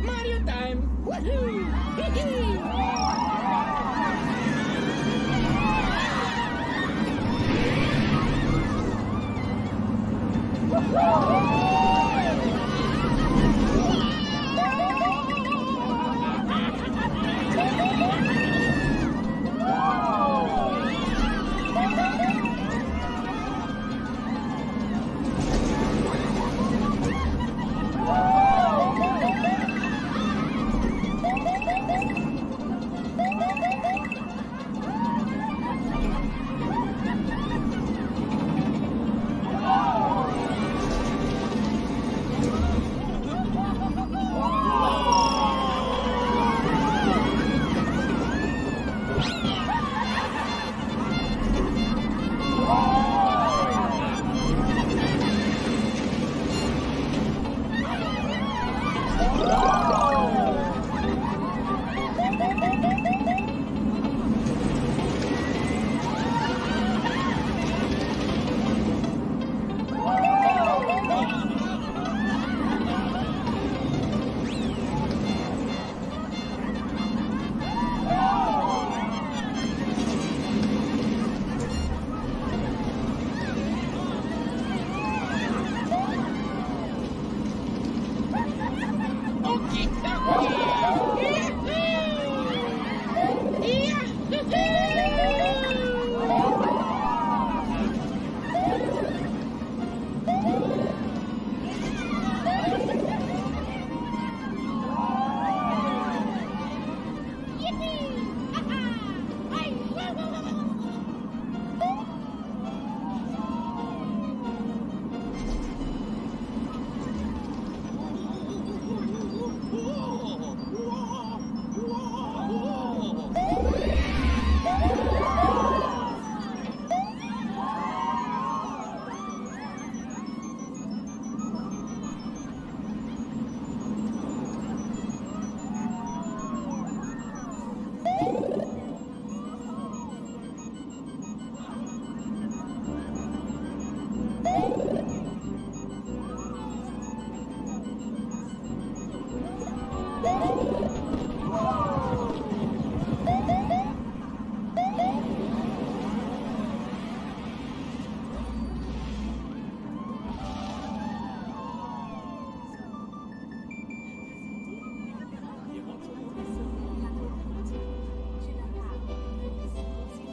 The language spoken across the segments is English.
Mario time! Woohoo!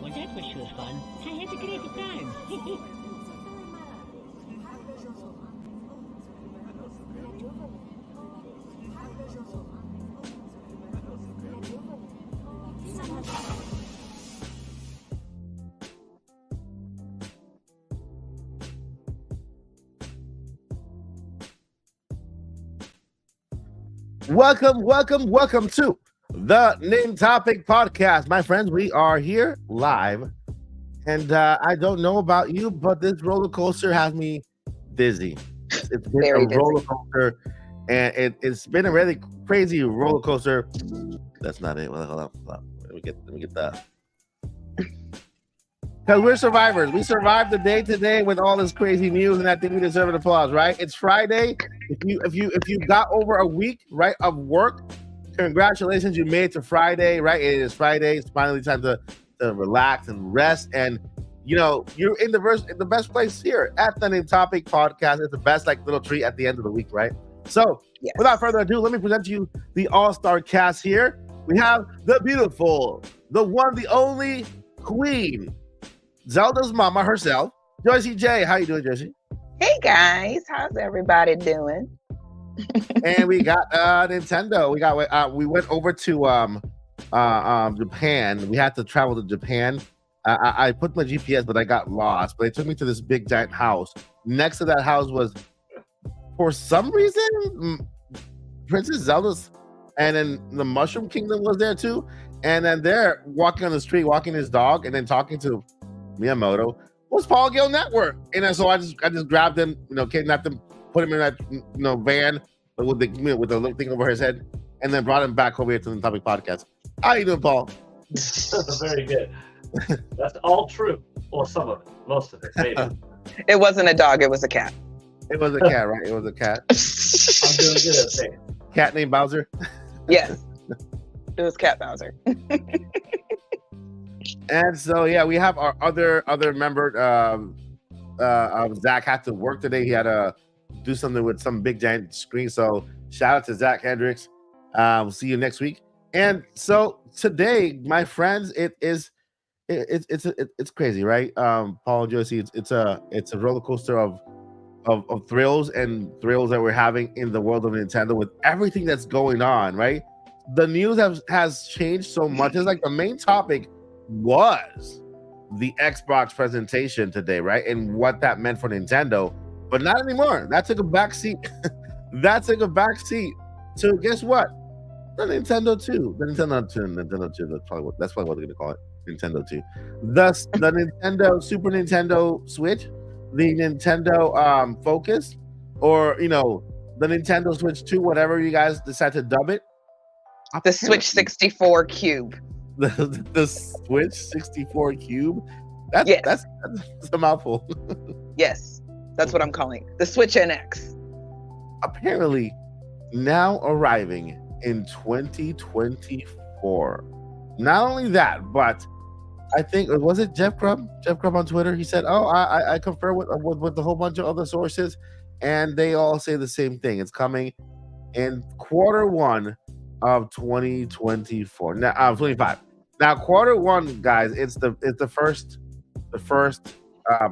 Well, that was sure fun. I had the greatest time. Welcome to the Name Topic Podcast. My friends, we are here live. And I don't know about you, but this roller coaster has me dizzy. It's been Very a dizzy. roller coaster, and it's been a really crazy roller coaster. That's not it. Well, hold on. Let me get that. Because we're survivors. We survived the day today with all this crazy news, and I think we deserve an applause, right? It's Friday. If you got over a week, right, of work, congratulations, you made it to Friday, right? It is Friday. It's finally time to relax and rest. And you know, you're in the best place here at the Name Topic Podcast. It's the best like little treat at the end of the week, right? So Yes. without further ado, let me present to you the all-star cast here. We have the beautiful, the one, the only Queen, Zelda's mama herself, Joycey J. How you doing, Joycey? Hey guys, how's everybody doing? And we got Nintendo. We went over to Japan. We had to travel to Japan. I put my GPS, but I got lost. But it took me to this big giant house. Next to that house was, for some reason, Princess Zelda's, and then the Mushroom Kingdom was there too. And then they're walking on the street, walking his dog, and then talking to Miyamoto. was Paul Gill Network. And then, so I just grabbed him, kidnapped him, put him in that van with the little thing over his head, and then brought him back over here to the Topic Podcast. How you doing, Paul? Very good. That's all true. Or some of it. Most of it, maybe. It wasn't a dog, it was a cat. It was a cat, right? It was a cat. I'm doing good at saying. Cat named Bowser. Yes. It was Cat Bowser. And so we have our other member. Zach had to work today. He had to do something with some big giant screen. So shout out to Zach Hendricks. We'll see you next week. And so today, my friends, it's crazy, right? Paul and Josie, it's a roller coaster of thrills that we're having in the world of Nintendo with everything that's going on, right? The news has changed so much. It's like the main topic was the Xbox presentation today, right? And what that meant for Nintendo, but not anymore. That took a back seat. So guess what? The Nintendo 2. Nintendo 2. That's probably what they're gonna call it. Nintendo 2. Thus, the Nintendo Super Nintendo Switch, the Nintendo Focus, or the Nintendo Switch 2, whatever you guys decide to dub it. The Switch 64 Cube. The Switch 64 Cube. That's a mouthful. Yes, that's what I'm calling it. The Switch NX. Apparently, now arriving in 2024. Not only that, but I think was it Jeff Grubb on Twitter? He said, "Oh, I confer with a whole bunch of other sources, and they all say the same thing. It's coming in Q1 of 2024. Now, 25. Now, Q1, guys, it's the first.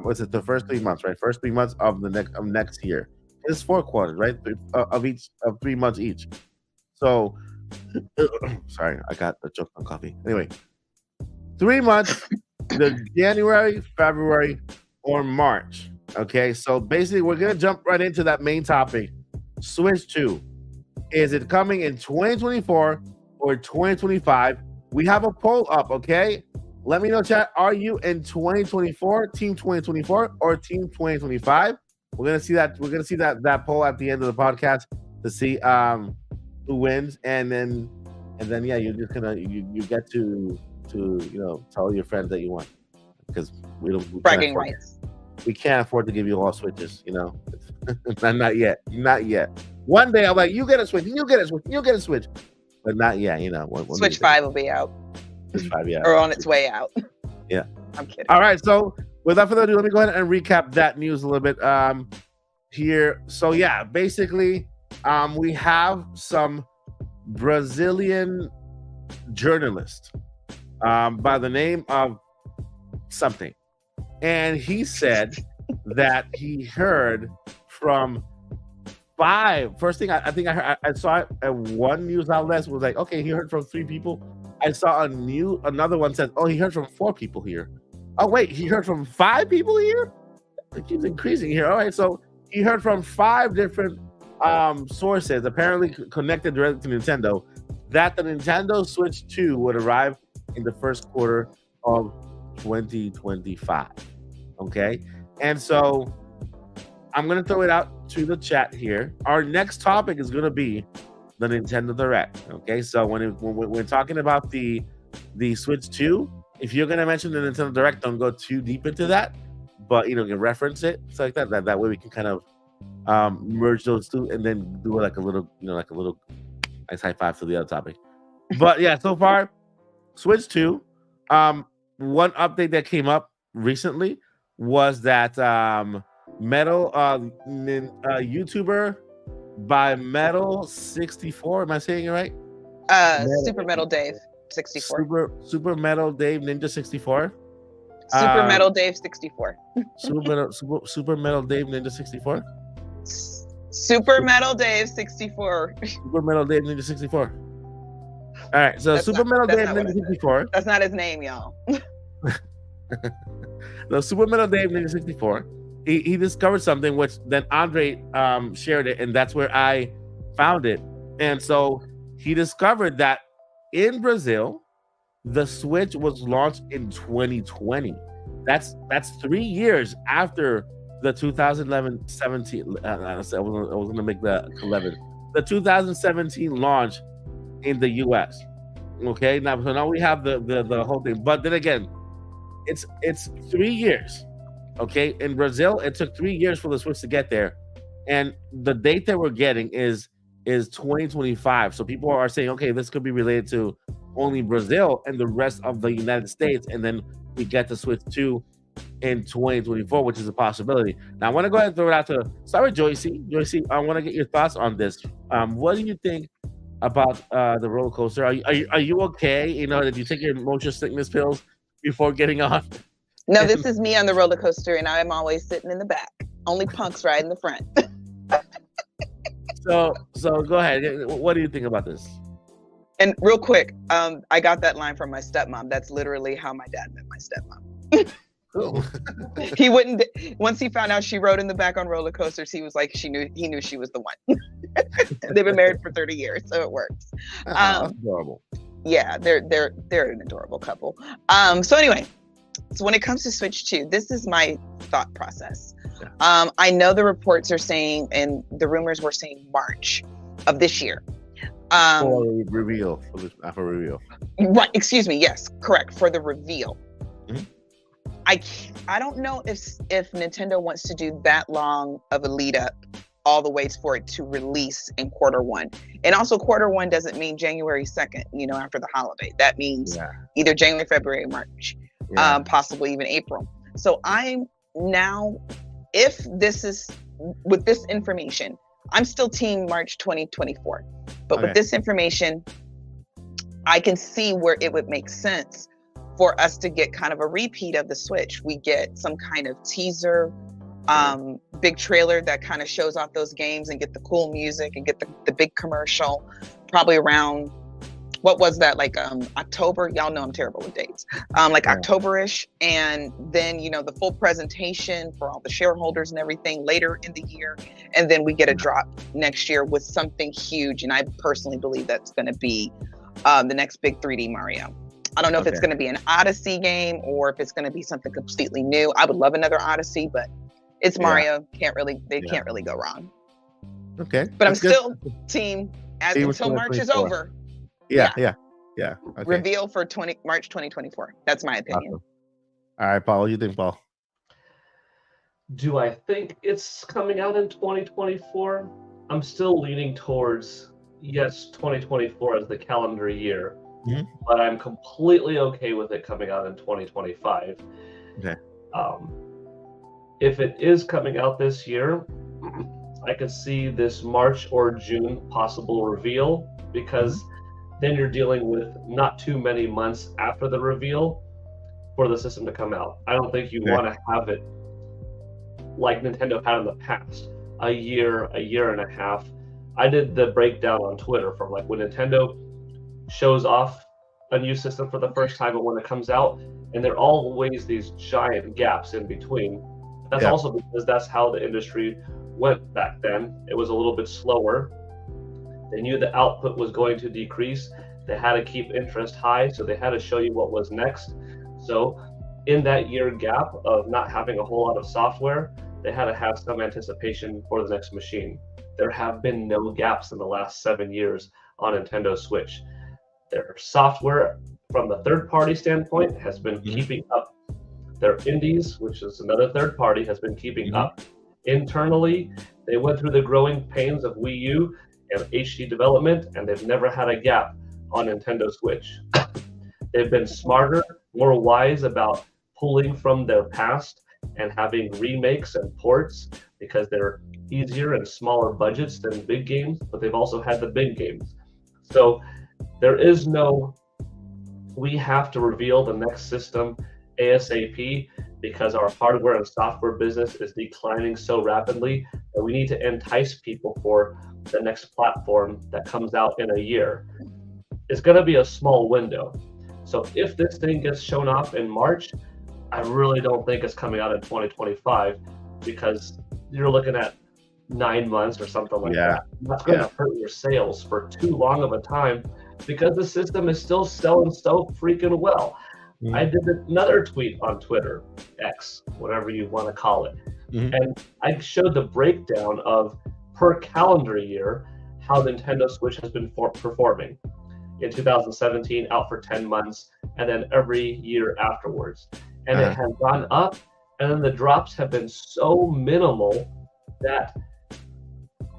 Was it the first 3 months? Right, first 3 months of the next year. It's 4 quarters, right? Of 3 months each. So, sorry, I got a choke on coffee. Anyway, 3 months, the January, February, or March. Okay, so basically, we're gonna jump right into that main topic. Switch 2. Is it coming in 2024 or 2025? We have a poll up, okay? Let me know, chat. Are you in 2024, Team 2024, or Team 2025? We're gonna see that. We're gonna see that poll at the end of the podcast to see who wins, and then you're just gonna you get to tell your friends that you won, because we bragging rights. We can't afford to give you all Switches, not yet. One day I'm like, you get a Switch, you get a Switch, but not yet. Switch 5 will be out. Switch 5, yeah, or on its way out. Yeah, I'm kidding. All right, so without further ado, let me go ahead and recap that news a little bit here. So basically, we have some Brazilian journalist by the name of something, and he said that he heard from 5. First thing I think I saw it at one news outlet was like, okay, he heard from 3 people. I saw another one said, oh, he heard from 4 people here. Oh wait, he heard from 5 people here. It keeps increasing here. All right, so he heard from 5 different sources, apparently connected directly to Nintendo, that the Nintendo Switch 2 would arrive in the first quarter of 2025. Okay, and so I'm gonna throw it out to the chat here. Our next topic is gonna be the Nintendo Direct. Okay, so when we're talking about the Switch 2, if you're gonna mention the Nintendo Direct, don't go too deep into that, but you can reference it, stuff like that. That way we can kind of merge those two and then do like a little nice high five to the other topic. But so far, Switch 2. One update that came up recently was that Metal YouTuber by Metal 64. Am I saying it right? Super Metal Dave 64. Super Metal Dave Ninja 64. Super Metal Dave 64. Super Metal Dave Ninja 64. Super Metal Dave 64. Super Metal Dave Ninja 64. All right, so Super Metal Dave Ninja 64. That's not his name, y'all. The Super Metal Dave Ninja 64. He discovered something, which then Andre shared it, and that's where I found it. And so he discovered that in Brazil, the Switch was launched in 2020. That's 3 years after the 2011-17. I was going to make the 11. The 2017 launch in the U.S. Okay, now we have the whole thing, but then again, it's 3 years. Okay, in Brazil, it took 3 years for the Switch to get there, and the date that we're getting is 2025. So people are saying, okay, this could be related to only Brazil and the rest of the United States, and then we get the Switch 2 in 2024, which is a possibility. Now I want to go ahead and throw it out to Joycey. Joycey, I want to get your thoughts on this. What do you think about the roller coaster? Are you okay? You know, did you take your motion sickness pills before getting on? No, this is me on the roller coaster, and I'm always sitting in the back. Only punks ride in the front. So go ahead. What do you think about this? And real quick, I got that line from my stepmom. That's literally how my dad met my stepmom. Cool. He wouldn't. Once he found out she rode in the back on roller coasters, he was like, he knew she was the one. They've been married for 30 years, so it works. That's adorable. Yeah, they're an adorable couple. So anyway, so when it comes to Switch 2, this is my thought process. Yeah. I know the reports are saying, and the rumors were saying March of this year. For reveal. For reveal. Right. Excuse me. Yes, correct. For the reveal. Mm-hmm. I don't know if Nintendo wants to do that long of a lead up all the ways for it to release in Q1. And also Q1 doesn't mean January 2nd, after the holiday. That means either January, February, March, possibly even April. So I'm now, if this is, with this information, I'm still team March 2024. But with this information, I can see where it would make sense for us to get kind of a repeat of the Switch. We get some kind of teaser, big trailer that kind of shows off those games and get the cool music and get the big commercial, probably around, what was that, like October? Y'all know I'm terrible with dates. October-ish. And then, the full presentation for all the shareholders and everything later in the year. And then we get a drop next year with something huge. And I personally believe that's going to be the next big 3D Mario. I don't know if it's going to be an Odyssey game or if it's going to be something completely new. I would love another Odyssey, but it's Mario. Can't really go wrong. Okay. But I'm still team until March is over. Yeah. Okay. Reveal for March 2024. That's my opinion. Awesome. All right, Paul. What do you think, Paul? Do I think it's coming out in 2024? I'm still leaning towards, yes, 2024 as the calendar year. Mm-hmm. But I'm completely okay with it coming out in 2025. Okay. If it is coming out this year, I could see this March or June possible reveal, because then you're dealing with not too many months after the reveal for the system to come out. I don't think you want to have it like Nintendo had in the past, a year and a half. I did the breakdown on Twitter from like when Nintendo shows off a new system for the first time and when it comes out, and there are always these giant gaps in between. That's also because that's how the industry went back then. It was a little bit slower. They knew the output was going to decrease. They had to keep interest high, so they had to show you what was next. So in that year gap of not having a whole lot of software, they had to have some anticipation for the next machine. There have been no gaps in the last 7 years on Nintendo Switch. Their software, from the third-party standpoint, has been keeping up. Their indies, which is another third party, has been keeping up. Internally, they went through the growing pains of Wii U and HD development, and they've never had a gap on Nintendo Switch. They've been smarter, more wise about pulling from their past and having remakes and ports, because they're easier and smaller budgets than big games, but they've also had the big games. So there is no, we have to reveal the next system ASAP, because our hardware and software business is declining so rapidly that we need to entice people for the next platform that comes out in a year. It's going to be a small window. So if this thing gets shown off in March, I really don't think it's coming out in 2025, because you're looking at 9 months or something like that. That's going to hurt your sales for too long of a time, because the system is still selling so freaking well. I did another tweet on Twitter, X, whatever you want to call it. And I showed the breakdown of per calendar year how Nintendo Switch has been performing. In 2017, out for 10 months, and then every year afterwards. And it has gone up, and then the drops have been so minimal that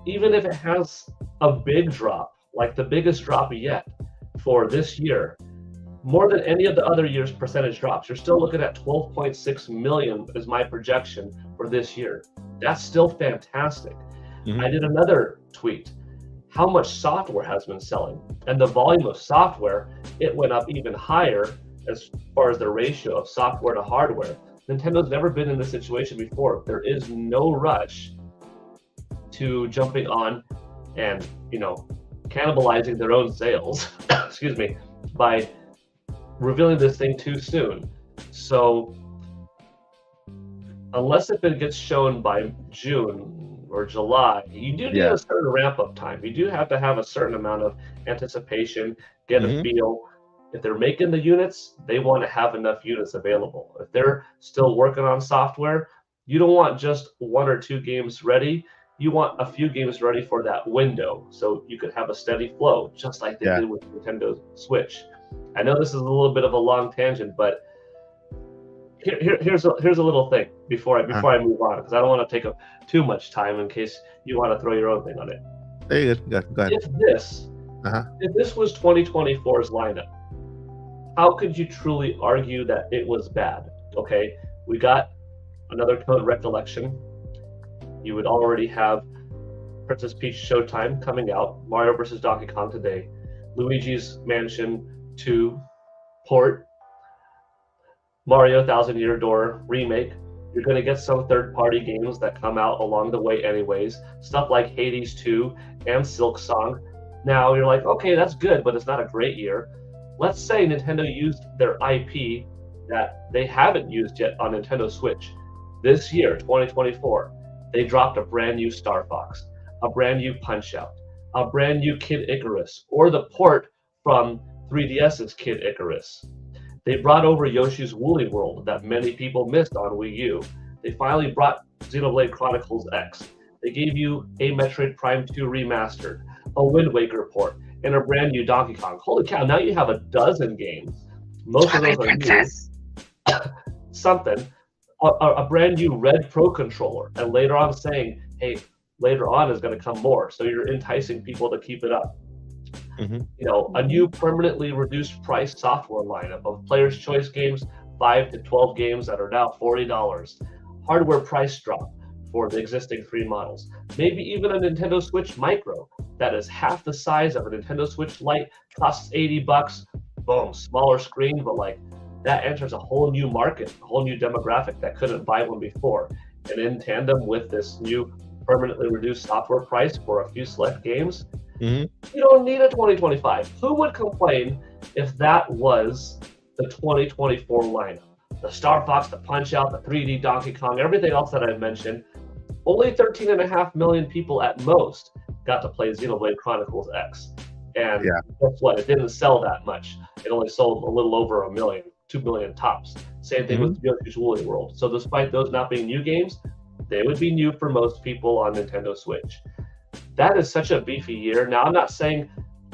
even if it has a big drop, like the biggest drop yet for this year, more than any of the other years' percentage drops, you're still looking at 12.6 million is my projection for this year. That's still fantastic. I did another tweet, how much software has been selling, and the volume of software, it went up even higher as far as the ratio of software to hardware. Nintendo's never been in this situation before. There is no rush to jumping on and, cannibalizing their own sales, excuse me, by revealing this thing too soon. So unless if it gets shown by June or July, you do need a certain ramp up time. You do have to have a certain amount of anticipation, get a feel. If they're making the units, they want to have enough units available. If they're still working on software, you don't want just 1 or 2 games ready. You want a few games ready for that window, so you could have a steady flow, just like they did with Nintendo Switch. I know this is a little bit of a long tangent, but here's a little thing before I move on, because I don't want to take up too much time in case you want to throw your own thing on it. There you go. Go ahead. If this was 2024's lineup, how could you truly argue that it was bad? Okay, we got another Code Recollection. You would already have Princess Peach Showtime coming out, Mario vs. Donkey Kong today, Luigi's Mansion 2 port, Mario Thousand Year Door remake. You're going to get some third-party games that come out along the way anyways, stuff like Hades 2 and Silk Song. Now you're like, okay, that's good, but it's not a great year. Let's say Nintendo used their IP that they haven't used yet on Nintendo Switch. This year, 2024, they dropped a brand new Star Fox, a brand new Punch-Out, a brand new Kid Icarus, or the port from 3DS's Kid Icarus. They brought over Yoshi's Woolly World that many people missed on Wii U. They finally brought Xenoblade Chronicles X. They gave you a Metroid Prime 2 remastered, a Wind Waker port, and a brand new Donkey Kong. Holy cow, now you have a dozen games. Most of those are new. Something. A brand new Red Pro controller, and later on saying, hey, later on is going to come more. So you're enticing people to keep it up. A new permanently reduced price software lineup of Player's Choice games, 5 to 12 games that are now $40. Hardware price drop for the existing 3 models. Maybe even a Nintendo Switch Micro that is half the size of a Nintendo Switch Lite, costs $80. Boom, smaller screen, but that enters a whole new market, a whole new demographic that couldn't buy one before. And in tandem with this new permanently reduced software price for a few select games, you don't need a 2025. Who would complain if that was the 2024 lineup? The Star Fox, the Punch-Out, the 3D Donkey Kong, everything else that I mentioned. Only 13.5 million people at most got to play Xenoblade Chronicles X. And guess what? It didn't sell that much. It only sold a little over 1 million. 2 million tops. Same thing with Yoshi's Woolly World. So despite those not being new games, they would be new for most people on Nintendo Switch. That is such a beefy year. Now, I'm not saying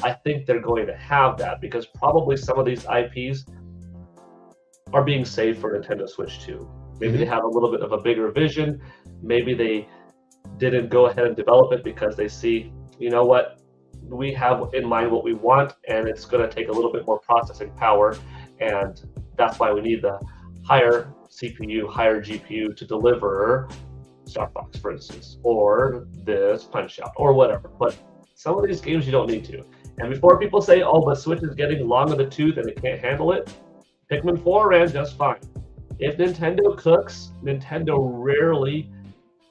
I think they're going to have that, because probably some of these IPs are being saved for Nintendo Switch 2. Maybe they have a little bit of a bigger vision. Maybe they didn't go ahead and develop it because they see, you know what, we have in mind what we want, and it's going to take a little bit more processing power, and that's why we need the higher CPU, higher GPU to deliver Star Fox, for instance, or this Punch-Out, or whatever. But some of these games you don't need to. And before people say, oh, but Switch is getting long in the tooth and it can't handle it, Pikmin 4 ran just fine. If Nintendo cooks, Nintendo rarely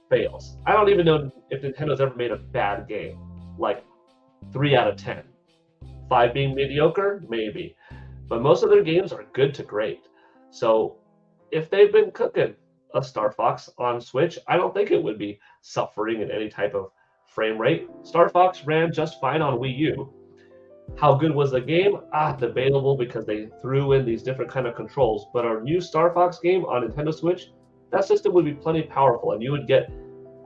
fails. I don't even know if Nintendo's ever made a bad game, like 3 out of 10. 5 being mediocre, maybe. But most of their games are good to great. So if they've been cooking a Star Fox on Switch, I don't think it would be suffering in any type of frame rate. Star Fox ran just fine on Wii U. How good was the game? Debatable, because they threw in these different kind of controls. But our new Star Fox game on Nintendo Switch, that system would be plenty powerful, and you would get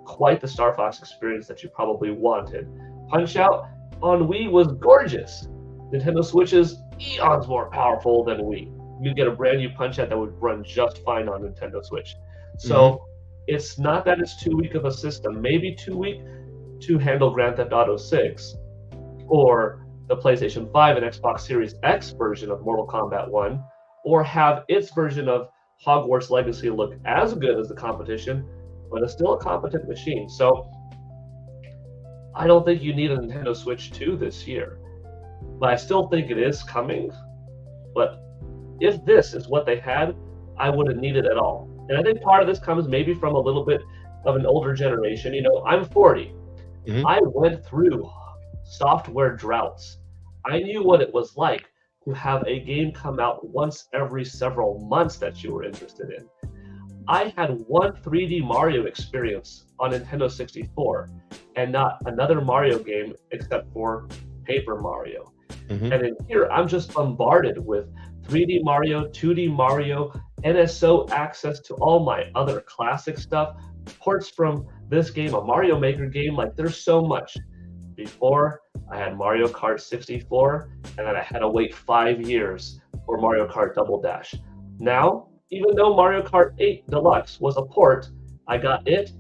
quite the Star Fox experience that you probably wanted. Punch-Out on Wii was gorgeous. Nintendo Switch is eons more powerful than Wii. You get a brand new Punch-Out that would run just fine on Nintendo Switch. So it's not that it's too weak of a system. Maybe too weak to handle Grand Theft Auto 6 or the PlayStation 5 and Xbox Series X version of Mortal Kombat 1, or have its version of Hogwarts Legacy look as good as the competition, but it's still a competent machine. So I don't think you need a Nintendo Switch 2 this year, but I still think it is coming. But if this is what they had, I wouldn't need it at all. And I think part of this comes maybe from a little bit of an older generation. You know, I'm 40. I went through software droughts. I knew what it was like to have a game come out once every several months that you were interested in. I had one 3D Mario experience on Nintendo 64 and not another Mario game except for Paper Mario. And in here, I'm just bombarded with 3D Mario, 2D Mario, NSO access to all my other classic stuff, ports from this game, a Mario Maker game. Like, there's so much. Before, I had Mario Kart 64, and then I had to wait 5 years for Mario Kart Double Dash. Now, even though Mario Kart 8 Deluxe was a port, I got it,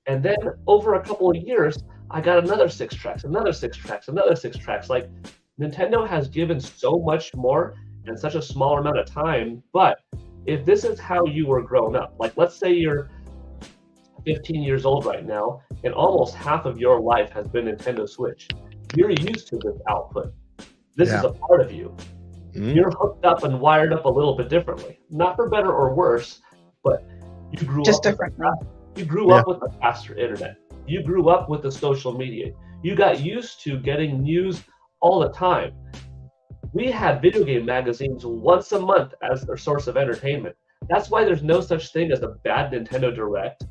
and then over a couple of years, I got another 6 tracks, another 6 tracks, another 6 tracks. Like, Nintendo has given so much more in such a smaller amount of time. But if this is how you were growing up, like, let's say you're 15 years old right now, and almost half of your life has been Nintendo Switch. You're used to this output. This is a part of you. You're hooked up and wired up a little bit differently. Not for better or worse, but you grew just up different. You grew up with the faster internet. You grew up with the social media. You got used to getting news all the time. We had video game magazines once a month as their source of entertainment. That's why there's no such thing as a bad Nintendo Direct,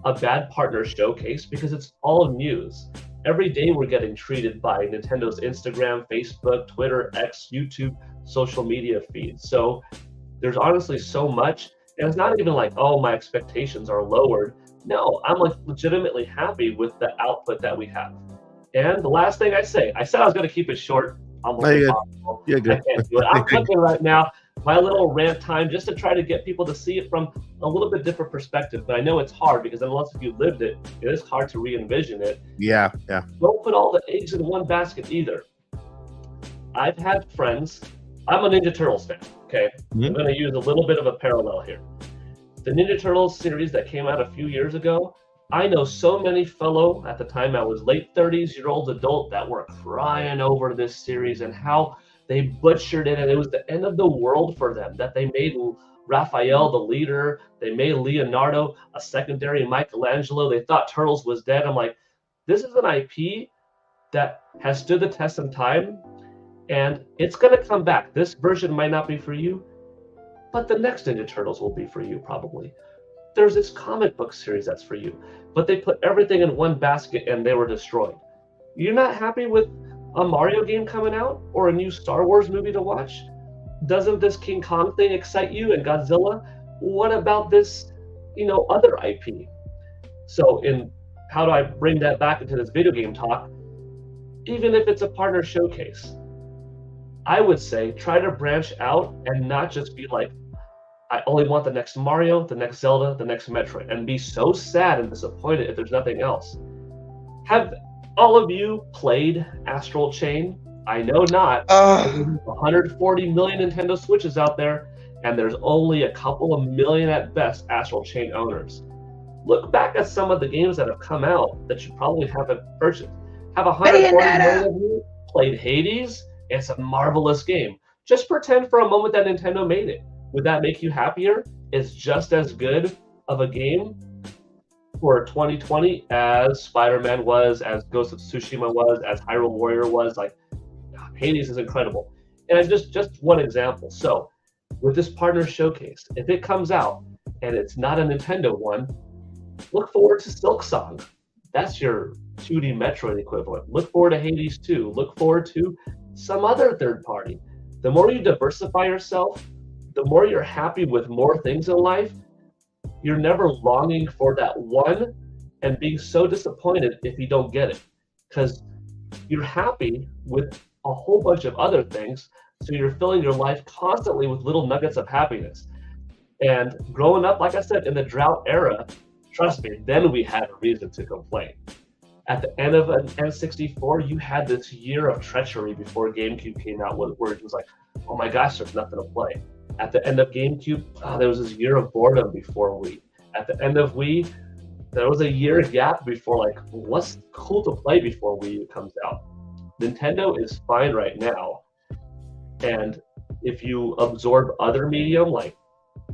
a bad partner showcase, because it's all news. Every day we're getting treated by Nintendo's Instagram, Facebook, Twitter, X, YouTube, social media feeds. So there's honestly so much, and it's not even like, oh, my expectations are lowered. No, I'm like legitimately happy with the output that we have. And the last thing I said I was going to keep it short. You're good. I can't do it. I'm cooking right now. My little rant time, just to try to get people to see it from a little bit different perspective. But I know it's hard, because unless you lived it, it is hard to re-envision it. Yeah. Don't put all the eggs in one basket either. I've had friends. I'm a Ninja Turtles fan. Okay, I'm going to use a little bit of a parallel here. The Ninja Turtles series that came out a few years ago, I know so many fellow, at the time I was late 30s-year-old adult, that were crying over this series and how they butchered it, and it was the end of the world for them, that they made Raphael the leader, they made Leonardo a secondary Michelangelo, they thought Turtles was dead. I'm like, this is an IP that has stood the test of time, and it's going to come back. This version might not be for you, but the next Ninja Turtles will be for you, probably. There's this comic book series that's for you, but they put everything in one basket and they were destroyed. You're not happy with a Mario game coming out or a new Star Wars movie to watch? Doesn't this King Kong thing excite you, and Godzilla? What about this, other IP? So how do I bring that back into this video game talk? Even if it's a partner showcase, I would say try to branch out and not just be like, I only want the next Mario, the next Zelda, the next Metroid, and be so sad and disappointed if there's nothing else. Have all of you played Astral Chain? I know not. There's 140 million Nintendo Switches out there, and there's only a couple of million at best Astral Chain owners. Look back at some of the games that have come out that you probably haven't purchased. Have 140 million of you played Hades? It's a marvelous game. Just pretend for a moment that Nintendo made it. Would that make you happier? It's just as good of a game for 2020 as Spider-Man was, as Ghost of Tsushima was, as Hyrule Warrior was. Like, Hades is incredible. And just one example. So with this partner showcase, if it comes out and it's not a Nintendo one, look forward to Silksong. That's your 2D Metroid equivalent. Look forward to Hades 2. Look forward to some other third party. The more you diversify yourself, the more you're happy with more things in life. You're never longing for that one and being so disappointed if you don't get it, because you're happy with a whole bunch of other things. So you're filling your life constantly with little nuggets of happiness. And growing up, like I said, in the drought era, trust me, then we had a reason to complain. At the end of an N64, you had this year of treachery before GameCube came out, where it was like, oh my gosh, there's nothing to play. At the end of GameCube, there was this year of boredom before Wii. At the end of Wii, there was a year gap before, like, what's cool to play before Wii U comes out? Nintendo is fine right now. And if you absorb other medium, like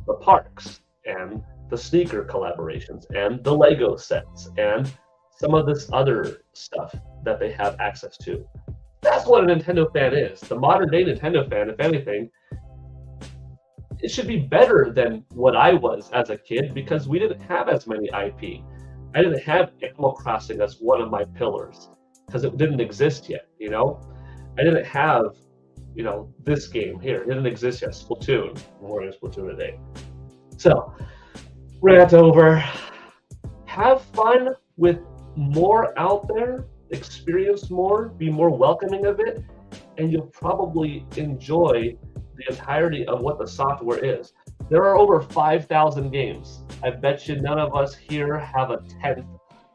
the parks and the sneaker collaborations and the Lego sets and some of this other stuff that they have access to, that's what a Nintendo fan is. The modern day Nintendo fan, if anything, it should be better than what I was as a kid, because we didn't have as many IP. I didn't have Animal Crossing as one of my pillars because it didn't exist yet, you know? I didn't have, you know, this game here. It didn't exist yet, Splatoon. We're in Splatoon today. So, rant over. Have fun with more out there, experience more, be more welcoming of it, and you'll probably enjoy the entirety of what the software is. There are over 5,000 games. I bet you none of us here have a tenth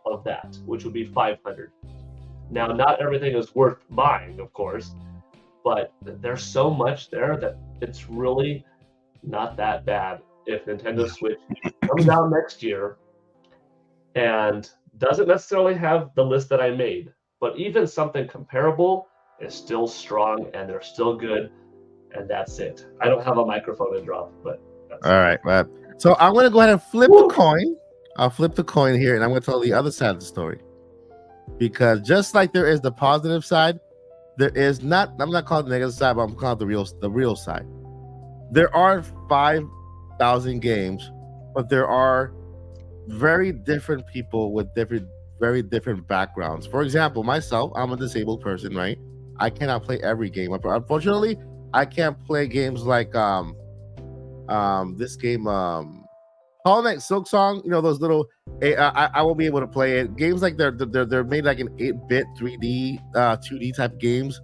of that, which would be 500. Now, not everything is worth buying, of course, but there's so much there that it's really not that bad if Nintendo Switch comes out next year and doesn't necessarily have the list that I made, but even something comparable is still strong and they're still good. And that's it. I don't have a microphone to drop, but that's all right, man. So I'm going to go ahead and flip the coin. I'll flip the coin here, and I'm going to tell the other side of the story. Because just like there is the positive side, there is not. I'm not calling it the negative side, but I'm calling it the real side. There are 5,000 games, but there are very different people with very different backgrounds. For example, myself, I'm a disabled person, right? I cannot play every game. Unfortunately, I can't play games like this game, Hollow Knight Silksong. You know, those little. I won't be able to play it. Games like they're made like an 8-bit 3D 2D type games.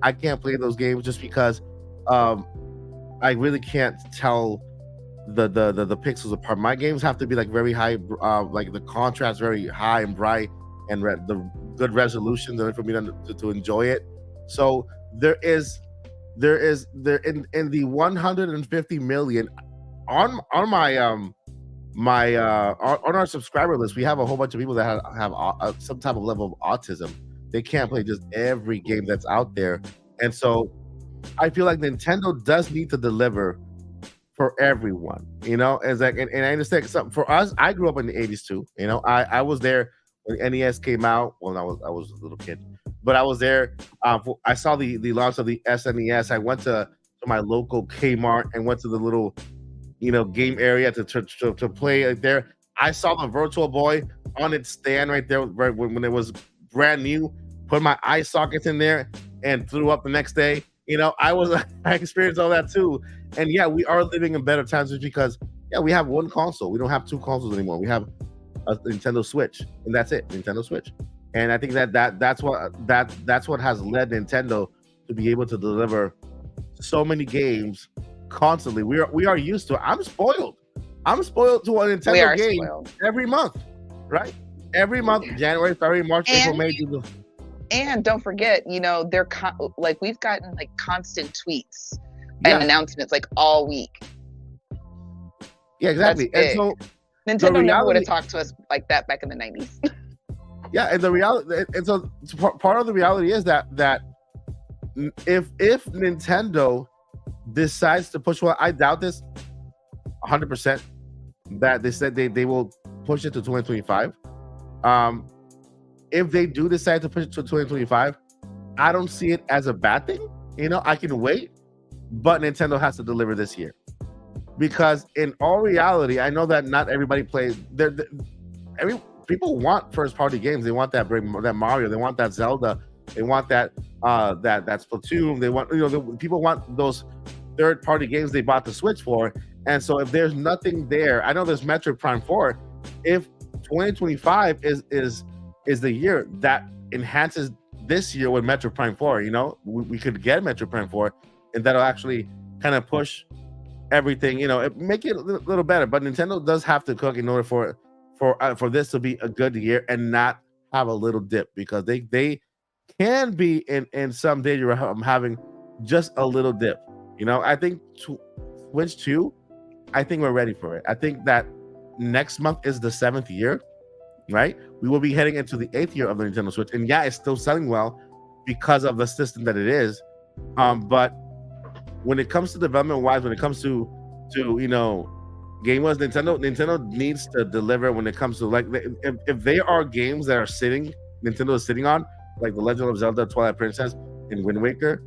I can't play those games just because I really can't tell the pixels apart. My games have to be like very high, like the contrast very high and bright, and the good resolution for me to enjoy it. So there in the 150 million on our subscriber list, we have a whole bunch of people that have some type of level of autism. They can't play just every game that's out there, and so I feel like Nintendo does need to deliver for everyone. You know, as like, and I understand something for us. I grew up in the 80s too. You know, I was there when NES came out. Well, I was a little kid, but I was there. I saw the launch of the SNES. I went to my local Kmart and went to the little, you know, game area to play there. I saw the Virtual Boy on its stand right there right when it was brand new. Put my eye sockets in there and threw up the next day. You know, I experienced all that too. And yeah, we are living in better times just because we have one console. We don't have two consoles anymore. We have a Nintendo Switch, and that's it, Nintendo Switch. And I think that's what has led Nintendo to be able to deliver so many games constantly. We are used to it. I'm spoiled to a Nintendo game every month, right? Every month, January, February, March, April, May, June. And don't forget, you know, they're like we've gotten like constant tweets and announcements like all week. Yeah, exactly. And so Nintendo never would have talked to us like that back in the 90s. Yeah, and the reality, and so part of the reality is that if Nintendo decides to push, well, I doubt this 100%, that they said they will push it to 2025. If they do decide to push it to 2025, I don't see it as a bad thing. You know, I can wait, but Nintendo has to deliver this year. Because in all reality, I know that not everybody plays. People want first-party games. They want that Mario. They want that Zelda. They want that Splatoon. They want people want those third-party games they bought the Switch for. And so if there's nothing there, I know there's Metroid Prime 4. If 2025 is the year that enhances this year with Metroid Prime 4, we could get Metroid Prime 4, and that'll actually kind of push everything, make it a little better. But Nintendo does have to cook in order for this to be a good year and not have a little dip, because they can be in some danger of having just a little dip. I think Switch 2, I think we're ready for it. I think that next month is the 7th year, right? We will be heading into the 8th year of the Nintendo Switch, and yeah, it's still selling well because of the system that it is. But when it comes to development wise, when it comes to game wise, Nintendo needs to deliver when it comes to, like, if they are games that are Nintendo is sitting on, like The Legend of Zelda, Twilight Princess, and Wind Waker,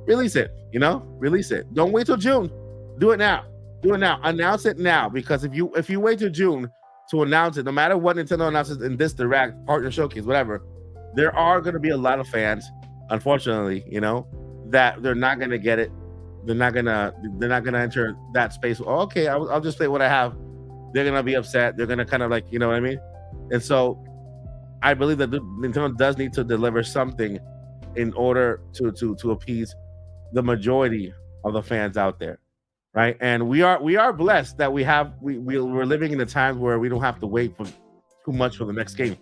release it. Release it. Don't wait till June. Do it now. Announce it now, because if you wait till June to announce it, no matter what Nintendo announces in this Direct, partner showcase, whatever, there are going to be a lot of fans, unfortunately, that they're not going to get it. They're not gonna enter that space. Oh, okay, I'll just play what I have. They're gonna be upset. They're gonna kind of, like, you know what I mean? And so I believe that Nintendo does need to deliver something in order to appease the majority of the fans out there, right? And we are blessed that we're living in a time where we don't have to wait for too much for the next game.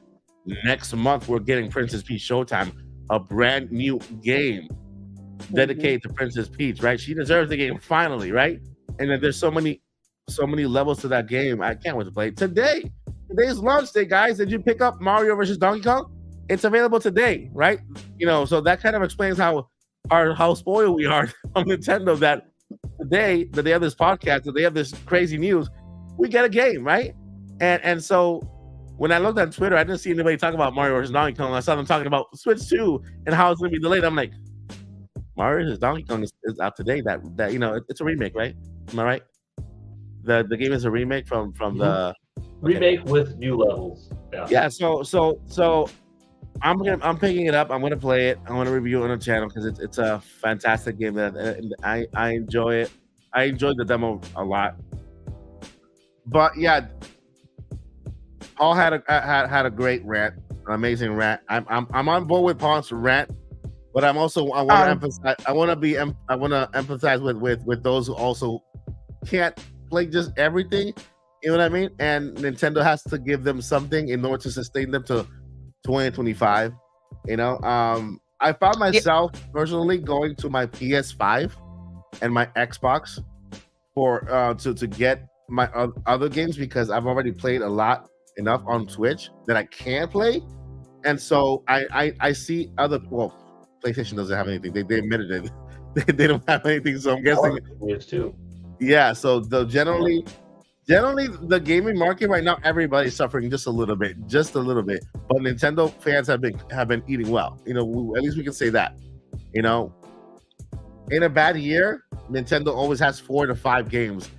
Next month we're getting Princess Peach Showtime, a brand new game dedicated to Princess Peach, right? She deserves the game finally, right? And then there's so many levels to that game. I can't wait to play it. Today's launch day, guys. Did you pick up Mario versus Donkey Kong? It's available today, right? So that kind of explains how spoiled we are on Nintendo, that today, the day of this podcast, the day of this crazy news, we get a game, right? And so when I looked on Twitter, I didn't see anybody talk about Mario versus Donkey Kong. I saw them talking about Switch 2 and how it's going to be delayed. I'm like, Mario vs. Donkey Kong is out today. That it's a remake, right? Am I right? The game is a remake from the remake with new levels. Yeah. So I'm picking it up. I'm gonna play it. I want to review it on the channel because it's a fantastic game that I enjoy it. I enjoyed the demo a lot. But yeah, Paul had a great rant, an amazing rant. I'm on board with Paul's rant. But I want to emphasize. I want to emphasize with those who also can't play just everything. You know what I mean? And Nintendo has to give them something in order to sustain them to 2025. I found myself personally going to my PS5 and my Xbox to get my other games, because I've already played enough on Switch that I can play, and so I see other PlayStation doesn't have anything. They admitted it. They don't have anything. So I'm guessing it's too. Yeah. So generally the gaming market right now, everybody's suffering just a little bit. But Nintendo fans have been eating well. At least we can say that. In a bad year, Nintendo always has 4 to 5 games,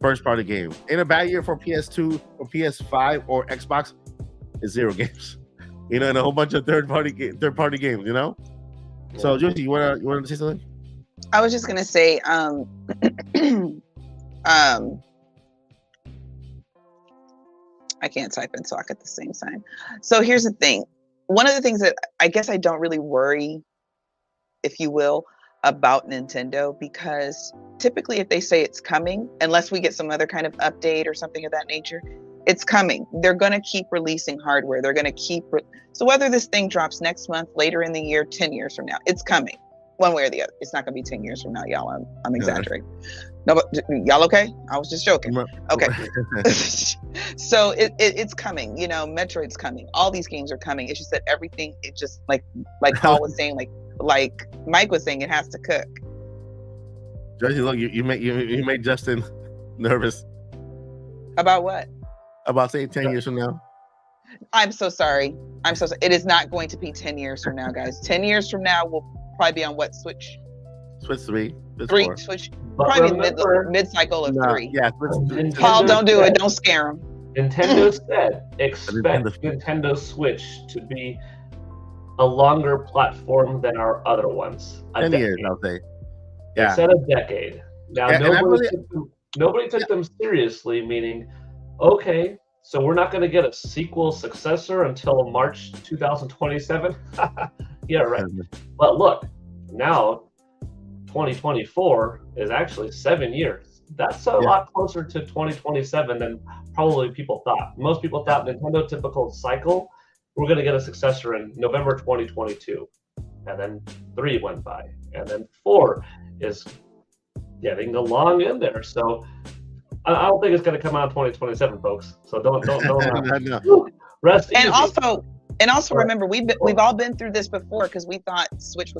first party games. In a bad year for PS2 or PS5 or Xbox, it's 0 games. And a whole bunch of third party games. So, Josie, you wanna say something? I was just gonna say, I can't type and talk at the same time. So here's the thing. One of the things that I guess I don't really worry, if you will, about Nintendo, because typically if they say it's coming, unless we get some other kind of update or something of that nature, it's coming. They're going to keep releasing hardware. They're going to keep so whether this thing drops next month, later in the year, 10 years from now, it's coming one way or the other. It's not going to be 10 years from now, y'all. I'm exaggerating. No, but y'all okay? I was just joking. Okay. So it's coming. Metroid's coming. All these games are coming. It's just that everything, it just like Paul was saying, like Mike was saying, it has to cook. Josie, look, you made Justin nervous. About what? About saying 10 years from now. I'm so sorry. It is not going to be 10 years from now, guys. 10 years from now, we'll probably be on what Switch? Switch 3. Switch. Probably mid-cycle of 3. Yeah. Paul, don't do it. Don't scare him. Nintendo said expect Nintendo Switch to be a longer platform than our other ones. 10 years, I'll say. They Yeah. said a decade. Now Yeah, nobody took them seriously, meaning, okay, so we're not going to get a sequel successor until March 2027. Yeah, right. But look, now 2024 is actually 7 years. That's a lot closer to 2027 than probably people thought. Most people thought Nintendo typical cycle, we're going to get a successor in November 2022. And then 3 went by. And then 4 is getting along in there. So I don't think it's going to come out in 2027 , folks. So don't rest easy. And also remember, we've all been through this before, because we thought Switch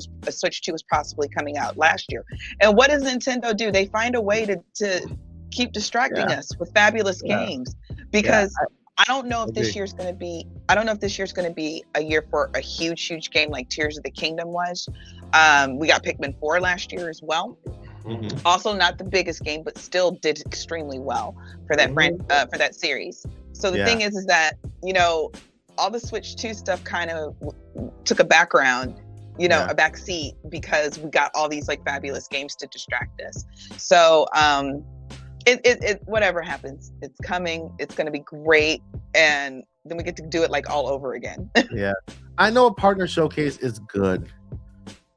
2 was possibly coming out last year. And what does Nintendo do? They find a way to keep distracting us with fabulous games, because I don't know if this year's going to be a year for a huge game like Tears of the Kingdom was. We got Pikmin 4 last year as well. Mm-hmm. Also not the biggest game, but still did extremely well for that for that series. So the thing is that, all the Switch 2 stuff kind of took a background, a back seat, because we got all these like fabulous games to distract us. So it whatever happens, it's coming, it's going to be great, and then we get to do it like all over again. Yeah, I know a partner showcase is good,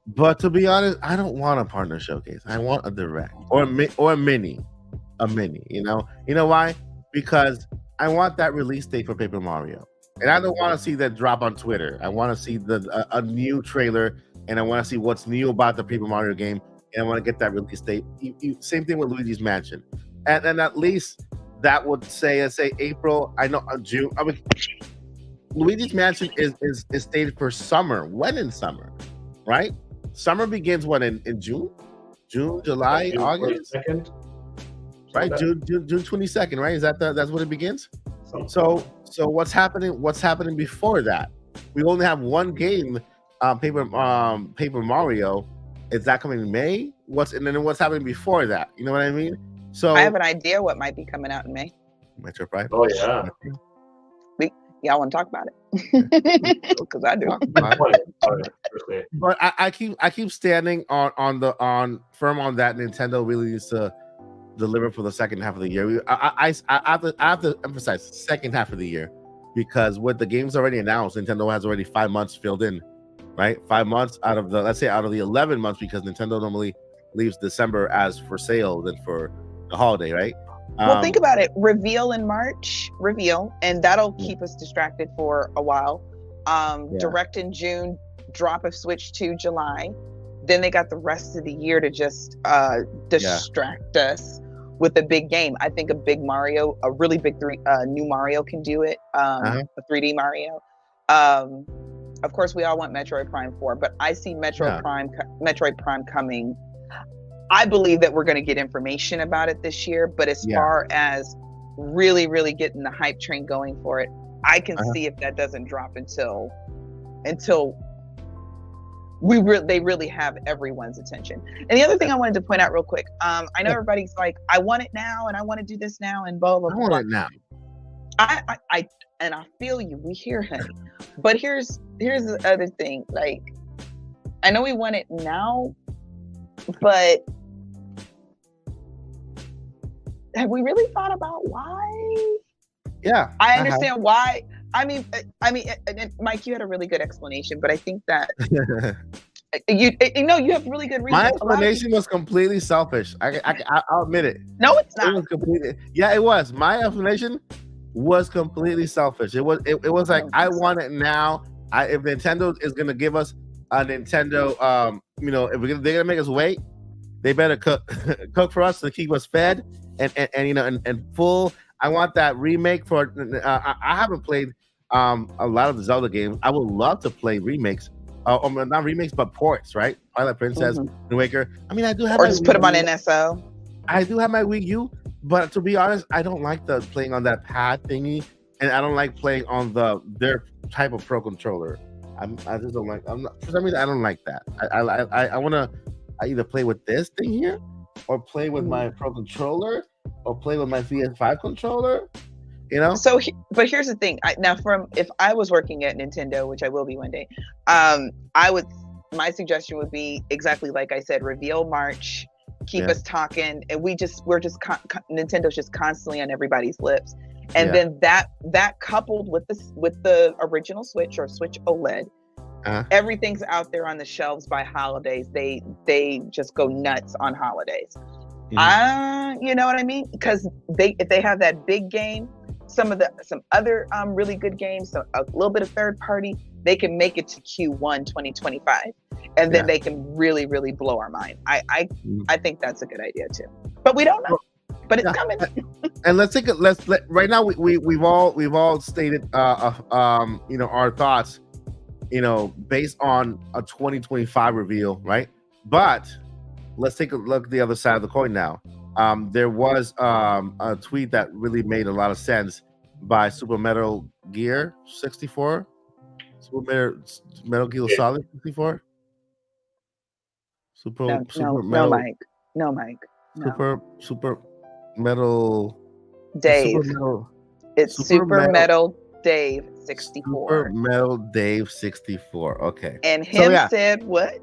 but to be honest, I don't want a partner showcase. I want a direct or a mini. You know why? Because I want that release date for Paper Mario. And I don't want to see that drop on Twitter. I want to see a new trailer, and I want to see what's new about the Paper Mario game, and I want to get that release date. Same thing with Luigi's Mansion, and at least that would say April. I know June. I mean, Luigi's Mansion is stated for summer. When in summer, right? Summer begins when in June, July, June August. 22nd. Right, June 22nd, right? Is that's when it begins? So what's happening before that? We only have one game, Paper Mario. Is that coming in May? What's happening before that? You know what I mean? So I have an idea what might be coming out in May. Metro Prime. Oh yeah. Y'all want to talk about it? Because I do. But I keep standing on firm on that. Nintendo really needs to deliver for the second half of the year. I have to emphasize second half of the year, because with the games already announced, Nintendo has already 5 months filled in, right? 5 months out of the 11 months, because Nintendo normally leaves December as for sales and for the holiday, right? Well, think about it. Reveal in March, and that'll keep us distracted for a while. Direct in June, drop of Switch 2 July. Then they got the rest of the year to just distract us with a big game. I think a big Mario, a really big new Mario can do it. A 3D Mario. Of course, we all want Metroid Prime 4, but I see Metroid Prime coming. I believe that we're going to get information about it this year, but as far as really, really getting the hype train going for it, I can see if that doesn't drop until they really have everyone's attention. And the other thing I wanted to point out real quick, I know everybody's like, I want it now, and I want to do this now, and blah blah blah. I want it now. I feel you. We hear honey, but here's the other thing. Like, I know we want it now, but have we really thought about why? Yeah, I understand why. I mean, Mike, you had a really good explanation, but I think that you have really good reasons. My explanation was completely selfish. I'll admit it. No, it's not. It was completely. Yeah, it was. My explanation was completely selfish. It was like, I want it now. If Nintendo is gonna give us a Nintendo, if they're gonna make us wait, they better cook for us to keep us fed and full. I want that remake for. I haven't played a lot of the Zelda games. I would love to play remakes, not remakes, but ports. Right, Twilight Princess, Wind Waker. I mean, I do have. Or just put them on NSO. I do have my Wii U, but to be honest, I don't like the playing on that pad thingy, and I don't like playing on their type of Pro controller. I just don't like. For some reason, I don't like that. I want to either play with this thing here, or play with my Pro controller, or play with my PS5 controller. You know? But here's the thing. If I was working at Nintendo, which I will be one day, my suggestion would be exactly like I said, reveal March, keep us talking, and Nintendo's just constantly on everybody's lips. And then that coupled with the original Switch or Switch OLED, everything's out there on the shelves by holidays. They just go nuts on holidays. You know what I mean? Because if they have that big game, some other really good games, so a little bit of third party, they can make it to Q1 2025, and then they can really, really blow our mind. I think that's a good idea too. But we don't know. But it's coming. And right now we've all stated our thoughts, based on a 2025 reveal, right? But let's take a look at the other side of the coin now. There was a tweet that really made a lot of sense by Super Metal Gear 64. Metal Gear Solid 64. No, Mike. Super Metal Dave. It's Super Metal Dave 64. Super Metal Dave 64. Okay. And him said what?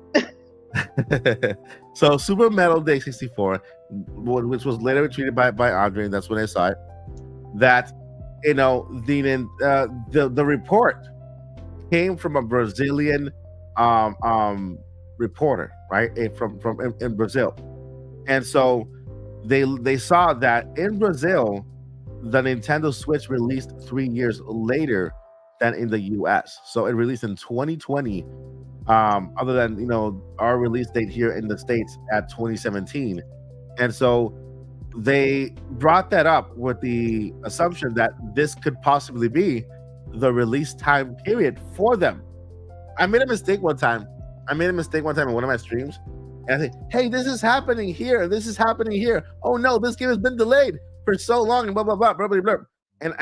So Super Metal Dave 64, which was later retweeted by Andre, and that's when I saw it. That the report came from a Brazilian reporter, right? In Brazil, and so they saw that in Brazil, the Nintendo Switch released 3 years later than in the US. So it released in 2020, other than our release date here in the States at 2017. And so they brought that up with the assumption that this could possibly be the release time period for them. I made a mistake one time in one of my streams, and I say, hey, this is happening here, this is happening here. Oh no, this game has been delayed for so long, and blah blah blah blah blah blah. And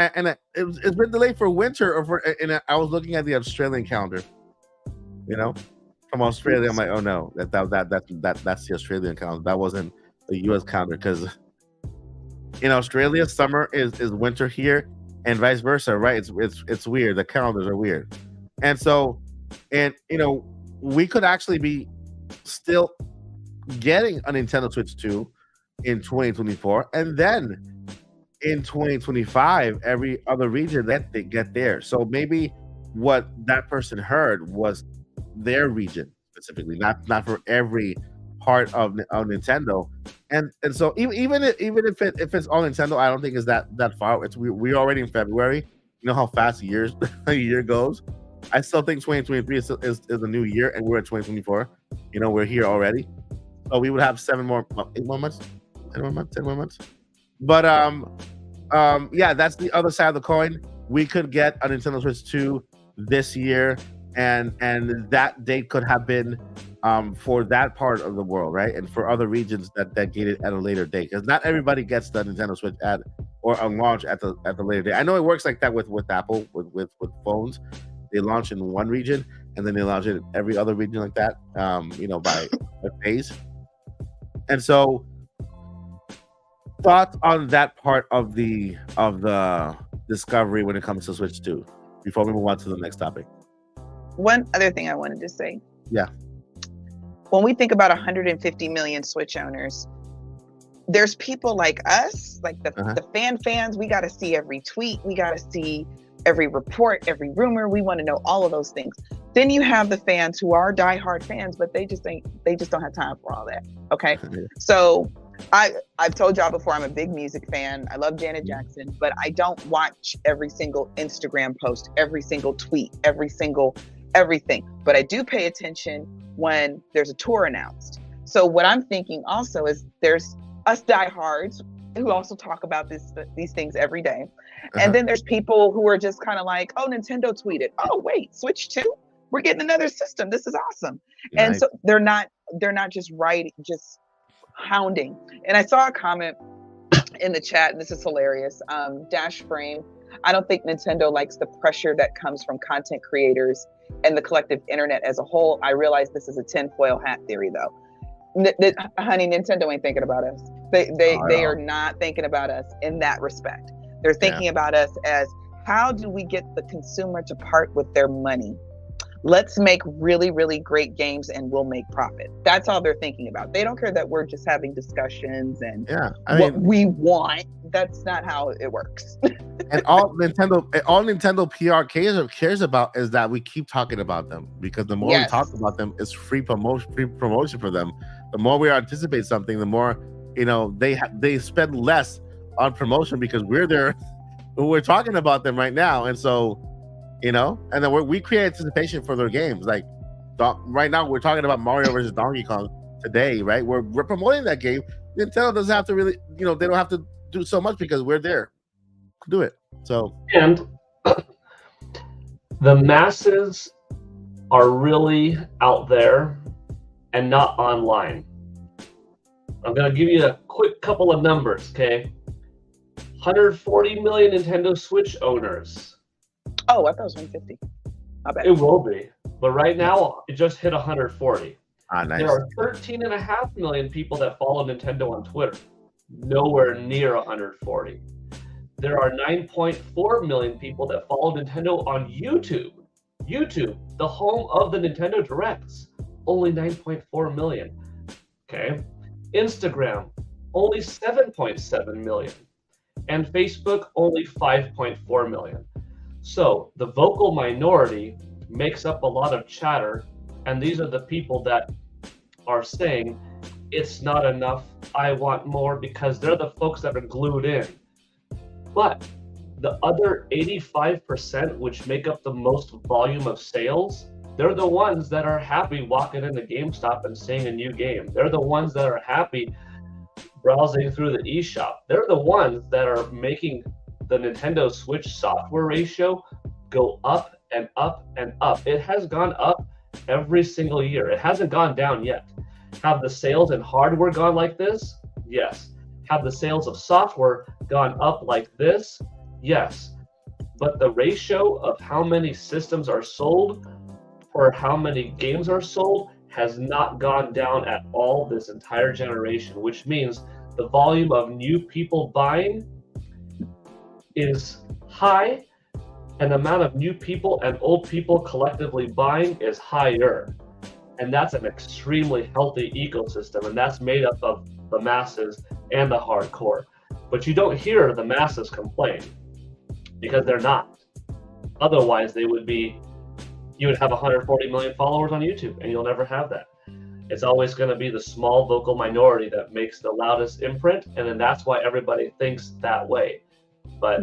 it's been delayed for winter, and I was looking at the Australian calendar, from Australia. I'm like, oh no, that's the Australian calendar. That wasn't the US calendar, because in Australia summer is winter here, and vice versa, right? It's weird. The calendars are weird, and so we could actually be still getting a Nintendo Switch 2 in 2024, and then in 2025 every other region that they get there. So maybe what that person heard was their region specifically, not for every part of Nintendo. And so even if it's all Nintendo, I don't think it's that far. We're already in February. You know how fast a year goes. I still think 2023 is a new year, and we're at 2024. We're here already. So we would have 10 more months. But that's the other side of the coin. We could get a Nintendo Switch 2 this year, and that date could have been for that part of the world, right? And for other regions that get it at a later date, because not everybody gets the Nintendo Switch on launch at the later date. I know it works like that with Apple with phones. They launch in one region, and then they launch it in every other region like that, by phase. And so, thoughts on that part of the discovery when it comes to Switch 2 before we move on to the next topic. One other thing I wanted to say. Yeah. When we think about 150 million Switch owners, there's people like us, like the fans. We got to see every tweet. We got to see every report, every rumor. We want to know all of those things. Then you have the fans who are diehard fans, but they just don't have time for all that. Okay. So I've told y'all before, I'm a big music fan. I love Janet Jackson, but I don't watch every single Instagram post, every single tweet, everything. But I do pay attention when there's a tour announced. So what I'm thinking also is there's us diehards who also talk about these things every day. And then there's people who are just kind of like, oh, Nintendo tweeted, oh, wait, Switch 2? We're getting another system. This is awesome. Nice. And so they're not just hounding. And I saw a comment in the chat, and this is hilarious. Dash Frame, I don't think Nintendo likes the pressure that comes from content creators and the collective internet as a whole. I realize this is a tinfoil hat theory, though. Honey, Nintendo ain't thinking about us. They are not thinking about us in that respect. They're thinking about us as, how do we get the consumer to part with their money? Let's make really, really great games and we'll make profit. That's all they're thinking about. They don't care that we're just having discussions and what we want. That's not how it works. And all Nintendo PR cares about is that we keep talking about them, because the more we talk about them, it's free promotion for them. The more we anticipate something, the more they spend less on promotion because we're talking about them right now, and so and then we create anticipation for their games. Like right now, we're talking about Mario versus Donkey Kong today, right? We're promoting that game. Nintendo doesn't have to really, they don't have to do so much because we're there to do it. So, and the masses are really out there and not online. I'm gonna give you a quick couple of numbers, okay? 140 million Nintendo Switch owners. Oh, I thought it was 150. I bet. It will be. But right now, it just hit 140. Ah, nice. There are 13.5 million people that follow Nintendo on Twitter. Nowhere near 140. There are 9.4 million people that follow Nintendo on YouTube. YouTube, the home of the Nintendo Directs. Only 9.4 million. Okay. Instagram, only 7.7 million. And Facebook, only 5.4 million. So the vocal minority makes up a lot of chatter, and these are the people that are saying it's not enough, I want more, because they're the folks that are glued in. But the other 85%, which make up the most volume of sales, they're the ones that are happy walking into GameStop and seeing a new game. They're the ones that are happy browsing through the eShop. They're the ones that are making the Nintendo Switch software ratio go up and up and up. It has gone up every single year. It hasn't gone down yet. Have the sales in hardware gone like this? Yes. Have the sales of software gone up like this? Yes. But the ratio of how many systems are sold or how many games are sold has not gone down at all this entire generation, which means the volume of new people buying is high, and the amount of new people and old people collectively buying is higher. And that's an extremely healthy ecosystem, and that's made up of the masses and the hardcore. But you don't hear the masses complain, because they're not. Otherwise, you would have 140 million followers on YouTube, and you'll never have that. It's always going to be the small vocal minority that makes the loudest imprint, and then that's why everybody thinks that way. But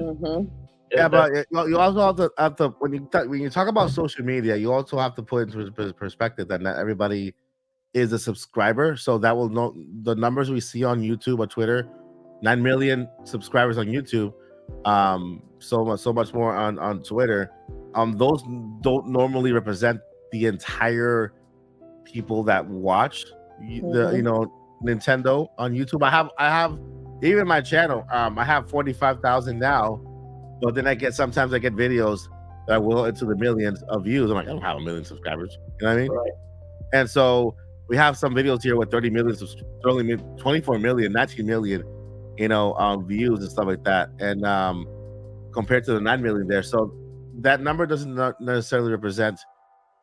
but you also have to when you talk about social media, you also have to put into perspective that not everybody is a subscriber. So that will know the numbers we see on YouTube or Twitter, 9 million subscribers on YouTube, so much more on Twitter. Those don't normally represent the entire people that watch Nintendo on YouTube. I have even my channel. I have 45,000 now, but then sometimes I get videos that will into the millions of views. I'm like, I don't have a million subscribers. You know what I mean? Right. And so we have some videos here with 30 million, 24 million, 19 million, views and stuff like that. And compared to the 9 million there, so that number doesn't necessarily represent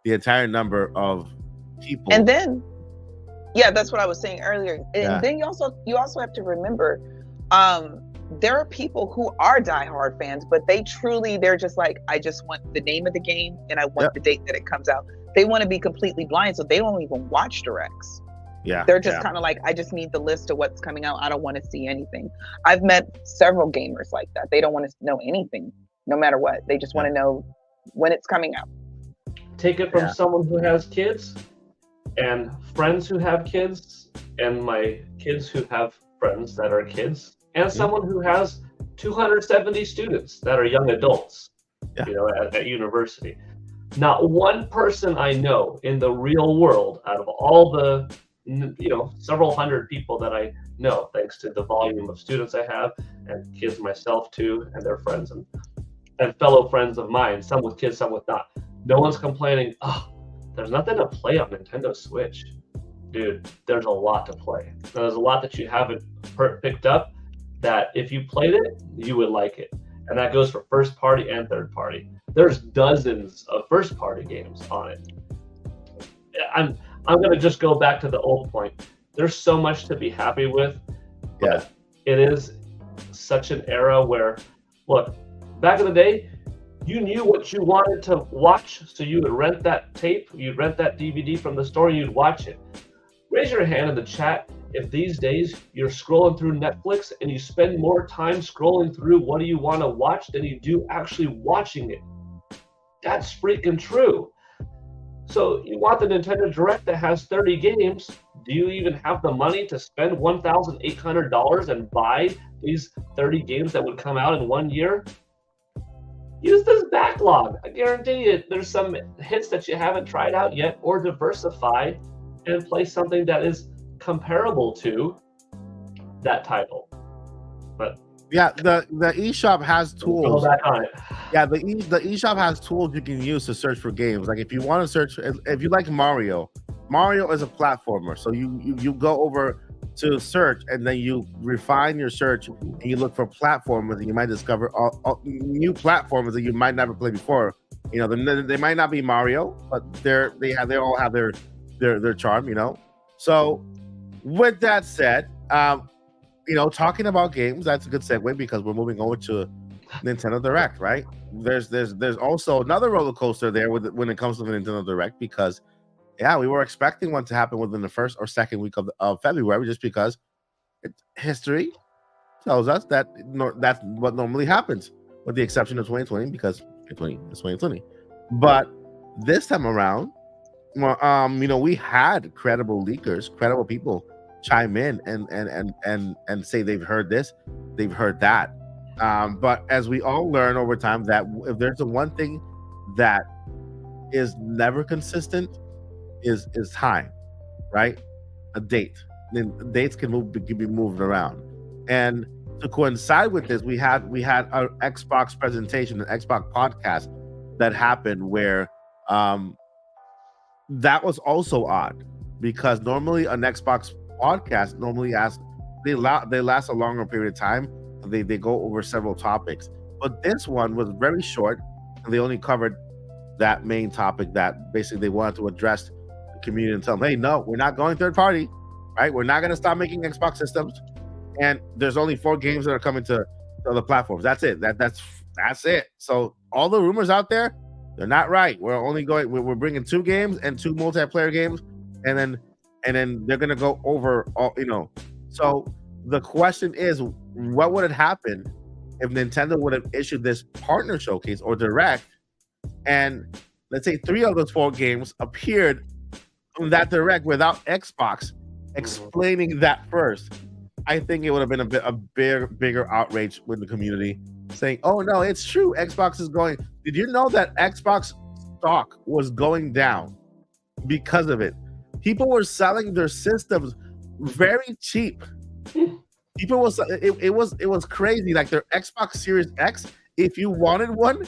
the entire number of people. And then, that's what I was saying earlier. And then you also have to remember, there are people who are diehard fans, but they're just like, I just want the name of the game and I want the date that it comes out. They want to be completely blind, so they don't even watch directs. They're just kind of like, I just need the list of what's coming out. I don't want to see anything. I've met several gamers like that. They don't want to know anything, no matter what. They just want to know when it's coming out. Take it from someone who has kids and friends who have kids, and my kids who have friends that are kids, and someone who has 270 students that are young adults, at university. Not one person I know in the real world, out of all the several hundred people that I know, thanks to the volume of students I have and kids myself too, and their friends and fellow friends of mine, some with kids, some with not. No one's complaining, there's nothing to play on Nintendo Switch. Dude, there's a lot to play. There's a lot that you haven't picked up that if you played it, you would like it. and that goes for first party and third party. There's dozens of first party games on it. I'm gonna just go back to the old point. There's so much to be happy with. Yeah. It is such an era where, look, back in the day, you knew what you wanted to watch, so you would rent that tape, you'd rent that DVD from the store, you'd watch it. Raise your hand in the chat if these days you're scrolling through Netflix and you spend more time scrolling through what do you want to watch than you do actually watching it. That's freaking true. So you want the Nintendo Direct that has 30 games. Do you even have the money to spend $1,800 and buy these 30 games that would come out in 1 year? Use this backlog. I guarantee you there's some hits that you haven't tried out yet, or diversify and play something that is comparable to that title. But yeah, the eShop has tools. go back on it. Yeah, the eShop has tools you can use to search for games. Like if you want to search, if you like Mario is a platformer. So you go over to search, and then you refine your search, and you look for platformers, and you might discover all new platformers that you might never play before. You know, they might not be Mario, but they all have their charm. You know, so with that said, you know, talking about games, that's a good segue because we're moving over to Nintendo Direct, right? There's also another roller coaster there when it comes to the Nintendo Direct, because yeah, we were expecting one to happen within the first or second week of February, just because history tells us that that's what normally happens, with the exception of 2020, because 2020 is 2020. But this time around, you know, we had credible leakers, credible people chime in and say they've heard this, they've heard that. But as we all learn over time, that if there's the one thing that is never consistent, is time, right? A date. Then dates can be moved around. And to coincide with this, we had our Xbox presentation, an Xbox podcast that happened where that was also odd, because normally an Xbox podcast they last a longer period of time. They go over several topics, but this one was very short, and they only covered that main topic that basically they wanted to address the community and tell them, hey, no, we're not going third party, right? We're not going to stop making Xbox systems, and there's only 4 games that are coming to other platforms. That's it. That's it. So all the rumors out there, they're not right. We're bringing 2 games and 2 multiplayer games, and then they're going to go over all, you know. So the question is, what would have happened if Nintendo would have issued this partner showcase or direct, and let's say 3 of those 4 games appeared on that direct without Xbox explaining that first? I think it would have been a bigger outrage with the community, saying, oh no, it's true, Xbox is going. Did you know that Xbox stock was going down because of it? People were selling their systems very cheap. People it was crazy. Like their Xbox Series X, if you wanted one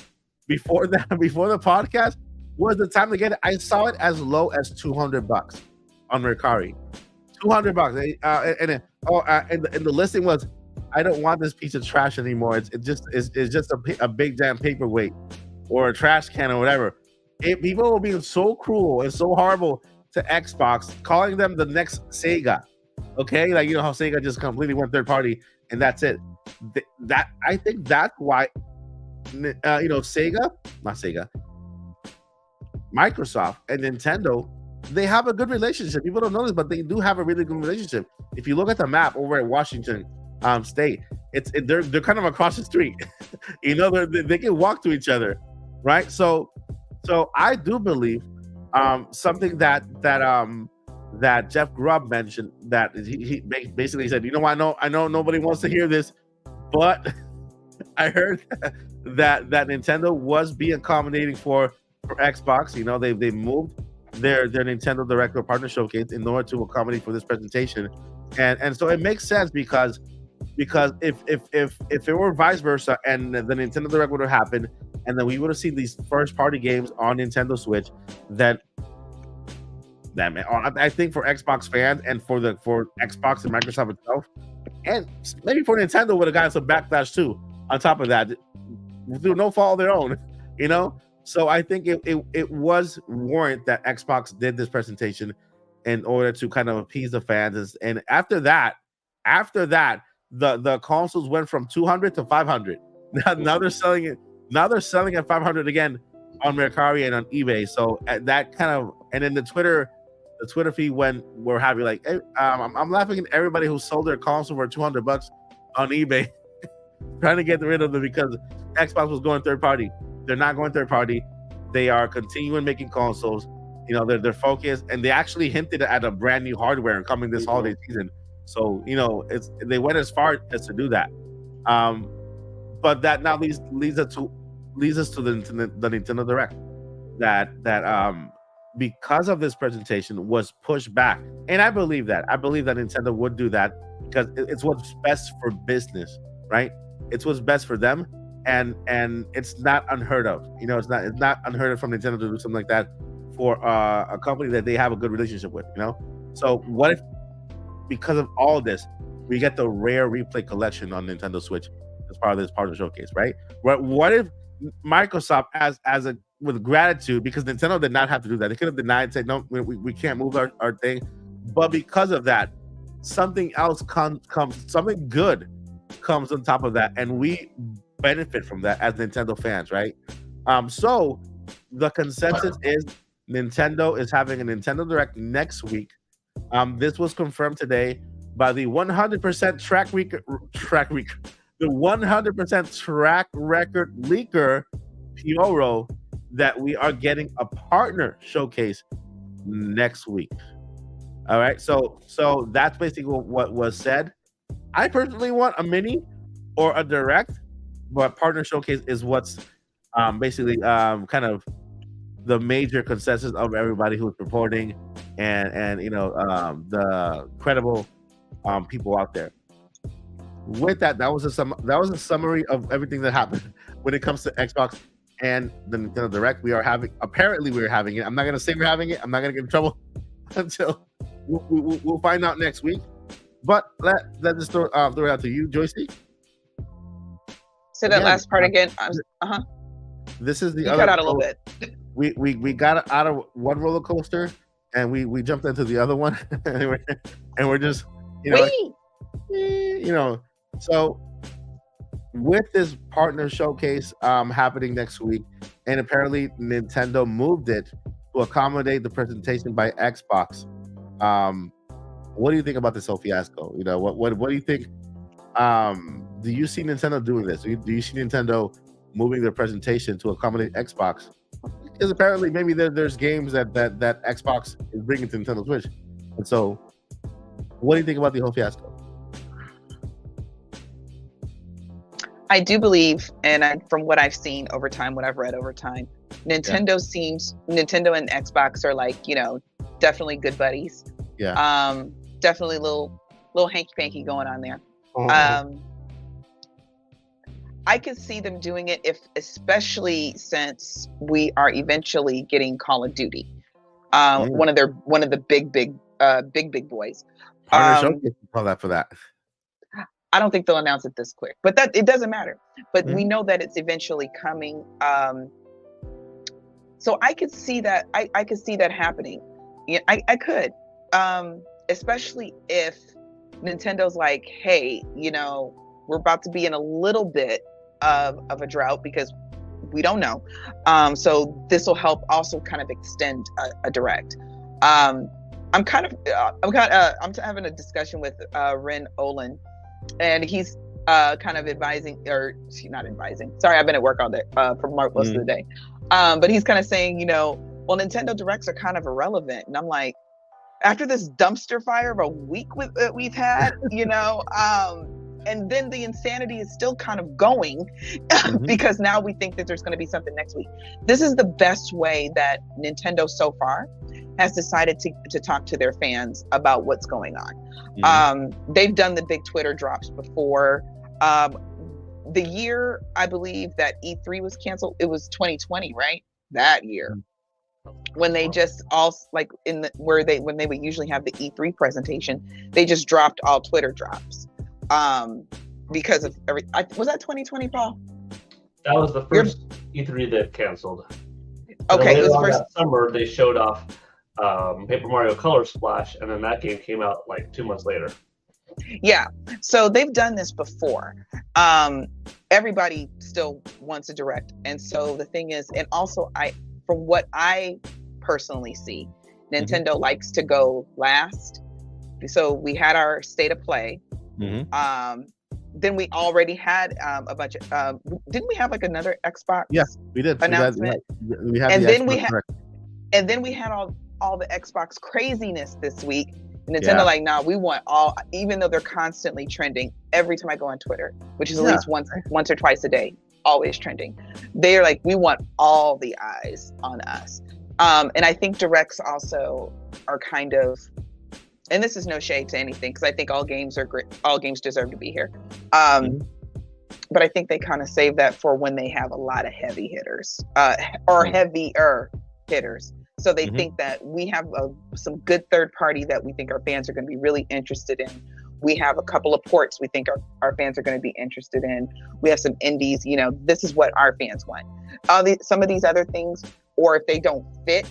before the podcast, was the time to get it. I saw it as low as $200 on Mercari. $200. And the listing was, I don't want this piece of trash anymore. It's just a big damn paperweight or a trash can or whatever. People were being so cruel and so horrible to Xbox, calling them the next Sega. Okay, like, you know how Sega just completely went third party and that's it. That I think that's why, you know, Microsoft and Nintendo, they have a good relationship. People don't know this, but they do have a really good relationship. If you look at the map over at Washington State, they're kind of across the street. You know, they can walk to each other, right? So I do believe something that Jeff Grubb mentioned, that he basically said, you know, I know nobody wants to hear this, but I heard that Nintendo was being accommodating for Xbox. You know, they moved their Nintendo Direct or Partner Showcase in order to accommodate for this presentation, and so it makes sense because if it were vice versa and the Nintendo Direct would have happened and then we would have seen these first party games on Nintendo Switch, then man, I think for Xbox fans and for Xbox and Microsoft itself, and maybe for Nintendo would have gotten some backlash too. On top of that, through no fault of their own, you know. So I think it was warrant that Xbox did this presentation in order to kind of appease the fans. And after that, the consoles went from 200 to 500. Now they're selling it. Now they're selling at 500 again on Mercari and on eBay. So that kind of, and then the Twitter feed when we're happy, like, hey, I'm laughing at everybody who sold their console for $200 on eBay, trying to get rid of them because Xbox was going third party. They're not going third party. They are continuing making consoles. You know, they're focused, and they actually hinted at a brand new hardware coming this holiday season. So, you know, they went as far as to do that. But that now leads us to the Nintendo Direct. That because of this presentation was pushed back, and I believe that Nintendo would do that because it's what's best for business, right? It's what's best for them. And it's not unheard of. You know, it's not unheard of from Nintendo to do something like that for a company that they have a good relationship with, you know? So what if, because of all this, we get the Rare Replay collection on Nintendo Switch as part of this partner showcase, right? What if Microsoft, with gratitude, because Nintendo did not have to do that. They could have denied, said, no, we can't move our thing. But because of that, something else comes, something good comes on top of that. And we benefit from that as Nintendo fans, right? So the consensus is Nintendo is having a Nintendo Direct next week. This was confirmed today by the 100% track record leaker Pioro, that we are getting a partner showcase next week. All right, so that's basically what was said. I personally want a mini or a direct, but partner showcase is what's basically kind of the major consensus of everybody who's reporting and you know the credible people out there. With that was a summary of everything that happened when it comes to Xbox and the Nintendo Direct. We're having it. I'm not gonna say we're having it. I'm not gonna get in trouble until we'll find out next week. But let's just throw it out to you, Joycey. Say that last part again. This is the you other. Cut out a little bit. We got out of one roller coaster and we jumped into the other one, and we're just you know. So with this partner showcase happening next week, and apparently Nintendo moved it to accommodate the presentation by Xbox. What do you think about this whole fiasco? You know, what do you think? Do you see Nintendo doing this? Do you see Nintendo moving their presentation to accommodate Xbox? Because apparently maybe there's games that Xbox is bringing to Nintendo Switch. And so what do you think about the whole fiasco? I do believe, and from what I've seen over time, what I've read over time, Nintendo and Xbox are like, you know, definitely good buddies. Yeah. Definitely little hanky panky going on there. I could see them doing it especially since we are eventually getting Call of Duty, one of the big boys. Partner showcase, call that for that. I don't think they'll announce it this quick, but it doesn't matter. But we know that it's eventually coming. So I could see that. I could see that happening. Yeah, I could, especially if Nintendo's like, hey, you know, we're about to be in a little bit of a drought because we don't know. So this will help also kind of extend a direct. I'm having a discussion with Ren Olin, and he's kind of advising, or not advising. Sorry, I've been at work all day for most of the day. But he's kind of saying, you know, well, Nintendo Directs are kind of irrelevant, and I'm like, after this dumpster fire of a week that we've had, you know, and then the insanity is still kind of going because now we think that there's going to be something next week. This is the best way that Nintendo so far has decided to talk to their fans about what's going on. They've done the big Twitter drops before. The year, I believe, that E3 was canceled, it was 2020, right? That year. When they just all like when they would usually have the E3 presentation, they just dropped all Twitter drops because of was that 2020, Paul? That was the first E3 that canceled. Okay, it was the on first. that summer they showed off Paper Mario Color Splash, and then that game came out like 2 months later. Yeah, so they've done this before. Everybody still wants a direct, and so the thing is, and also from what I personally see, Nintendo likes to go last. So we had our state of play. Then we already had a bunch of. Didn't we have like another Xbox? Yes, we did. Announcement. We had And the then Xbox we had, Direct. and then we had all the Xbox craziness this week. Nintendo like, nah, we want all, even though they're constantly trending every time I go on Twitter, which is at least once or twice a day, always trending. They're like, we want all the eyes on us. And I think directs also are kind of, and this is no shade to anything, because I think all games are great, all games deserve to be here. But I think they kind of save that for when they have a lot of heavy hitters, or heavier hitters. So they think that we have some good third party that we think our fans are going to be really interested in. We have a couple of ports we think our fans are going to be interested in. We have some indies, this is what our fans want. Some of these other things, or if they don't fit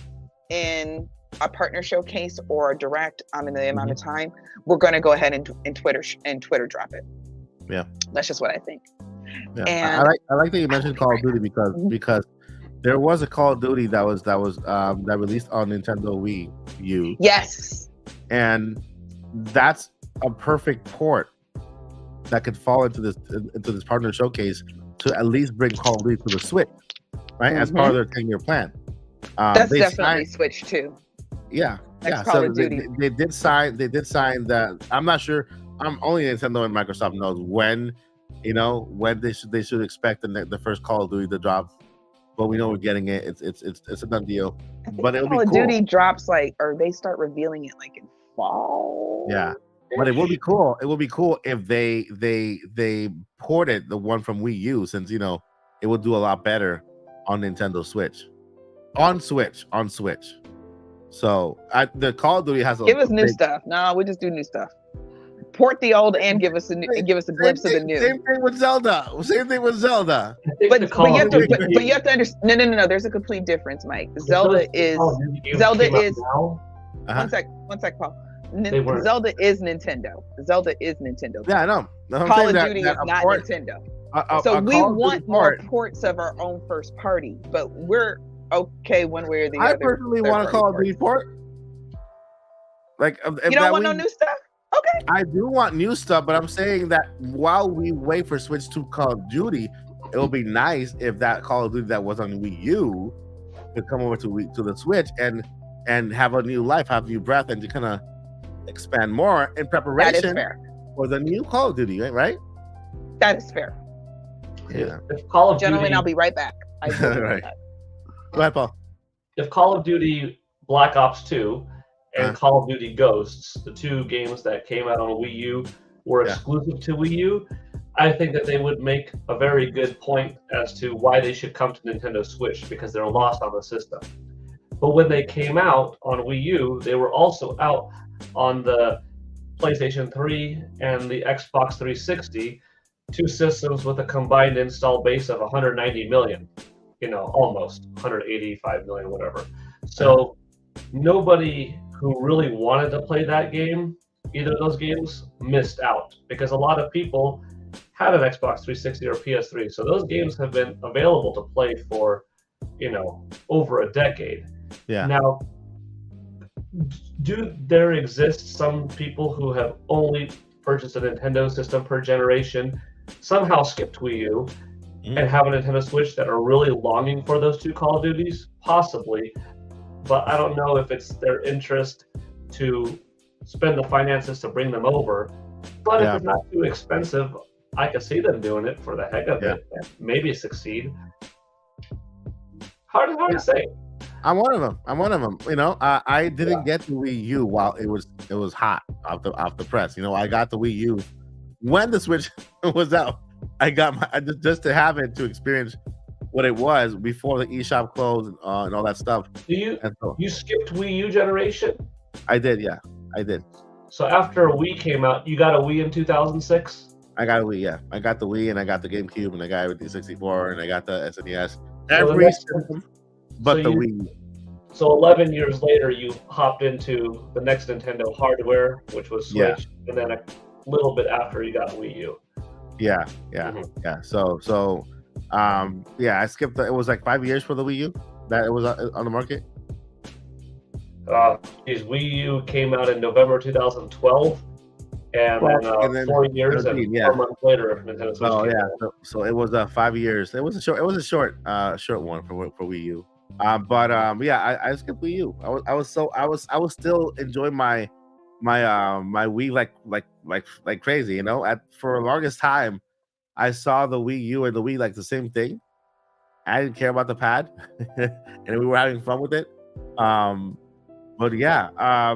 in a partner showcase or a direct in the amount of time, we're going to go ahead and Twitter drop it. Yeah. That's just what I think. Yeah. And I like that you mentioned Call of Duty because there was a Call of Duty that released on Nintendo Wii U. Yes. And that's a perfect port that could fall into this partner showcase to at least bring Call of Duty to the Switch, right? As part of their 10-year plan. That's definitely Switch too. Yeah. Call of Duty. They did sign that. I'm not sure. Only Nintendo and Microsoft knows when they should expect the first Call of Duty to drop. But we know we're getting it. It's a done deal. But it'll be cool. Call of Duty drops or they start revealing it in fall. Yeah, but it will be cool. It will be cool if they ported the one from Wii U, since it will do a lot better on Nintendo Switch, on Switch. So the Call of Duty has give us new stuff. No, we just do new stuff. Port the old and give us a glimpse of the new. Same thing with Zelda. But you have to understand. No. There's a complete difference, Mike. Zelda is. One sec, Paul. Zelda is Nintendo. Yeah, I know. Call of Duty is not Nintendo. So we want more ports of our own first party, but we're okay one way or the other. I personally want a Call of Duty port. You don't want no new stuff? Okay. I do want new stuff, but I'm saying that while we wait for Switch 2 Call of Duty, it will be nice if that Call of Duty that was on Wii U could come over to the Switch and have a new life, have new breath, and to kind of expand more in preparation for the new Call of Duty, right? That is fair. Yeah. If Call of Gentlemen, Duty, I'll be right back. Right. Go ahead, Paul. If Call of Duty Black Ops 2 and Call of Duty Ghosts, the two games that came out on Wii U, were exclusive to Wii U, I think that they would make a very good point as to why they should come to Nintendo Switch, because they're lost on the system. But when they came out on Wii U, they were also out on the PlayStation 3 and the Xbox 360, two systems with a combined install base of 190 million, almost 185 million, whatever. So nobody who really wanted to play that game, either of those games, missed out, because a lot of people had an Xbox 360 or PS3. So those games have been available to play for, over a decade. Yeah. Now, do there exist some people who have only purchased a Nintendo system per generation, somehow skipped Wii U, and have a Nintendo Switch that are really longing for those two Call of Duties? Possibly. But I don't know if it's their interest to spend the finances to bring them over. But if it's not too expensive, I could see them doing it for the heck of it and maybe succeed. Hard to say. I'm one of them. I didn't get the Wii U while it was hot off the press. I got the Wii U when the Switch was out. I got just to have it, to experience what it was before the eShop closed and all that stuff. You skipped Wii U generation? I did, yeah. I did. So after a Wii came out, you got a Wii in 2006? I got a Wii. Yeah, I got the Wii, and I got the GameCube, and I got everything 64, and I got the SNES. So Every system, but so the you- Wii. So 11 years later, you hopped into the next Nintendo hardware, which was Switch, Yeah. and then a little bit after you got Wii U. Yeah. Mhm. Yeah. So, yeah, I skipped. It was like 5 years for the Wii U that it was on the market. Wii U came out in November 2012, and then 4 years 13, and yeah. 4 months later, Nintendo Switch Oh came yeah, out. so it was 5 years. It was a short. It was a short one for Wii U. But yeah, I skipped Wii U. I was still enjoying my Wii like crazy. You know, for the longest time, I saw the Wii U and the Wii like the same thing. I didn't care about the pad, and we were having fun with it. But yeah,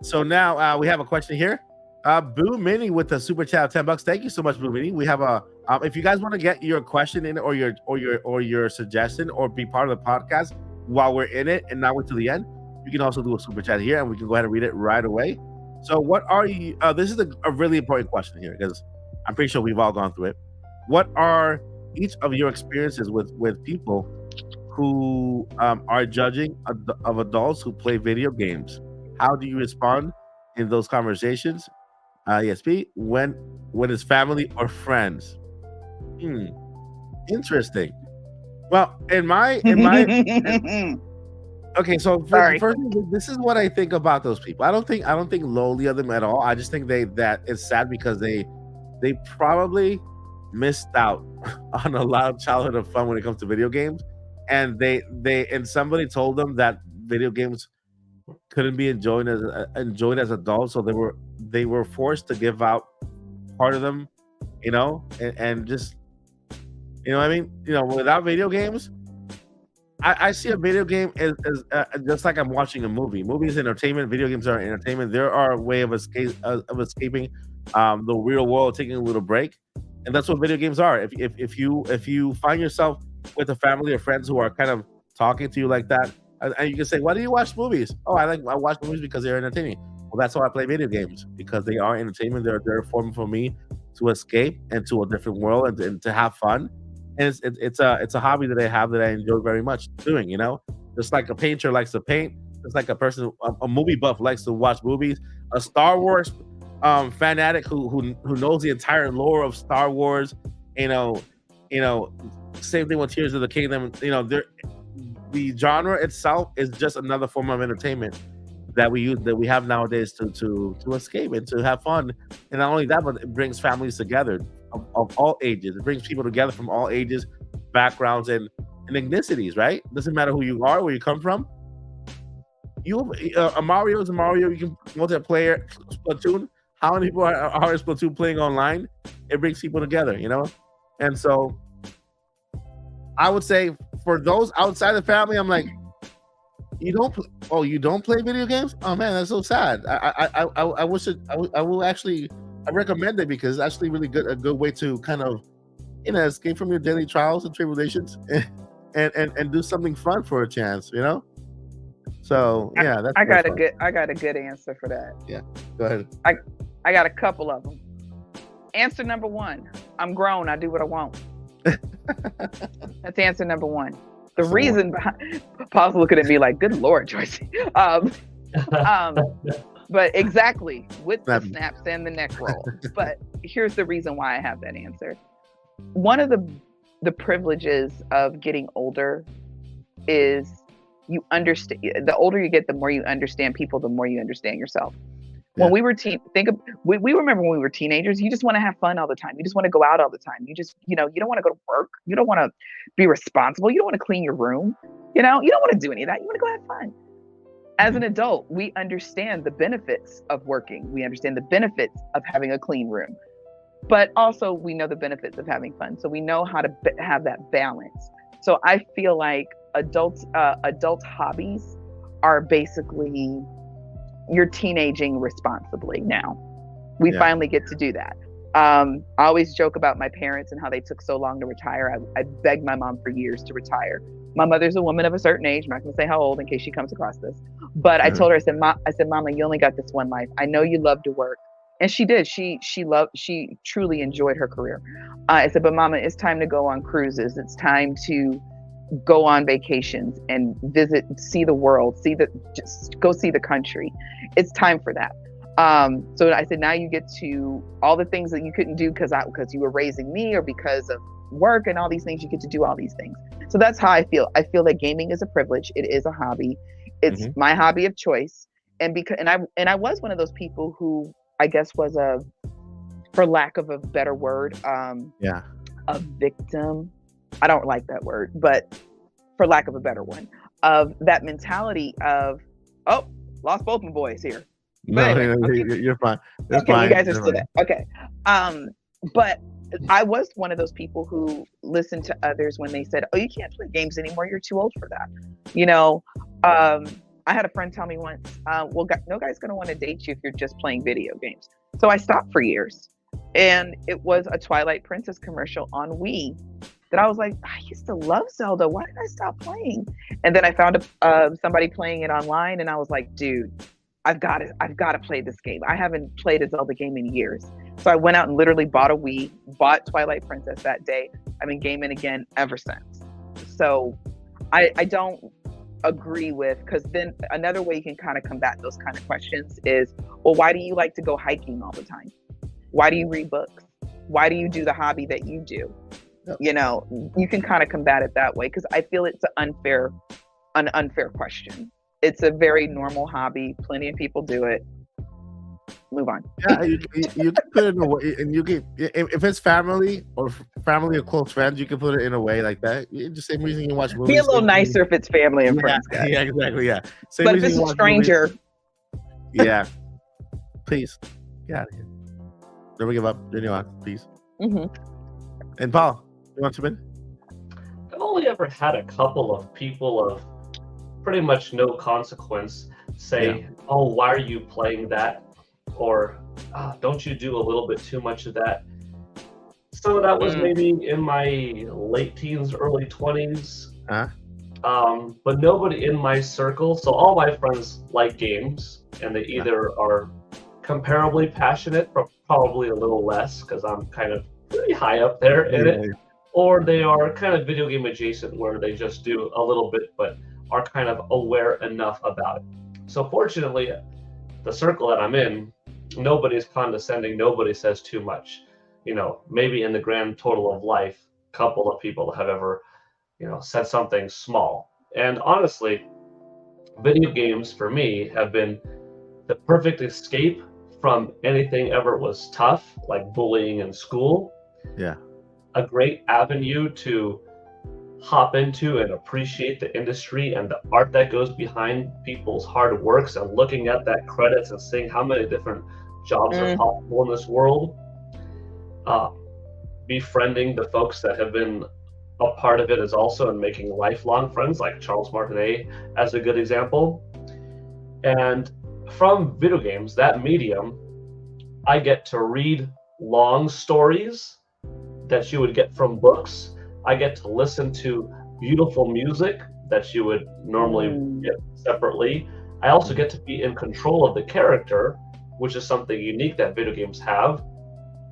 so now we have a question here. Boo Mini with the super chat of $10. Thank you so much, Boo Mini. We have a if you guys want to get your question in or your suggestion or be part of the podcast while we're in it and not wait till the end, you can also do a super chat here and we can go ahead and read it right away. So what are you this is a really important question here because I'm pretty sure we've all gone through it. What are each of your experiences with people who are judging of adults who play video games? How do you respond in those conversations? ESP, when it's family or friends? Interesting. Well, in my okay, so Sorry. first, this is what I think about those people. I don't think lowly of them at all. I just think that it's sad because they probably missed out on a lot of childhood of fun when it comes to video games, and and somebody told them that video games couldn't be enjoyed as adults, so they were forced to give out part of them, you know, and just, you know what I mean? You know, without video games, I see a video game as just like I'm watching a movie. Movies entertainment, video games are entertainment. There are a way of escaping the real world, taking a little break, and that's what video games are. If you find yourself with a family or friends who are kind of talking to you like that, and you can say, "Why do you watch movies?" "Oh, I watch movies because they're entertaining." Well, that's why I play video games, because they are entertainment. They're a form for me to escape into a different world and to have fun. And it's a hobby that I have that I enjoy very much doing. You know, just like a painter likes to paint, just like a movie buff likes to watch movies. A Star Wars fanatic who knows the entire lore of Star Wars. You know, same thing with Tears of the Kingdom. You know, the genre itself is just another form of entertainment that we have nowadays to escape and to have fun. And not only that, but it brings families together of all ages. It brings people together from all ages, backgrounds, and ethnicities, right? Doesn't matter who you are, where you come from. A Mario is a Mario. You can multiplayer Splatoon. How many people are in Splatoon playing online? It brings people together, you know? And so I would say for those outside the family, I'm like, you don't play video games? Oh man, that's so sad. I wish I recommend it because it's actually really a good way to kind of, you know, escape from your daily trials and tribulations and do something fun for a chance, you know? So yeah, that's I got a good answer for that. Yeah, go ahead. I got a couple of them. Answer number one: I'm grown. I do what I want. That's answer number one. The reason behind, Paul's looking at me like, "Good Lord, Joyce." But exactly with the snaps and the neck roll. But here's the reason why I have that answer. One of the privileges of getting older is you understand. The older you get, the more you understand people, the more you understand yourself. When we were we remember when we were teenagers, you just want to have fun all the time. You just want to go out all the time. You just, you don't want to go to work. You don't want to be responsible. You don't want to clean your room. You don't want to do any of that. You want to go have fun. As an adult, we understand the benefits of working. We understand the benefits of having a clean room. But also we know the benefits of having fun. So we know how to have that balance. So I feel like adult hobbies are basically you're teenaging responsibly now. We finally get to do that. I always joke about my parents and how they took so long to retire. I begged my mom for years to retire. My mother's a woman of a certain age. I'm not going to say how old in case she comes across this. But I told her, I said, Mama, you only got this one life. I know you love to work And she did. She truly enjoyed her career. I said, but Mama, it's time to go on cruises. It's time to go on vacations and visit, see the world, just go see the country. It's time for that. So I said, now you get to all the things that you couldn't do because you were raising me or because of work and all these things, you get to do all these things. So that's how I feel. I feel that gaming is a privilege. It is a hobby. It's my hobby of choice. And I was one of those people who I guess was for lack of a better word, a victim. I don't like that word, but for lack of a better one, of that mentality of, oh, lost both my boys here. No, you're fine. That's okay, fine. You guys are still there. Okay. But I was one of those people who listened to others when they said, oh, you can't play games anymore. You're too old for that. You know, I had a friend tell me once, well, no guy's going to want to date you if you're just playing video games. So I stopped for years. And it was a Twilight Princess commercial on Wii that I was like, I used to love Zelda. Why did I stop playing? And then I found somebody playing it online, and I was like, dude, I've got to play this game. I haven't played a Zelda game in years. So I went out and literally bought a Wii, bought Twilight Princess that day. I've been gaming again ever since. So I don't agree with, because then another way you can kind of combat those kind of questions is, well, why do you like to go hiking all the time? Why do you read books? Why do you do the hobby that you do? You know, you can kind of combat it that way, because I feel it's an unfair question. It's a very normal hobby. Plenty of people do it. Move on. Yeah, you can put it in a way, and you can, if it's family or close friends, you can put it in a way like that. It's the same reason you watch movies. Be a little nicer if it's family and friends. Guys. Yeah, exactly. Yeah. Same but if it's a stranger. Yeah. Please, get out of here. Never give up. Anyone, please. And Paul, you want to win? I've only ever had a couple of people of pretty much no consequence say, oh, why are you playing that? Or don't you do a little bit too much of that? Some of that was maybe in my late teens, early 20s. But nobody in my circle. So all my friends like games, and they either are comparably passionate, but probably a little less because I'm kind of pretty high up there in it, or they are kind of video game adjacent where they just do a little bit, but are kind of aware enough about it. So fortunately, the circle that I'm in, nobody's condescending, nobody says too much. You know, maybe in the grand total of life, a couple of people have ever, said something small. And honestly, video games for me have been the perfect escape from anything ever was tough, like bullying in school. Yeah. A great avenue to hop into and appreciate the industry and the art that goes behind people's hard works, and looking at that credits and seeing how many different jobs are possible in this world. Befriending the folks that have been a part of it is also, and making lifelong friends like Charles Martinet as a good example. And from video games, that medium, I get to read long stories that you would get from books. I get to listen to beautiful music that you would normally get separately. I also get to be in control of the character, which is something unique that video games have.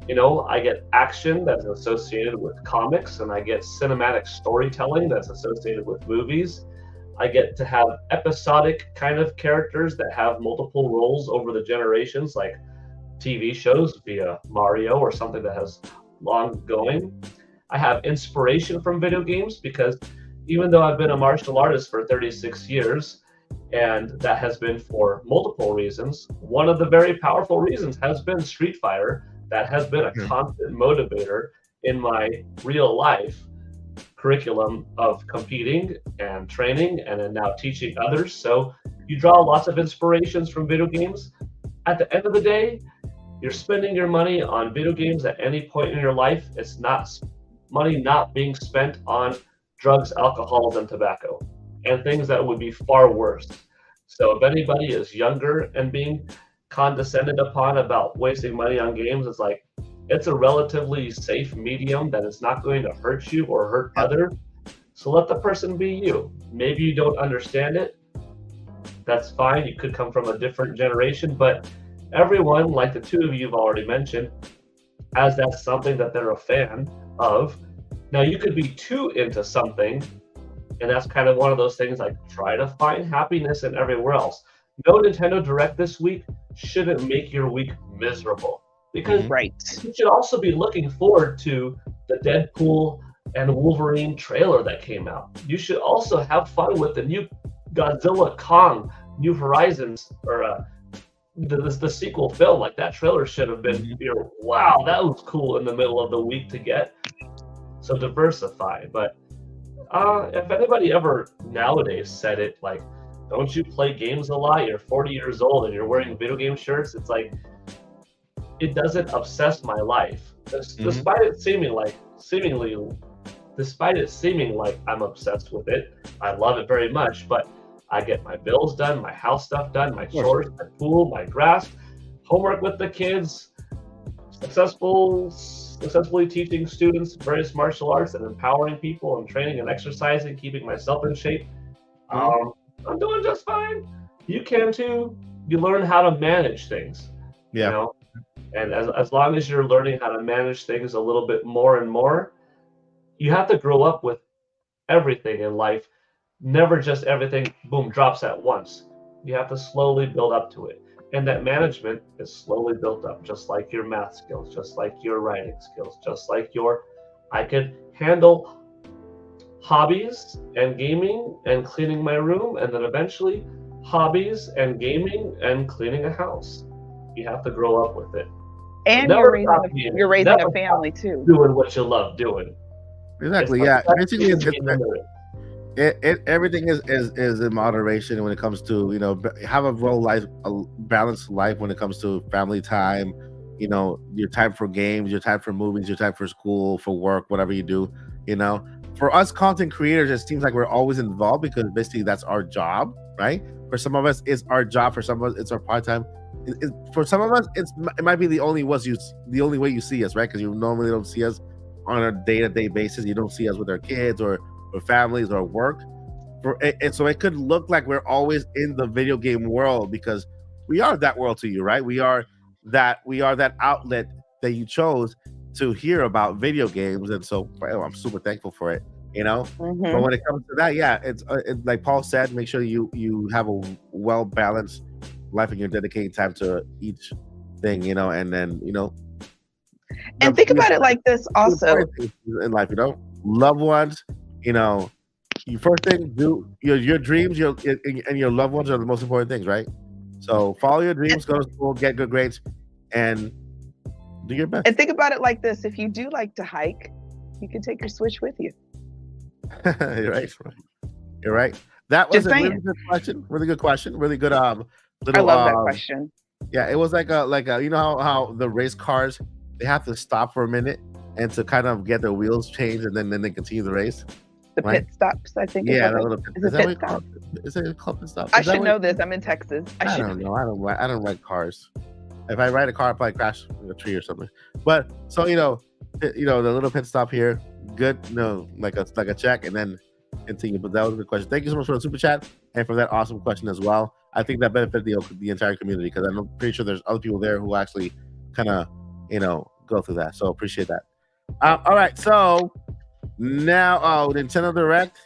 I get action that's associated with comics, and I get cinematic storytelling that's associated with movies. I get to have episodic kind of characters that have multiple roles over the generations, like TV shows via Mario or something that has long going. I have inspiration from video games because even though I've been a martial artist for 36 years, and that has been for multiple reasons, one of the very powerful reasons has been Street Fighter. That has been a constant motivator in my real life curriculum of competing and training, and then now teaching others. So you draw lots of inspirations from video games. At the end of the day, you're spending your money on video games at any point in your life. It's not money not being spent on drugs, alcohol, and tobacco, and things that would be far worse. So if anybody is younger and being condescended upon about wasting money on games, it's a relatively safe medium that is not going to hurt you or hurt others. So let the person be you. Maybe you don't understand it. That's fine. You could come from a different generation, but everyone, like the two of you have already mentioned, as that's something that they're a fan of. Now, you could be too into something, and that's kind of one of those things like try to find happiness in everywhere else. No Nintendo Direct this week shouldn't make your week miserable, because Right. you should also be looking forward to the Deadpool and Wolverine trailer that came out. You should also have fun with the new Godzilla Kong New Horizons, or the sequel film. Like, that trailer should have been, wow, that was cool in the middle of the week to get. So diversify. But if anybody ever nowadays said it, like, don't you play games a lot? You're 40 years old and you're wearing video game shirts. It's like, it doesn't obsess my life, despite it seeming like I'm obsessed with it. I love it very much, but I get my bills done, my house stuff done, my chores, my pool, my grass, homework with the kids, successfully teaching students various martial arts and empowering people and training and exercising, keeping myself in shape. I'm doing just fine. You can too. You learn how to manage things. Yeah. You know? And as long as you're learning how to manage things a little bit more and more, you have to grow up with everything in life. Never just everything, boom, drops at once. You have to slowly build up to it. And that management is slowly built up, just like your math skills, just like your writing skills, just like I could handle hobbies and gaming and cleaning my room, and then eventually hobbies and gaming and cleaning a house. You have to grow up with it. And you're raising a family too. Doing what you love doing. Exactly. Yeah. Basically, everything is in moderation when it comes to, have a balanced life when it comes to family time, your time for games, your time for movies, your time for school, for work, whatever you do. For us content creators, it seems like we're always involved because basically that's our job, right? For some of us, it's our job. For some of us, it's our part-time. For some of us, it might be the only way you see us, right? Because you normally don't see us on a day-to-day basis. You don't see us with our kids or families or work. And so it could look like we're always in the video game world because we are that world to you, right? We are that outlet that you chose to hear about video games, and so I'm super thankful for it. But when it comes to that, it's like Paul said, make sure you have a well-balanced life and you're dedicating time to each thing, and then and think about it like this also in life, loved ones, your first thing, do your dreams, and your loved ones are the most important things, right? So follow your dreams, go to school, get good grades, and do your best. And think about it like this: if you do like to hike, you can take your Switch with you. You're right. That was a really good question. Really good question. Really good. I love that question. Yeah, it was like a how the race cars, they have to stop for a minute and to kind of get their wheels changed, and then they continue the race. The pit stops, I think. Yeah, that little pit. Is it pit stop? Is it called pit stop? I should know this. I'm in Texas. I don't know. I don't ride cars. If I ride a car, I probably crash a tree or something. But so the little pit stop here, good. Like a check, and then continue. But that was a good question. Thank you so much for the super chat and for that awesome question as well. I think that benefited the entire community because I'm pretty sure there's other people there who actually kind of go through that. So appreciate that. All right, so now Nintendo Direct.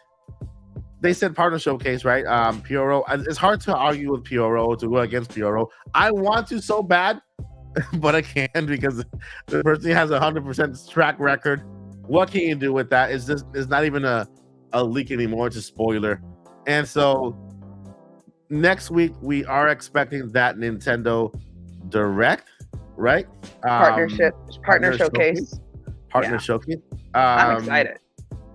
They said partner showcase, right? Pyoro. It's hard to argue with Pyoro, to go against Pyoro. I want to so bad, but I can't because the person has 100% track record. What can you do with that? It's not even a leak anymore. It's a spoiler. And so next week we are expecting that Nintendo Direct, right? Partner showcase. Partner showcase. I'm excited.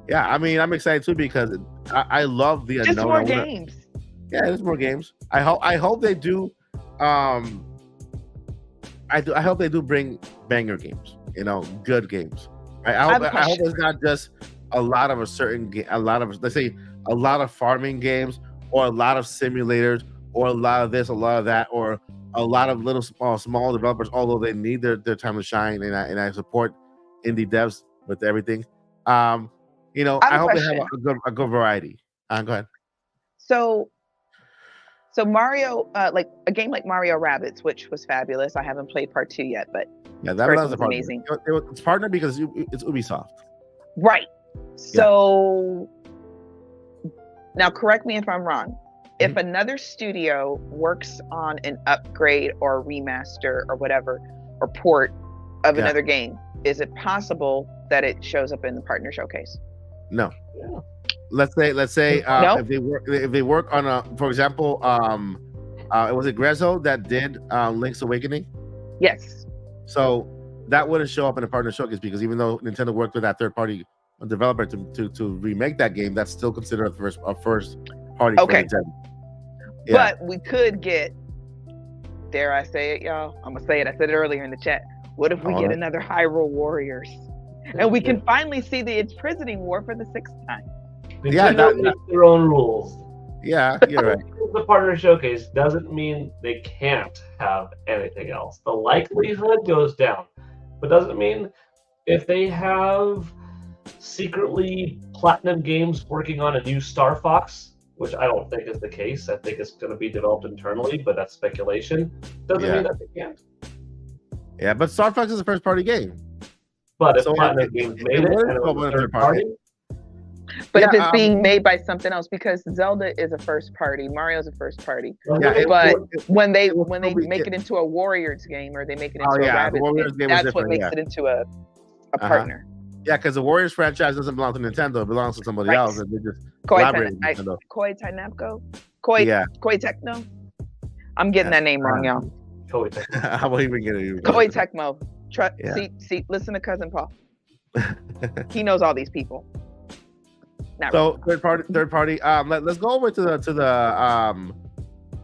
Yeah, I mean, I'm excited too because I love the unknown. Just more games. Yeah, there's more games. I hope they do. I hope they do bring banger games. Good games. I hope it's not just a lot of a certain game. Let's say a lot of farming games, or a lot of simulators, or a lot of this, a lot of that, or a lot of little small developers. Although they need their time to shine, and I support indie devs with everything. I hope they have a good variety. Go ahead. So So Mario, like a game like Mario Rabbids, which was fabulous. I haven't played part 2 yet, but Yeah, that first was was amazing. It's partner because it's Ubisoft. Right. So now correct me if I'm wrong. If another studio works on an upgrade or remaster or whatever, or port of another game, is it possible that it shows up in the partner showcase? No. Yeah. Let's say No? if they work on a, for example, was it Grezzo that did Link's Awakening? Yes. So that wouldn't show up in a partner showcase because even though Nintendo worked with that third party developer to remake that game, that's still considered a first party for Nintendo. Yeah. But we could get, dare I say it, y'all? I'm gonna say it. I said it earlier in the chat. What if we get another Hyrule Warriors, and we can finally see the imprisoning war for the 6th time? Nintendo makes their own rules. Yeah, you're right. The partner showcase doesn't mean they can't have anything else. The likelihood goes down, but doesn't mean if they have secretly Platinum Games working on a new Star Fox, which I don't think is the case. I think it's going to be developed internally, but that's speculation. Doesn't mean that they can't. Yeah, but Star Fox is a first party game. But if Platinum Games made it and it was a third party. But if it's being made by something else, because Zelda is a first party, Mario's a first party. Yeah, but when they make it into a Warriors game or they make it into a Rabbids game, that's what makes it into a partner. Yeah, because the Warriors franchise doesn't belong to Nintendo; it belongs to somebody else, and they just collaborate with Nintendo. Koei Tecmo. I'm getting that name wrong, y'all. Koei Tecmo. I won't even get it. Koei Tecmo. See, listen to Cousin Paul. He knows all these people. Third party. Let's go over to the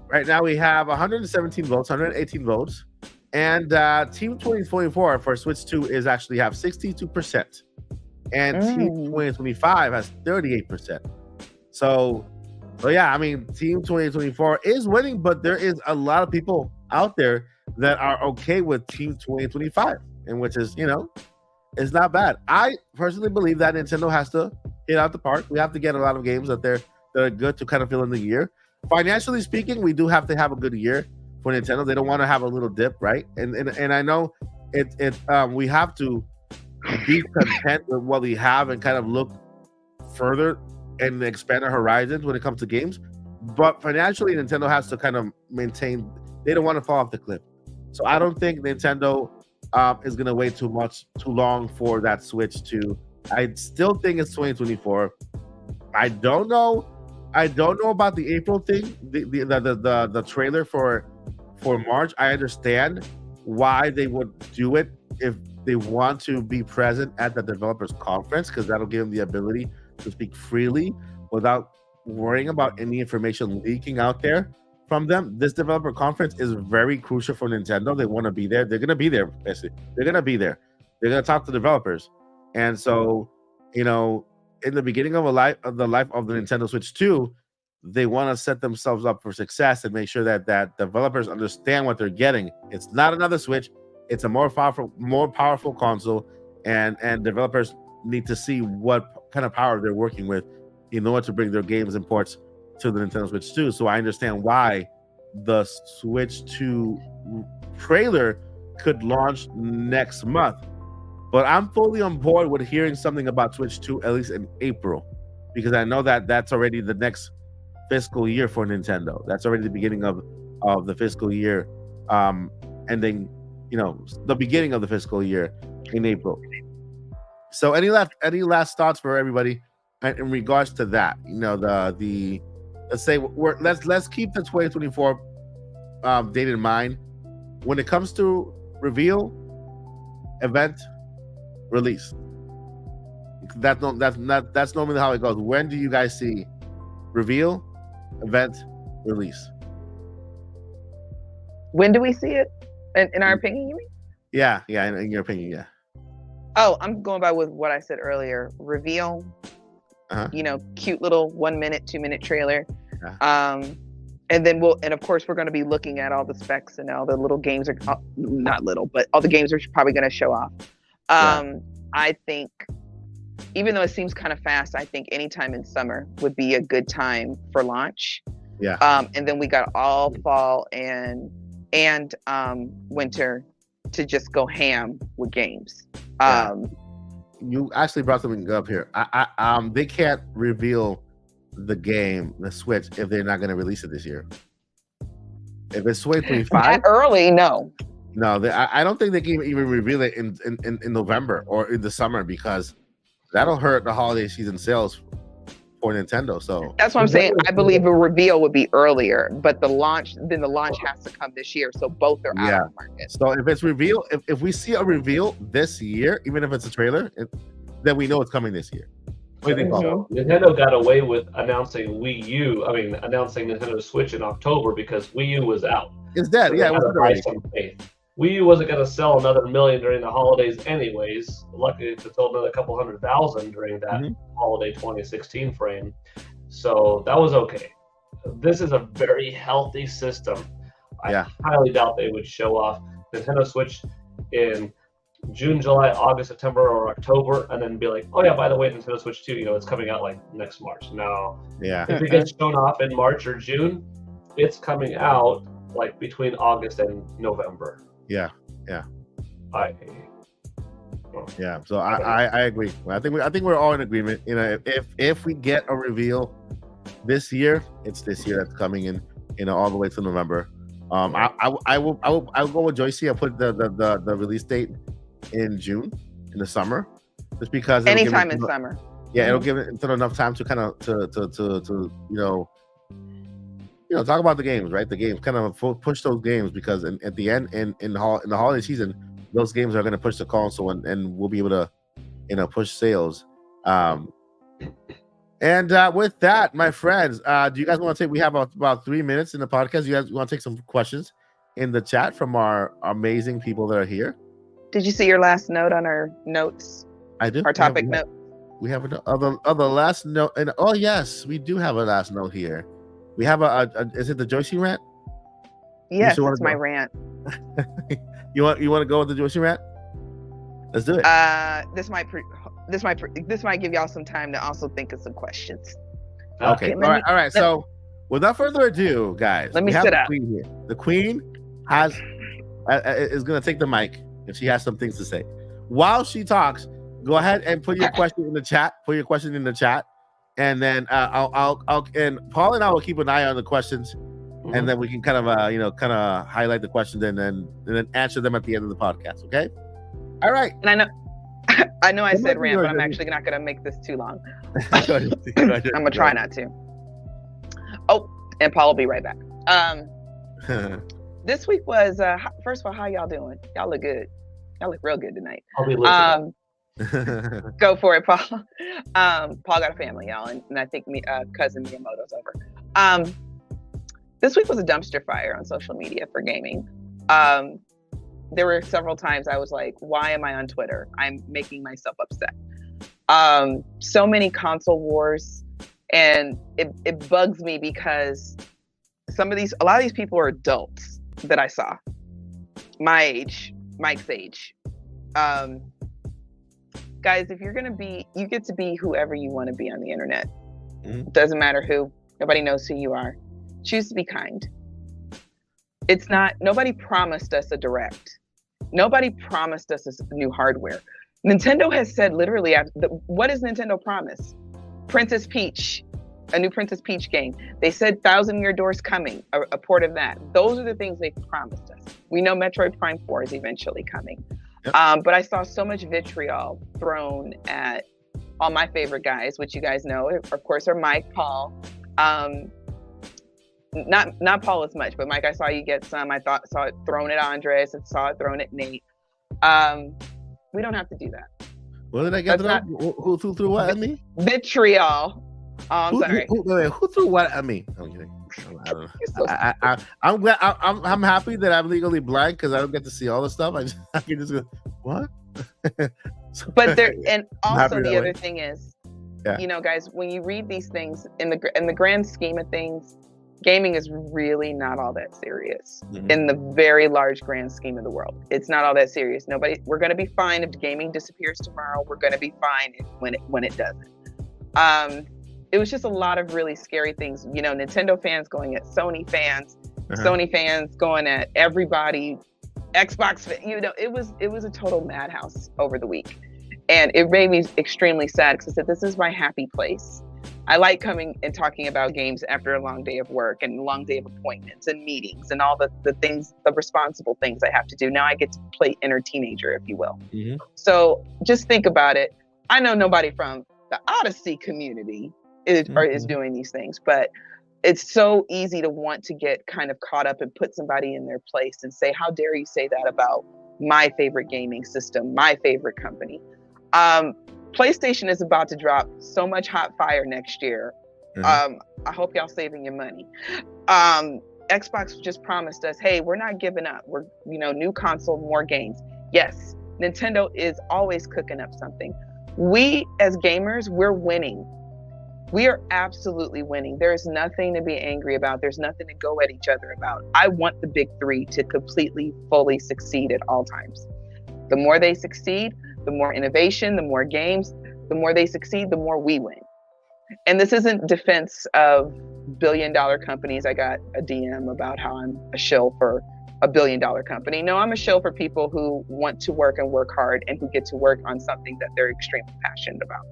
right now we have 117 votes, 118 votes, and Team 2024 for Switch 2 is actually have 62%, and Team 2025 has 38%. So yeah, I mean, Team 2024 is winning, but there is a lot of people out there that are okay with Team 2025, and which is, it's not bad. I personally believe that Nintendo has to hit out the park. We have to get a lot of games that are good to kind of fill in the year. Financially speaking, we do have to have a good year for Nintendo. They don't want to have a little dip, right? And I know we have to be content with what we have and kind of look further and expand our horizons when it comes to games. But financially, Nintendo has to kind of maintain. They don't want to fall off the cliff. So I don't think Nintendo is going to wait too long for that Switch 2. I still think it's 2024. I don't know about the April thing, the trailer for March. I understand why they would do it if they want to be present at the developers conference, because that'll give them the ability to speak freely without worrying about any information leaking out there from them. This developer conference is very crucial for Nintendo. They want to be there. They're going to be there, basically. They're going to be there. They're going to talk to developers. And so, in the beginning of the life of the Nintendo Switch 2, they want to set themselves up for success and make sure that developers understand what they're getting. It's not another Switch. It's a more powerful console, and developers need to see what kind of power they're working with in order to bring their games and ports to the Nintendo Switch 2. So I understand why the Switch 2 trailer could launch next month. But I'm fully on board with hearing something about Switch 2 at least in April, because I know that that's already the next fiscal year for Nintendo. That's already the beginning of the fiscal year, ending, the beginning of the fiscal year in April. So any last thoughts for everybody in regards to that? Let's say let's keep the 2024 date in mind when it comes to reveal, event, release. That's normally how it goes. When do you guys see reveal, event, release? When do we see it? In our opinion, you mean? Yeah, in your opinion, yeah. Oh, I'm going by with what I said earlier. Reveal, cute little 1 minute, 2 minute trailer. And then of course we're going to be looking at all the specs and all the little games are not little, but all the games are probably going to show off. I think, even though it seems kind of fast, I think anytime in summer would be a good time for launch. Yeah. And then we got all fall and winter to just go ham with games. You actually brought something up here. They can't reveal the game, the Switch, if they're not going to release it this year. If it's 2025, that early, no. I don't think they can even reveal it in November or in the summer, because that'll hurt the holiday season sales for Nintendo. So that's what I'm saying. I believe a reveal would be earlier, but the launch has to come this year. So both are out of the market. So if it's revealed, if we see a reveal this year, even if it's a trailer, then we know it's coming this year. What do you think, Paul? Nintendo got away with announcing Nintendo Switch in October because Wii U was out. It's dead. So yeah, it was already. Wii U wasn't going to sell another 1 million during the holidays anyways. Luckily, it sold another couple 100,000 during that holiday 2016 frame. So that was okay. This is a very healthy system. I highly doubt they would show off Nintendo Switch in June, July, August, September, or October, and then be like, oh yeah, by the way, Nintendo Switch 2, it's coming out like next March. No. Yeah. If it gets shown off in March or June, it's coming out like between August and November. Yeah. So I agree. I think we're all in agreement. If we get a reveal this year, it's this year that's coming in, all the way to November. I will go with Joycey. I'll put the release date in June, in the summer, just because anytime in summer. Yeah, it'll give it enough time to kind of to talk about the games, right? The games, kind of push those games, because at the end, in the holiday season, those games are going to push the console, and we'll be able to, push sales. And with that, my friends, do you guys want to take? We have about 3 minutes in the podcast. You guys want to take some questions in the chat from our amazing people that are here? Did you see your last note on our notes? I do. Our topic note. We have other last note, and yes, we do have a last note here. We have is it the Joycey rant? Yes, it's my rant. You want to go with the Joycey rant? Let's do it. This might give y'all some time to also think of some questions. Okay. All right. So, without further ado, guys, let me sit up. The Queen here. The Queen is going to take the mic if she has some things to say. While she talks, go ahead and put your question in the chat. And then I'll and Paul and I will keep an eye on the questions, and then we can kind of highlight the questions and then answer them at the end of the podcast. Okay. All right. And I know I said rant, but I'm actually not going to make this too long. I'm going to try not to. Oh, and Paul will be right back. This week was first of all, how y'all doing? Y'all look good. Y'all look real good tonight. I'll be listening. Go for it, Paul. Paul got a family, y'all, and I think cousin Miyamoto's over. This week was a dumpster fire on social media for gaming. There were several times I was like, why am I on Twitter? I'm making myself upset. So many console wars, and it bugs me because a lot of these people are adults that I saw. My age, Mike's age. Guys, if you're going to be, you get to be whoever you want to be on the internet. Doesn't matter who. Nobody knows who you are. Choose to be kind. Nobody promised us a direct. Nobody promised us new hardware. Nintendo has said literally, what does Nintendo promise? Princess Peach, a new Princess Peach game. They said Thousand Year Door's coming, a port of that. Those are the things they promised us. We know Metroid Prime 4 is eventually coming. Yep. But I saw so much vitriol thrown at all my favorite guys, which you guys know, of course, are Mike, Paul. Not Paul as much, but Mike, I saw you get some. Saw it thrown at Andres and saw it thrown at Nate. We don't have to do that. What did I get? Who threw what at me? Vitriol. I'm sorry. Who threw what at me? I'm kidding. I don't know. I'm glad. I'm happy that I'm legally blind because I don't get to see all the stuff. I can just go, what? But there, and also the other thing is, guys, when you read these things in the grand scheme of things, gaming is really not all that serious in the very large grand scheme of the world. It's not all that serious. We're going to be fine if gaming disappears tomorrow. We're going to be fine when it doesn't. it was just a lot of really scary things. You know, Nintendo fans going at Sony fans, Sony fans going at everybody, Xbox, you know, it was a total madhouse over the week. And it made me extremely sad because I said, this is my happy place. I like coming and talking about games after a long day of work and a long day of appointments and meetings and all the things, the responsible things I have to do. Now I get to play inner teenager, if you will. So just think about it. I know nobody from the Odyssey community is doing these things, but it's so easy to want to get kind of caught up and put somebody in their place and say, how dare you say that about my favorite gaming system, my favorite company. PlayStation is about to drop so much hot fire next year. I hope y'all saving your money. Xbox just promised us, hey, we're not giving up. We're, you know, new console, more games. Yes, Nintendo is always cooking up something. We as gamers, we're winning. We are absolutely winning. There's nothing to be angry about. There's nothing to go at each other about. I want the big three to completely, fully succeed at all times. The more they succeed, the more innovation, the more games, the more they succeed, the more we win. And this isn't defense of billion-dollar companies. I got a DM about how I'm a shill for a billion-dollar company. No, I'm a shill for people who want to work and work hard and who get to work on something that they're extremely passionate about.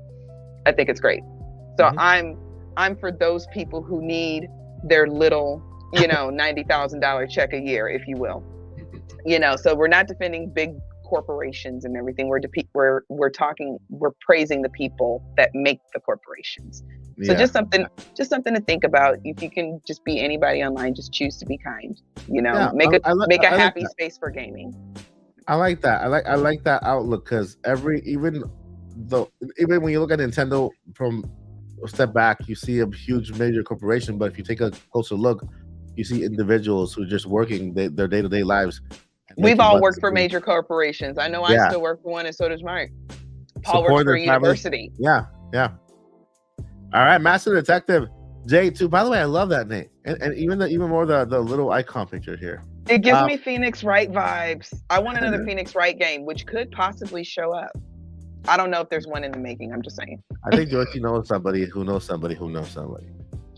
I think it's great. So I'm for those people who need their little, you know, $90,000 check a year, if you will. You know, so we're not defending big corporations and everything. We're praising the people that make the corporations. So just something to think about. If you can just be anybody online, just choose to be kind. You know, make a happy space for gaming. I like that. I like that outlook because even when you look at Nintendo from a step back, you see a huge major corporation. But if you take a closer look, you see individuals who are just working their day-to-day lives. We've all worked for major corporations. I know I still work for one, and so does Mike. Paul works for a university. Yeah. All right, Master Detective J2. By the way, I love that name, and even more the little icon picture here. It gives me Phoenix Wright vibes. I want another Phoenix Wright game, which could possibly show up. I don't know if there's one in the making. I'm just saying. I think Joyce knows somebody who knows somebody who knows somebody.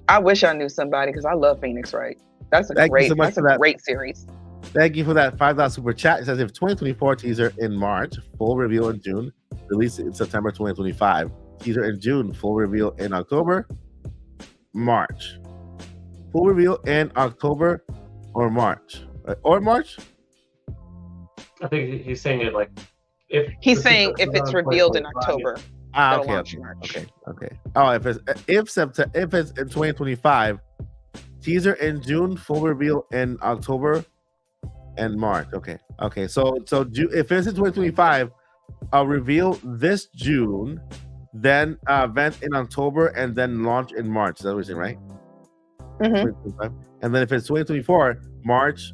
I wish I knew somebody because I love Phoenix Wright. That's a great series. Thank you for that $5 super chat. It says if 2024 teaser in March, full reveal in June, release in September 2025. Teaser in June, full reveal in October, March. Full reveal in October or March. Or March? I think he's saying it like if it's revealed in October. Okay. Oh, if it's in 2025, teaser in June, full reveal in October and March. Okay. So if it's in 2025, I'll reveal this June, then event in October, and then launch in March. Is that what you're saying, right? And then if it's 2024, March,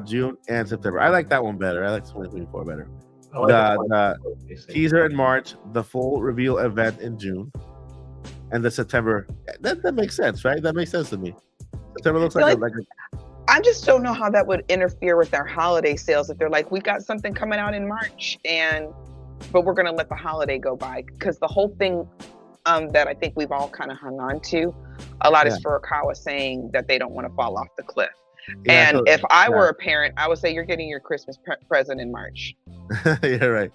June, and September. I like that one better. I like 2024 better. The teaser in March, the full reveal event in June, and the September. That makes sense, right? That makes sense to me. September looks like I just don't know how that would interfere with their holiday sales if they're like, we got something coming out in March, but we're going to let the holiday go by. Because the whole thing that I think we've all kind of hung on to a lot is Furukawa saying that they don't want to fall off the cliff. And if I were a parent, I would say you're getting your Christmas present in March. Yeah, right.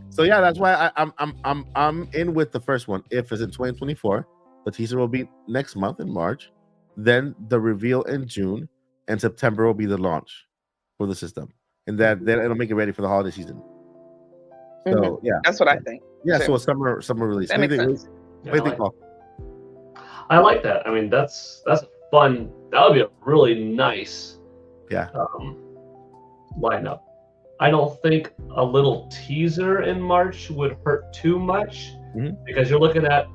So yeah, that's why I'm in with the first one. If it's in 2024, the teaser will be next month in March, then the reveal in June, and September will be the launch for the system, and then it'll make it ready for the holiday season. So yeah, that's what I think. Yeah, so a summer release. That makes sense. What do you think, Paul? I like that. I mean, that's fun. That would be a really nice lineup. I don't think a little teaser in March would hurt too much because you're looking at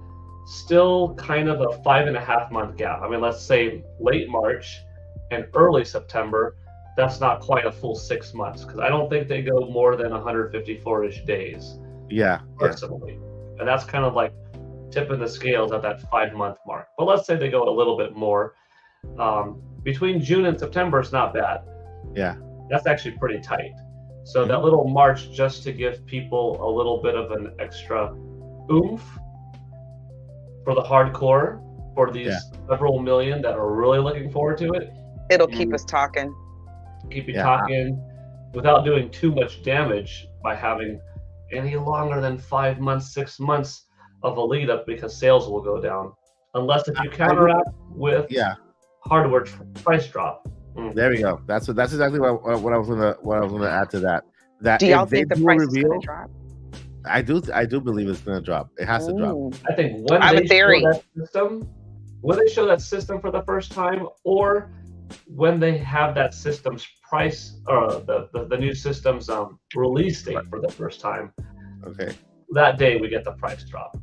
still kind of a 5.5 month gap. I mean, let's say late March and early September, that's not quite a full 6 months because I don't think they go more than 154-ish days. Yeah. Personally. And that's kind of like tipping the scales at that 5 month mark. But let's say they go a little bit more. Between June and September is not bad. Yeah. That's actually pretty tight. So that little March, just to give people a little bit of an extra oomph for the hardcore, for these several million that are really looking forward to it. It'll keep us talking. Keep you talking without doing too much damage by having any longer than 5 months, 6 months of a lead up, because sales will go down. Unless if you counteract with hardware price drop. There we go. That's exactly what I was gonna add to that. That do y'all think the price is gonna drop? I do believe it's gonna drop. It has to drop. I think when they show that system for the first time, or when they have that system's price or the new system's release date for the first time. Okay. That day we get the price drop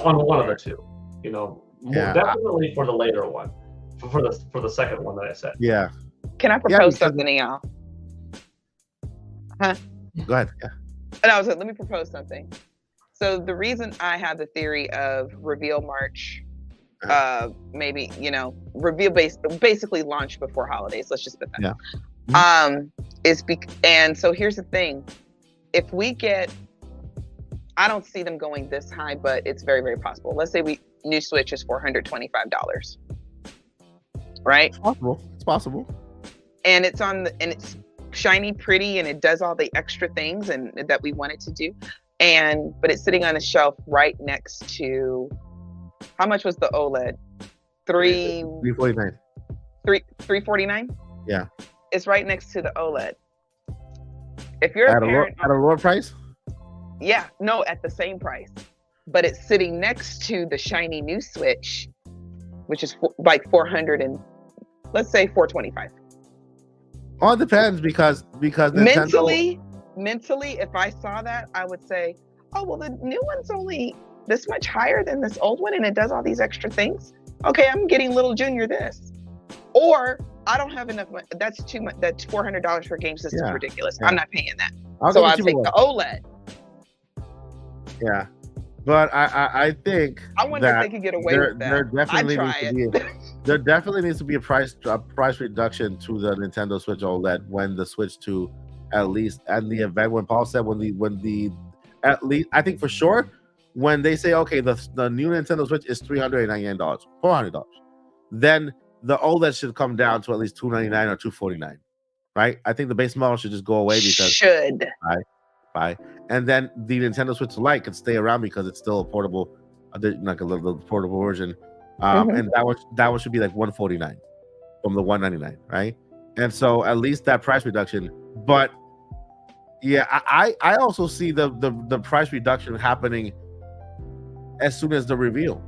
on one of the two. You know, definitely for the later one, for the second one that I said. Yeah. Can I propose something to y'all? Huh? Go ahead. Yeah. And I was like, let me propose something. So the reason I have the theory of reveal March, maybe, you know, reveal basically launch before holidays. Let's just put that. Yeah. And so here's the thing. If we get, I don't see them going this high, but it's very, very possible. Let's say new Switch is $425, right? It's possible. It's possible. And it's shiny, pretty, and it does all the extra things and that we want it to do. But it's sitting on a shelf right next to, how much was the OLED? $349. $349? Yeah. It's right next to the OLED. If you're at a lower price? Yeah, no, at the same price. But it's sitting next to the shiny new Switch, which is like 400 and let's say 425. All it depends because Nintendo... mentally, if I saw that, I would say, oh, well, the new one's only this much higher than this old one and it does all these extra things. Okay, I'm getting little junior this. Or I don't have enough money. That's too much. That's $400 for game system is ridiculous. I'm not paying that. So I'll take the OLED. Yeah. But I think I wonder if they could get away with that. There definitely needs to be a price reduction to the Nintendo Switch OLED when the Switch 2, at least at the event, when Paul said at least, I think for sure when they say, okay, the new Nintendo Switch is $399, $400, then the OLED should come down to at least $299 or $249, right? I think the base model should just go away because Bye. And then the Nintendo Switch Lite could stay around because it's still a portable, like a little portable version. And that one should be like $149 from the $199, right? And so at least that price reduction. But yeah, I also see the price reduction happening as soon as the reveal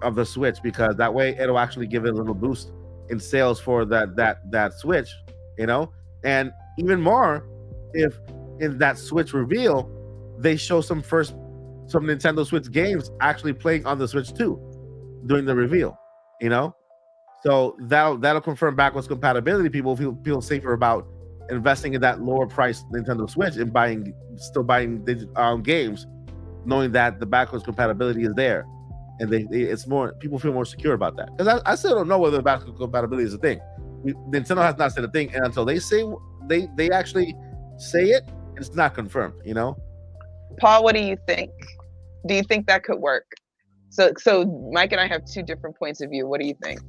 of the Switch, because that way it'll actually give it a little boost in sales for that Switch, you know. And even more if in that Switch reveal they show some Nintendo Switch games actually playing on the Switch 2 during the reveal, you know. So that'll confirm backwards compatibility. People feel safer about investing in that lower priced Nintendo Switch and still buying games, knowing that the backwards compatibility is there, and it's more, people feel more secure about that. Because I still don't know whether backwards compatibility is a thing. Nintendo has not said a thing, and until they say they actually say it, it's not confirmed, you know. Paul, what do you think? Do you think that could work? So Mike and I have two different points of view. What do you think?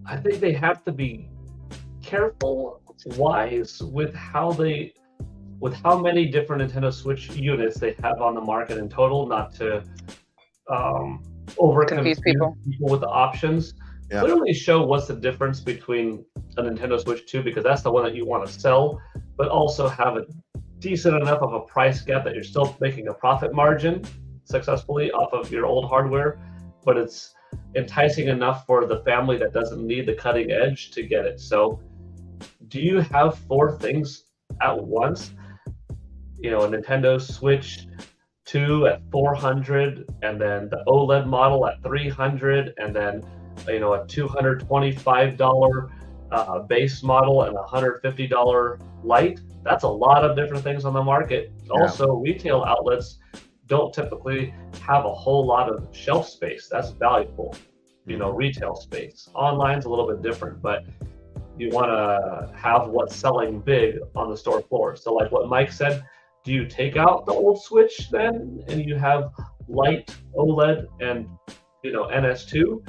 I think they have to be careful, wise with how many different Nintendo Switch units they have on the market in total, not to confuse people with the options. Yeah. Clearly show what's the difference between a Nintendo Switch 2, because that's the one that you want to sell, but also have a decent enough of a price gap that you're still making a profit margin successfully off of your old hardware, but it's enticing enough for the family that doesn't need the cutting edge to get it. So do you have 4 things at once? You know, a Nintendo Switch 2 at $400, and then the OLED model at $300, and then, you know, a $225 base model and a $150 Lite. That's a lot of different things on the market. Yeah. Also, retail outlets don't typically have a whole lot of shelf space. That's valuable, you know, retail space. Online's a little bit different, but you want to have what's selling big on the store floor. So like what Mike said, do you take out the old Switch then and you have Lite OLED and NS2.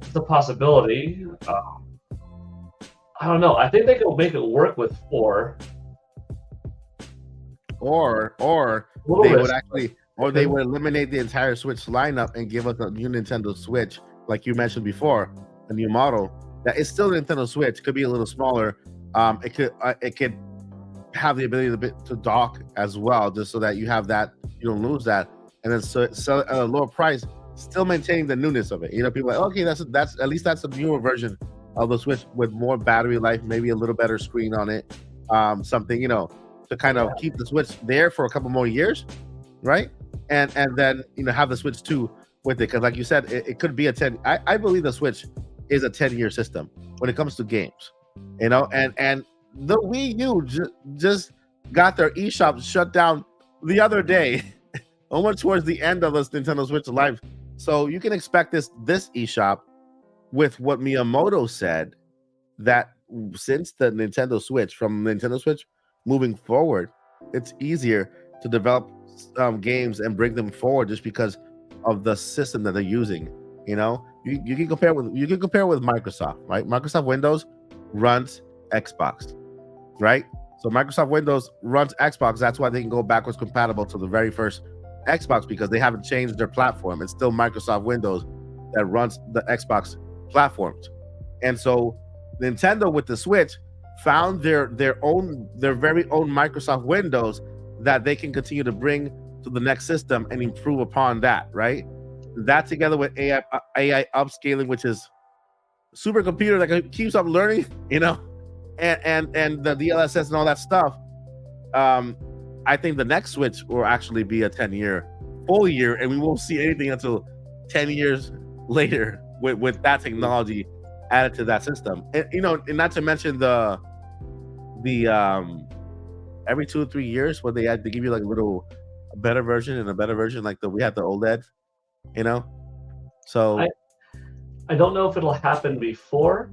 It's a possibility. I don't know. I think they could make it work with 4. Or Little they would risk. actually, or they would eliminate the entire Switch lineup and give us a new Nintendo Switch, like you mentioned before, a new model that is still a Nintendo Switch. Could be a little smaller. It could have the ability to dock as well, just so that you have that, you don't lose that, and then sell it at a lower price, still maintaining the newness of it. People are like, okay, that's at least that's a newer version of the Switch with more battery life, maybe a little better screen on it, something to kind of keep the Switch there for a couple more years, right? And then have the Switch 2 with it, because like you said, it could be a 10. I believe the Switch is a 10-year system when it comes to games, and the Wii U just got their eShop shut down the other day, almost towards the end of this Nintendo Switch life. So you can expect this eShop with what Miyamoto said, that since the Nintendo Switch, from Nintendo Switch moving forward, it's easier to develop games and bring them forward just because of the system that they're using. You can compare with Microsoft, right? Microsoft Windows runs Xbox, right? So Microsoft Windows runs Xbox. That's why they can go backwards compatible to the very first Xbox, because they haven't changed their platform. It's still Microsoft Windows that runs the Xbox platforms. And so Nintendo with the Switch found their very own Microsoft Windows that they can continue to bring to the next system and improve upon that, right? That together with AI upscaling, which is supercomputer that keeps up learning, and the DLSS and all that stuff. I think the next Switch will actually be a 10-year full year, and we won't see anything until 10 years later with that technology added to that system. And and not to mention the every 2 or 3 years when they give you like a better version, like we had the OLED, So I don't know if it'll happen before.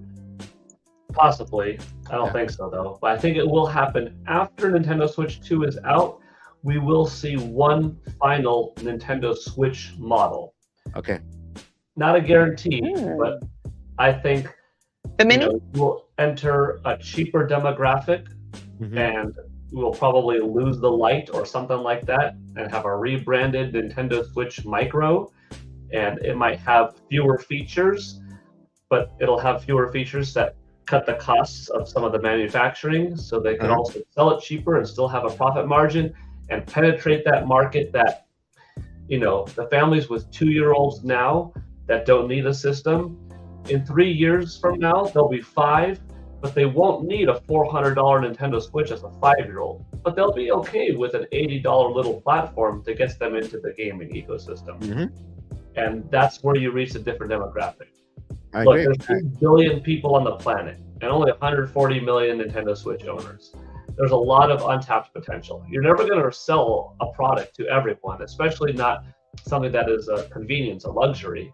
Possibly. I don't think so, though. But I think it will happen after Nintendo Switch 2 is out. We will see one final Nintendo Switch model. Okay. Not a guarantee, but I think The mini? we'll enter a cheaper demographic, and we'll probably lose the Lite or something like that and have a rebranded Nintendo Switch Micro. And it might have fewer features, but it'll have fewer features that cut the costs of some of the manufacturing, so they can also sell it cheaper and still have a profit margin and penetrate that market that, the families with 2-year-olds now that don't need a system. In 3 years from now, they'll be 5, but they won't need a $400 Nintendo Switch as a 5-year-old. But they'll be okay with an $80 little platform that gets them into the gaming ecosystem. And that's where you reach a different demographic. Look, there's 2 billion people on the planet and only 140 million Nintendo Switch owners. There's a lot of untapped potential. You're never going to sell a product to everyone, especially not something that is a convenience, a luxury.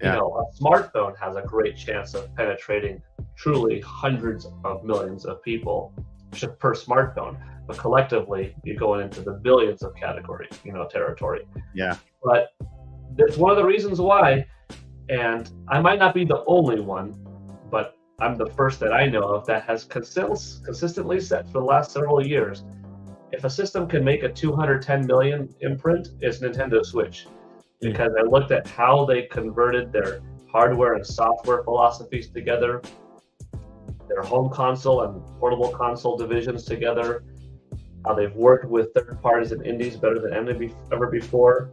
A smartphone has a great chance of penetrating truly hundreds of millions of people just per smartphone. But collectively, you're going into the billions of category, territory. Yeah. But that's one of the reasons why. And I might not be the only one, but I'm the first that I know of that has consistently said for the last several years, if a system can make a 210 million imprint, it's Nintendo Switch. Because I looked at how they converted their hardware and software philosophies together, their home console and portable console divisions together, how they've worked with third parties and indies better than ever before,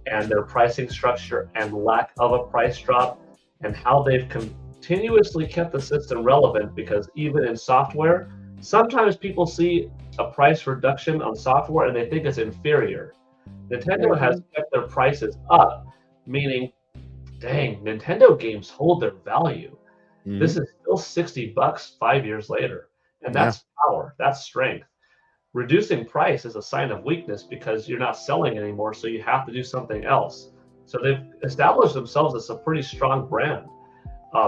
and their pricing structure and lack of a price drop, and how they've continuously kept the system relevant, because even in software, sometimes people see a price reduction on software and they think it's inferior. Nintendo has kept their prices up, meaning, dang, Nintendo games hold their value. This is still $60 5 years later, and that's power, that's strength. Reducing price is a sign of weakness because you're not selling anymore, so you have to do something else. So they've established themselves as a pretty strong brand,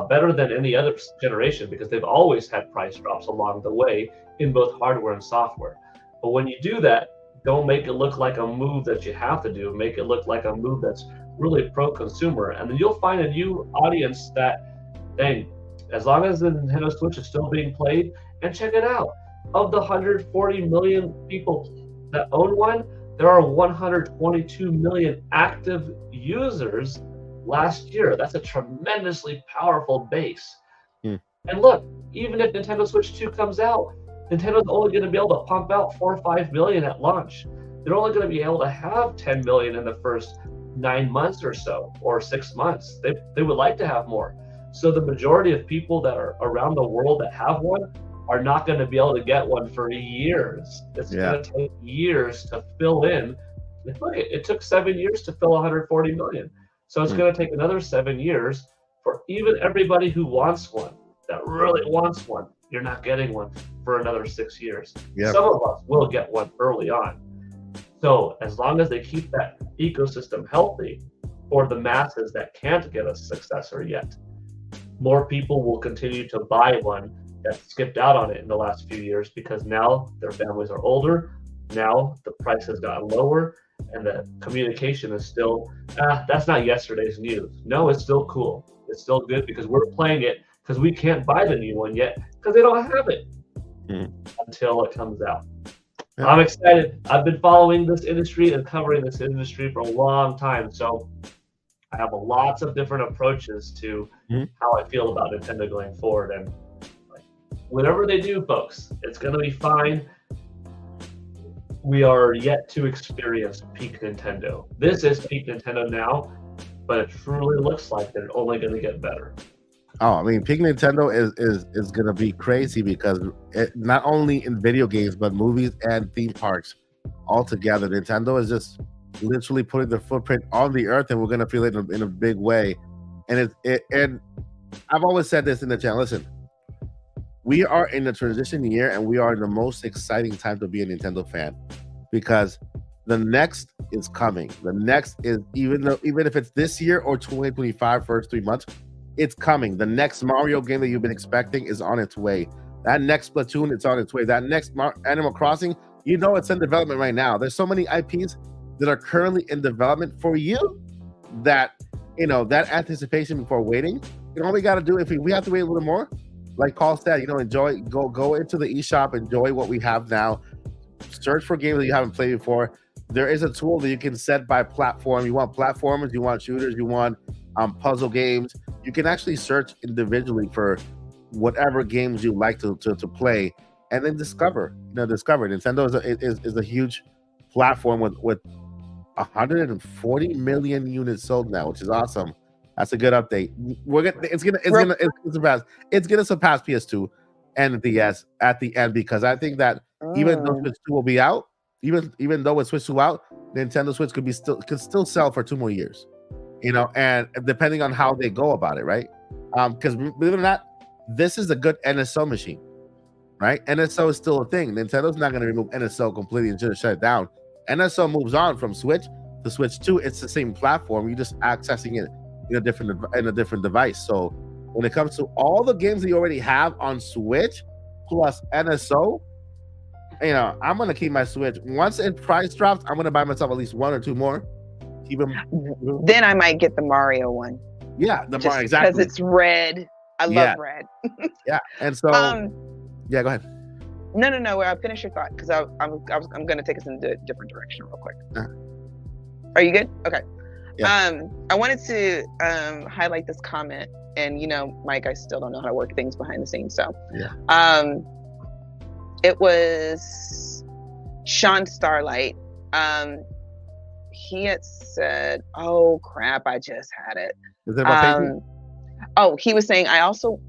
better than any other generation, because they've always had price drops along the way in both hardware and software. But when you do that, don't make it look like a move that you have to do. Make it look like a move that's really pro-consumer. And then you'll find a new audience that, dang, as long as the Nintendo Switch is still being played, and check it out, of the 140 million people that own one, there are 122 million active users last year. That's a tremendously powerful base. And look, even if Nintendo Switch 2 comes out, Nintendo's only going to be able to pump out 4 or 5 million at launch. They're only going to be able to have 10 million in the first 9 months or so, or 6 months. They would like to have more. So the majority of people that are around the world that have one are not going to be able to get one for years. It's going to take years to fill in. Look, it took 7 years to fill 140 million. So it's going to take another 7 years for even everybody who wants one, that really wants one. You're not getting one for another 6 years. Yep. Some of us will get one early on. So as long as they keep that ecosystem healthy for the masses that can't get a successor yet, more people will continue to buy one that skipped out on it in the last few years because now their families are older. Now the price has gotten lower and the communication is still, that's not yesterday's news. No, it's still cool. It's still good because we're playing it because we can't buy the new one yet because they don't have it until it comes out. Yeah. I'm excited. I've been following this industry and covering this industry for a long time. So I have lots of different approaches to how I feel about Nintendo going forward. And like, whatever they do, folks, it's going to be fine. We are yet to experience peak Nintendo. This is peak Nintendo now, but it truly looks like they're only going to get better. Oh, I mean, peak Nintendo is going to be crazy because not only in video games, but movies and theme parks altogether. Nintendo is just literally putting their footprint on the earth, and we're going to feel it in a big way. And and I've always said this in the channel. Listen, we are in a transition year, and we are in the most exciting time to be a Nintendo fan because the next is coming. The next is even if it's this year or 2025, first 3 months. It's coming. The next Mario game that you've been expecting is on its way. That next Splatoon, it's on its way. That next Animal Crossing, it's in development right now. There's so many IPs that are currently in development for you that, that anticipation before waiting, all we got to do, if we have to wait a little more, like Paul said, enjoy, go into the eShop, enjoy what we have now, search for games that you haven't played before. There is a tool that you can set by platform. You want platformers, you want shooters, you want puzzle games. You can actually search individually for whatever games you like to play, and then discover. Nintendo is a huge platform with 140 million units sold now, which is awesome. That's a good update. It's gonna surpass PS2 and DS at the end because I think that even though Switch 2 will be out, even though with Switch 2 out, Nintendo Switch could still sell for 2 more years. And depending on how they go about it, right? Because believe it or not, this is a good NSO machine, right? NSO is still a thing. Nintendo's not going to remove NSO completely and just shut it down. NSO moves on from Switch to Switch 2. It's the same platform. You're just accessing it in a different device. So when it comes to all the games that you already have on Switch plus NSO, I'm going to keep my Switch. Once its price drops, I'm going to buy myself at least 1 or 2 more. Then I might get the Mario one. Yeah, Mario, exactly. Because it's red. I love red. Yeah, and so yeah, go ahead. No. Finish your thought because I'm going to take us in a different direction real quick. Are you good? Okay. Yeah. I wanted to highlight this comment, and Mike, I still don't know how to work things behind the scenes, so yeah. It was Sean Starlight. He had said, "Oh crap, I just had it." Is that about he was saying, I also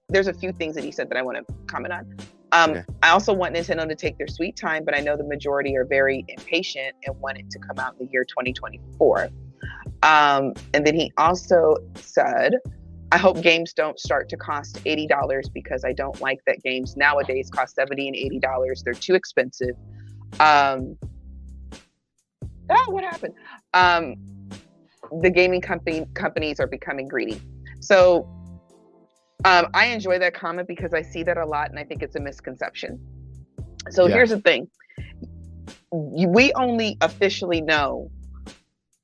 there's a few things that he said that I want to comment on. Okay. I also want Nintendo to take their sweet time, but I know the majority are very impatient and want it to come out in the year 2024. And then he also said, I hope games don't start to cost $80 because I don't like that games nowadays cost $70 and $80. They're too expensive. What happened? The gaming companies are becoming greedy. So I enjoy that comment because I see that a lot and I think it's a misconception. So here's the thing. we only officially know,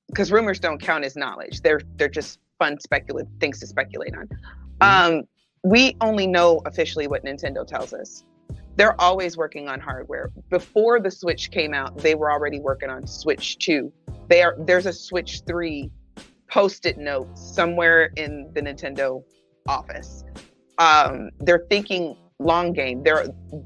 because rumors don't count as knowledge. They're just fun speculative things to speculate on. We only know officially what Nintendo tells us. They're always working on hardware. Before the Switch came out, they were already working on Switch 2. There's a Switch 3 post-it note somewhere in the Nintendo office. They're thinking long game.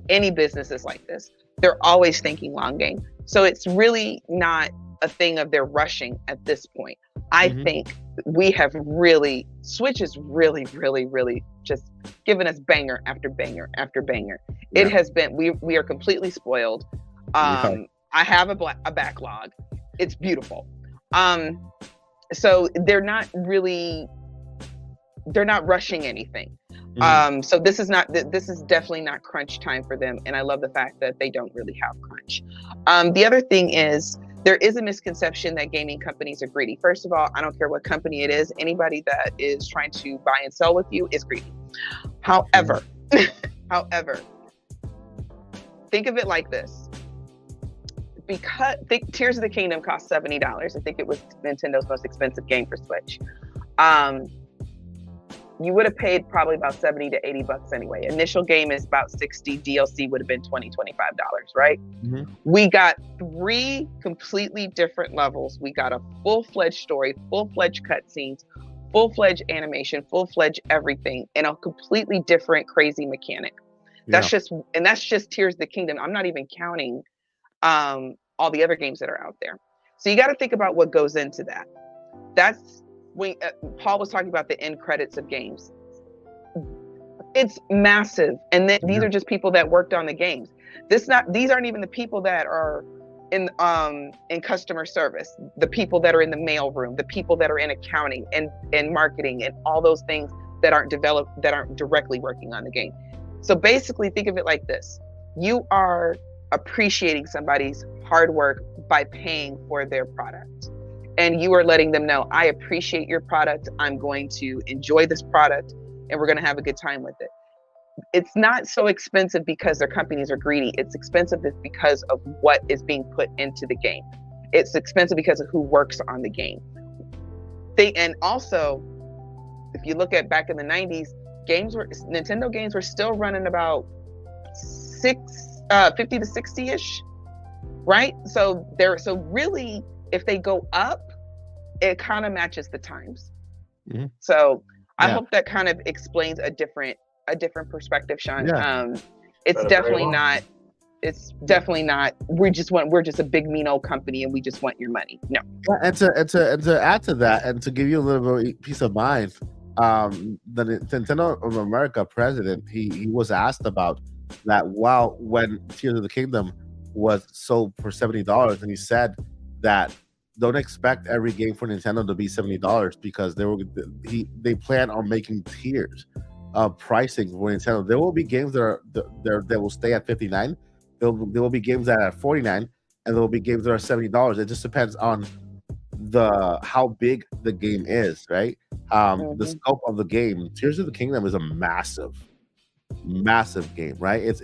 Any business is like this. They're always thinking long game. So it's really not a thing of they're rushing at this point. I think we have really, Switch is really, really, really just given us banger after banger after banger. Yeah. It has been, we are completely spoiled. I have a backlog. It's beautiful. So they're not rushing anything. So this is definitely not crunch time for them. And I love the fact that they don't really have crunch. The other thing is, there is a misconception that gaming companies are greedy. First of all, I don't care what company it is. Anybody that is trying to buy and sell with you is greedy. However, think of it like this. Tears of the Kingdom cost $70. I think it was Nintendo's most expensive game for Switch. You would have paid probably about $70 to $80 anyway. Initial game is about $60. DLC would have been $20, $25, right? We got 3 completely different levels. We got a full-fledged story, full-fledged cutscenes, full-fledged animation, full-fledged everything, and a completely different crazy mechanic. That's just Tears of the Kingdom. I'm not even counting all the other games that are out there. So you got to think about what goes into that. That's when Paul was talking about the end credits of games. It's massive, and these are just people that worked on the games. These aren't even the people that are in customer service, the people that are in the mail room, the people that are in accounting and marketing and all those things that aren't directly working on the game. So basically, think of it like this: you are appreciating somebody's hard work by paying for their product. And you are letting them know, I appreciate your product. I'm going to enjoy this product and we're going to have a good time with it. It's not so expensive because their companies are greedy. It's expensive because of what is being put into the game. It's expensive because of who works on the game. And also, if you look at back in the 90s, Nintendo games were still running about 50 to 60-ish, right? So really, if they go up, it kind of matches the times. So I hope that kind of explains a different perspective, Sean. It's definitely not we're just a big mean old company and we just want your money. No. And to add to that and to give you a little bit of peace of mind, the Nintendo of America president, he was asked about that when Tears of the Kingdom was sold for $70, and he said that don't expect every game for Nintendo to be $70 because they plan on making tiers of pricing for Nintendo. There will be games that will stay at $59. There will be games that are at $49, and there will be games that are $70. It just depends on how big the game is, right? The scope of the game. Tears of the Kingdom is a massive game, right? It's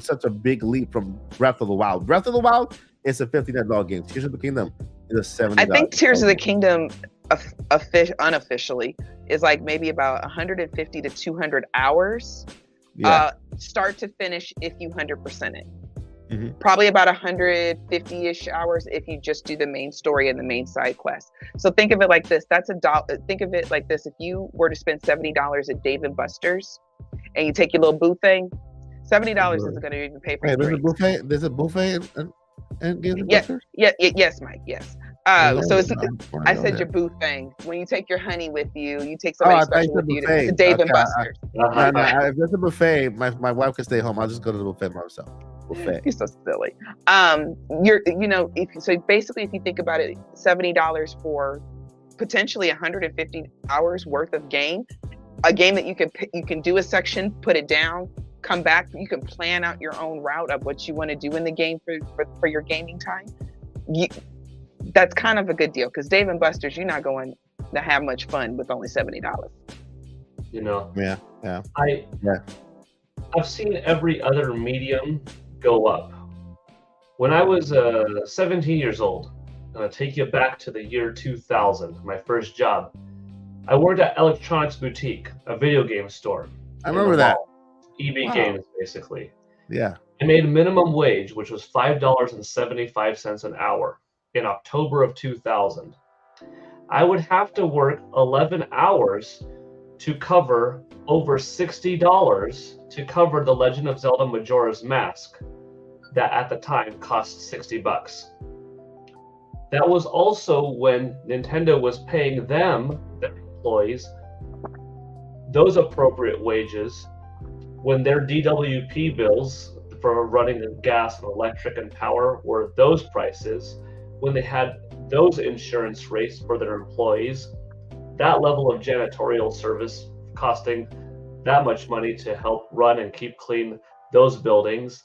such a big leap from Breath of the Wild. Breath of the Wild is a $59 game. Tears of the Kingdom is a $70. I think Tears of the Kingdom unofficially is like maybe about 150 to 200 hours, start to finish if you 100% it. Probably about 150-ish hours if you just do the main story and the main side quest. So think of it like this. Think of it like this. If you were to spend $70 at Dave & Buster's and you take your little boo thing, $70 isn't going to even pay for it. There's a buffet and Dave & Buster's? Yes, Mike, yes. So I said your boo thing. When you take your honey with you, you take somebody special with you to Dave & Buster's. If there's a buffet, my wife can stay home. I'll just go to the buffet myself. Buffet. You're so silly. If you think about it, $70 for potentially 150 hours worth of game, a game that you can do a section, put it down, come back. You can plan out your own route of what you want to do in the game for your gaming time. That's kind of a good deal because Dave & Buster's, you're not going to have much fun with only $70. Yeah. I've seen every other medium go up. When I was 17 years old, I'm going to take you back to the year 2000, my first job. I worked at Electronics Boutique, a video game store. I remember that. EB Wow. Games, basically. Yeah. I made minimum wage, which was $5.75 an hour in October of 2000. I would have to work 11 hours to cover over $60 to cover The Legend of Zelda Majora's Mask that at the time cost $60. That was also when Nintendo was paying them, their employees, those appropriate wages when their DWP bills for running the gas and electric and power were those prices, when they had those insurance rates for their employees, that level of janitorial service costing that much money to help run and keep clean those buildings,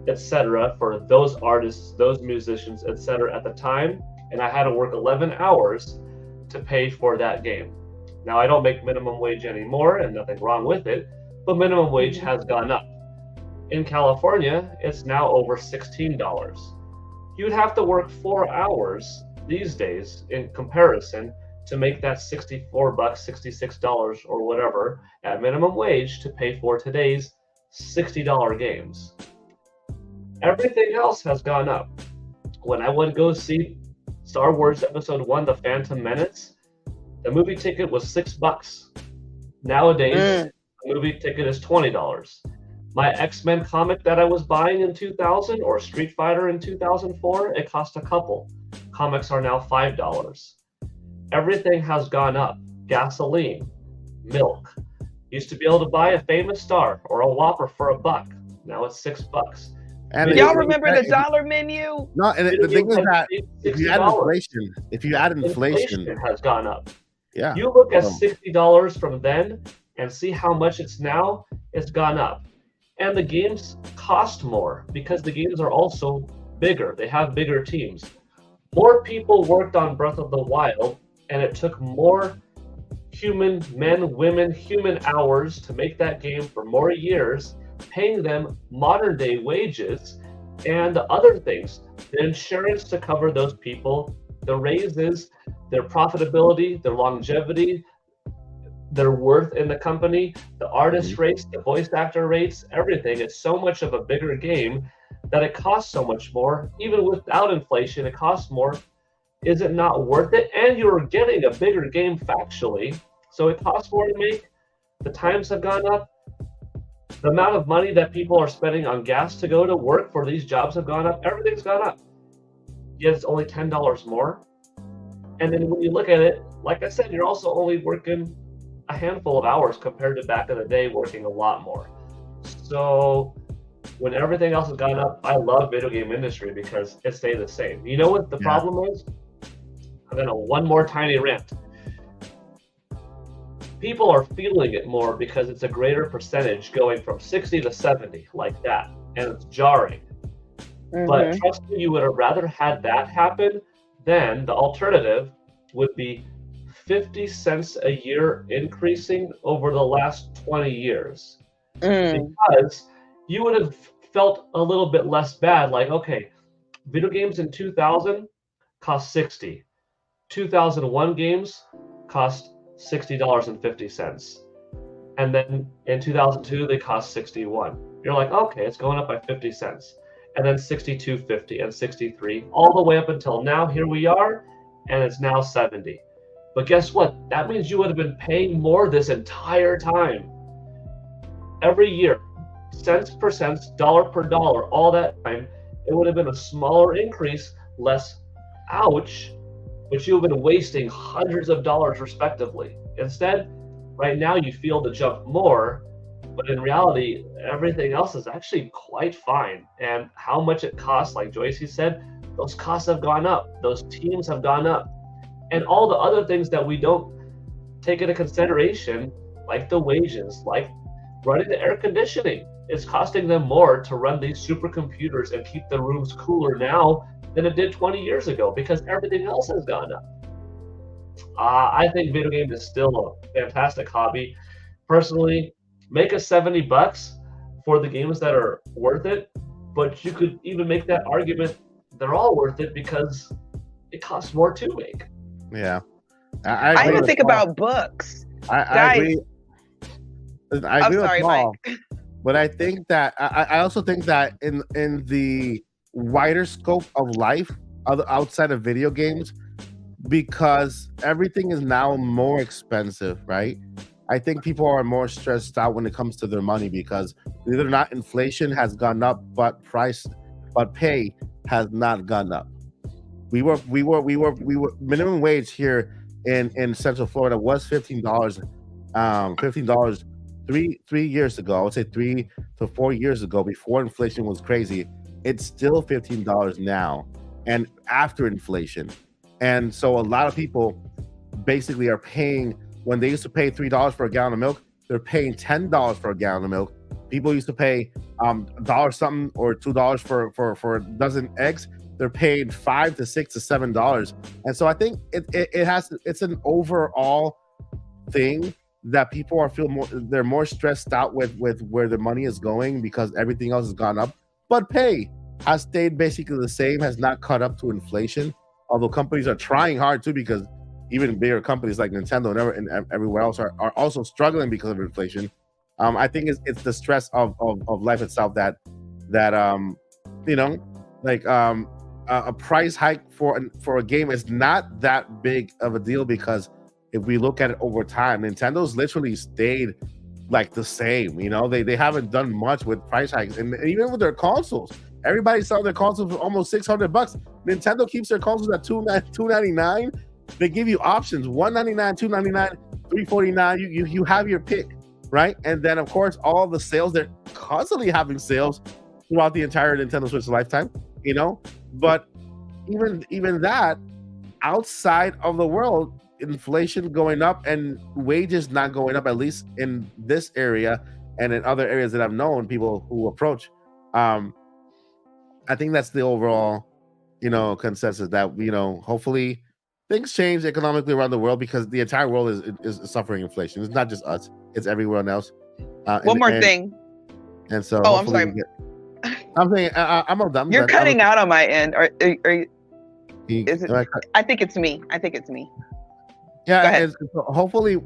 etc., for those artists, those musicians, etc. at the time, and I had to work 11 hours to pay for that game. Now, I don't make minimum wage anymore, and nothing wrong with it, but minimum wage has gone up. In California, it's now over $16. You'd have to work 4 hours these days in comparison to make that $64, $66 or whatever at minimum wage to pay for today's $60 games. Everything else has gone up. When I would go see Star Wars Episode 1, The Phantom Menace, the movie ticket was $6. Nowadays, the movie ticket is $20. My X-Men comic that I was buying in 2000 or Street Fighter in 2004, it cost a couple. Comics are now $5. Everything has gone up. Gasoline, milk. Used to be able to buy a Famous Star or a Whopper for $1. Now it's $6. And Y'all remember the dollar menu? No, and the thing is that if you add $60. inflation, has gone up. yeah. You look at $60 from then and see how much it's now, it's gone up. And the games cost more because the games are also bigger. They have bigger teams. More people worked on Breath of the Wild, and it took more human hours to make that game for more years, paying them modern day wages and other things. The insurance to cover those people, the raises, their profitability, their longevity, their worth in the company, the artist rates, the voice actor rates, everything. It's so much of a bigger game that it costs so much more. Even without inflation, it costs more. Is it not worth it? And you're getting a bigger game factually, so it costs more to make. The times have gone up. The amount of money that people are spending on gas to go to work for these jobs have gone up. Everything's gone up. Yet it's only $10 more. And then when you look at it, like I said, you're also only working a handful of hours compared to back in the day working a lot more. So when everything else has gone up, I love video game industry because it stayed the same. You know what the problem is? I'm gonna one more tiny rant. People are feeling it more because it's a greater percentage going from 60 to 70 like that, and it's jarring. But trust me, you would have rather had that happen than the alternative would be 50 cents a year increasing over the last 20 years. Because you would have felt a little bit less bad, like, okay, video games in 2000 cost $60. 2001 games cost $60.50. And then in 2002, they cost $61. You're like, okay, it's going up by 50 cents. And then $62.50 and $63, all the way up until now. Here we are, and it's now $70. But guess what? That means you would have been paying more this entire time. Every year, cents per cents, dollar per dollar, all that time, it would have been a smaller increase, less ouch, but you've been wasting hundreds of dollars respectively. Instead, right now you feel the jump more, but in reality, everything else is actually quite fine. And how much it costs, like Joycey said, those costs have gone up. Those teams have gone up. And all the other things that we don't take into consideration, like the wages, like running the air conditioning, it's costing them more to run these supercomputers and keep the rooms cooler now than it did 20 years ago because everything else has gone up. I think video games is still a fantastic hobby. Personally, make a $70 for the games that are worth it, But you could even make that argument they're all worth it because it costs more to make. Yeah, I agree even with think Paul. about books. I Guys. agree. I I'm agree with sorry, Paul, Mike. but I think that I also think that in the wider scope of life, outside of video games, because everything is now more expensive, right? I think people are more stressed out when it comes to their money because believe it or not, inflation has gone up, but pay has not gone up. We were minimum wage here in Central Florida was $15. $15 three years ago. I would say 3 to 4 years ago, before inflation was crazy. It's still $15 now, and after inflation. And so a lot of people basically are paying, when they used to pay $3 for a gallon of milk, they're paying $10 for a gallon of milk. People used to pay $1 something or $2 for a dozen eggs. They're paying $5 to $6 to $7. And so I think it's an overall thing that people they're more stressed out with where their money is going because everything else has gone up. But pay has stayed basically the same, has not caught up to inflation. Although companies are trying hard too, because even bigger companies like Nintendo and everywhere else are also struggling because of inflation. I think it's the stress of life itself that a price hike for a game is not that big of a deal, because if we look at it over time, Nintendo's literally stayed like the same. They haven't done much with price hikes, and even with their consoles. Everybody's selling their consoles for almost $600. Nintendo keeps their consoles at $299. They give you options: $199, $299, $349. You have your pick, right? And then of course all the sales, they're constantly having sales throughout the entire Nintendo Switch lifetime. But even that, outside of the world, inflation going up and wages not going up, at least in this area and in other areas that I've known people who approach. I think that's the overall, consensus that, hopefully things change economically around the world, because the entire world is suffering inflation. It's not just us; it's everyone else. One more thing. And so, I'm sorry. I'm saying I'm all done. You're cutting out on my end. Are you, is it? I think it's me. Yeah, and so hopefully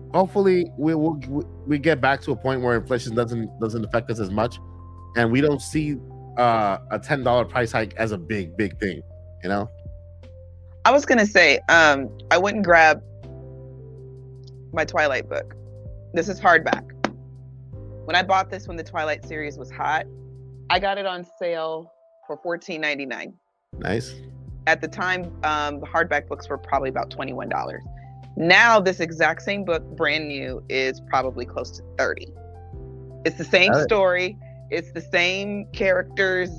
we get back to a point where inflation doesn't affect us as much, and we don't see a $10 price hike as a big thing. I was gonna say, I went and grabbed my Twilight book. This is hardback. When I bought this when the Twilight series was hot, I got it on sale for $14.99. Nice. At the time, the hardback books were probably about $21. Now this exact same book, brand new, is probably close to $30. It's the same story. It's the same characters.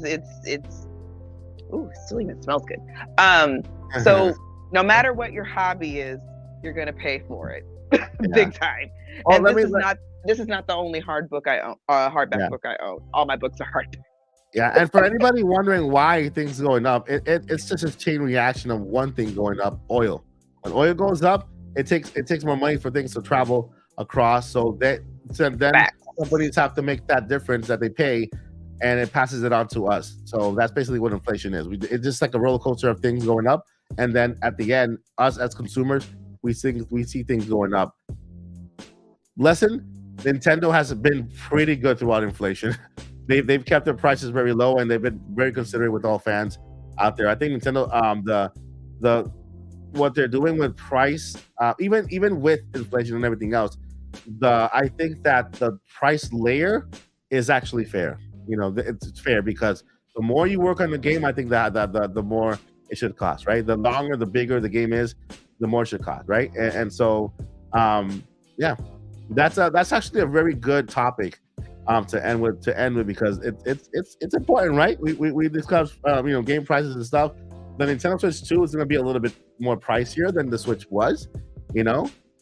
Ooh, it still even smells good. So no matter what your hobby is, you're gonna pay for it, big time. And this is not the only hardback book I own. All my books are hardback. Yeah, and for anybody wondering why things are going up, it's just a chain reaction of one thing going up: oil. When oil goes up, it takes more money for things to travel across. So then companies have to make that difference that they pay, and it passes it on to us. So that's basically what inflation is. It's just like a roller coaster of things going up, and then at the end, us as consumers, we see things going up. Lesson: Nintendo has been pretty good throughout inflation. They've kept their prices very low, and they've been very considerate with all fans out there. I think Nintendo, the what they're doing with price, even with inflation and everything else, I think that the price layer is actually fair. It's fair, because the more you work on the game, I think that the more it should cost, right? The longer, the bigger the game is, the more it should cost, right? And so, yeah, that's actually a very good topic to end with, because it's important, right? We discussed game prices and stuff. The Nintendo Switch 2 is going to be a little bit more pricier than the Switch was.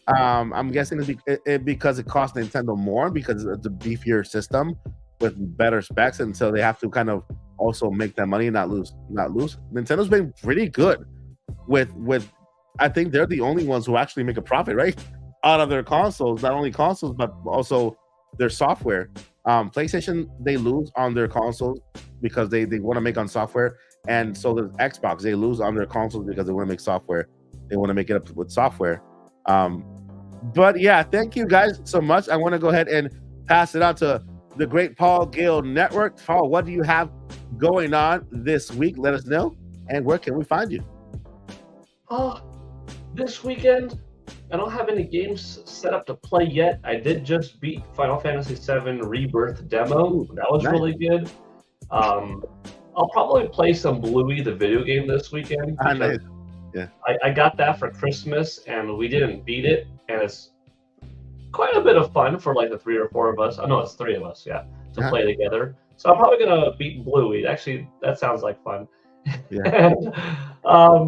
I'm guessing it's because it costs Nintendo more, because it's a beefier system with better specs, and so they have to kind of also make that money and not lose. Nintendo's been pretty good with I think they're the only ones who actually make a profit, right, out of their consoles. Not only consoles, but also their software. PlayStation, they lose on their consoles because they want to make on software, and so does Xbox. They lose on their consoles because they want to make software. They want to make it up with software. But yeah, thank you guys so much. I want to go ahead and pass it on to the great Paul Gale Network. Paul, what do you have going on this week? Let us know. And where can we find you? This weekend, I don't have any games set up to play yet. I did just beat Final Fantasy VII Rebirth demo. That was Nice. really good. I'll probably play some Bluey, the video game, this weekend. Nice. I got that for Christmas, and we didn't beat it, and it's quite a bit of fun for like the 3 or 4 of us. Oh no, it's 3 of us, to Uh-huh. play together. So I'm probably gonna beat Bluey. Actually, that sounds like fun. Yeah. And,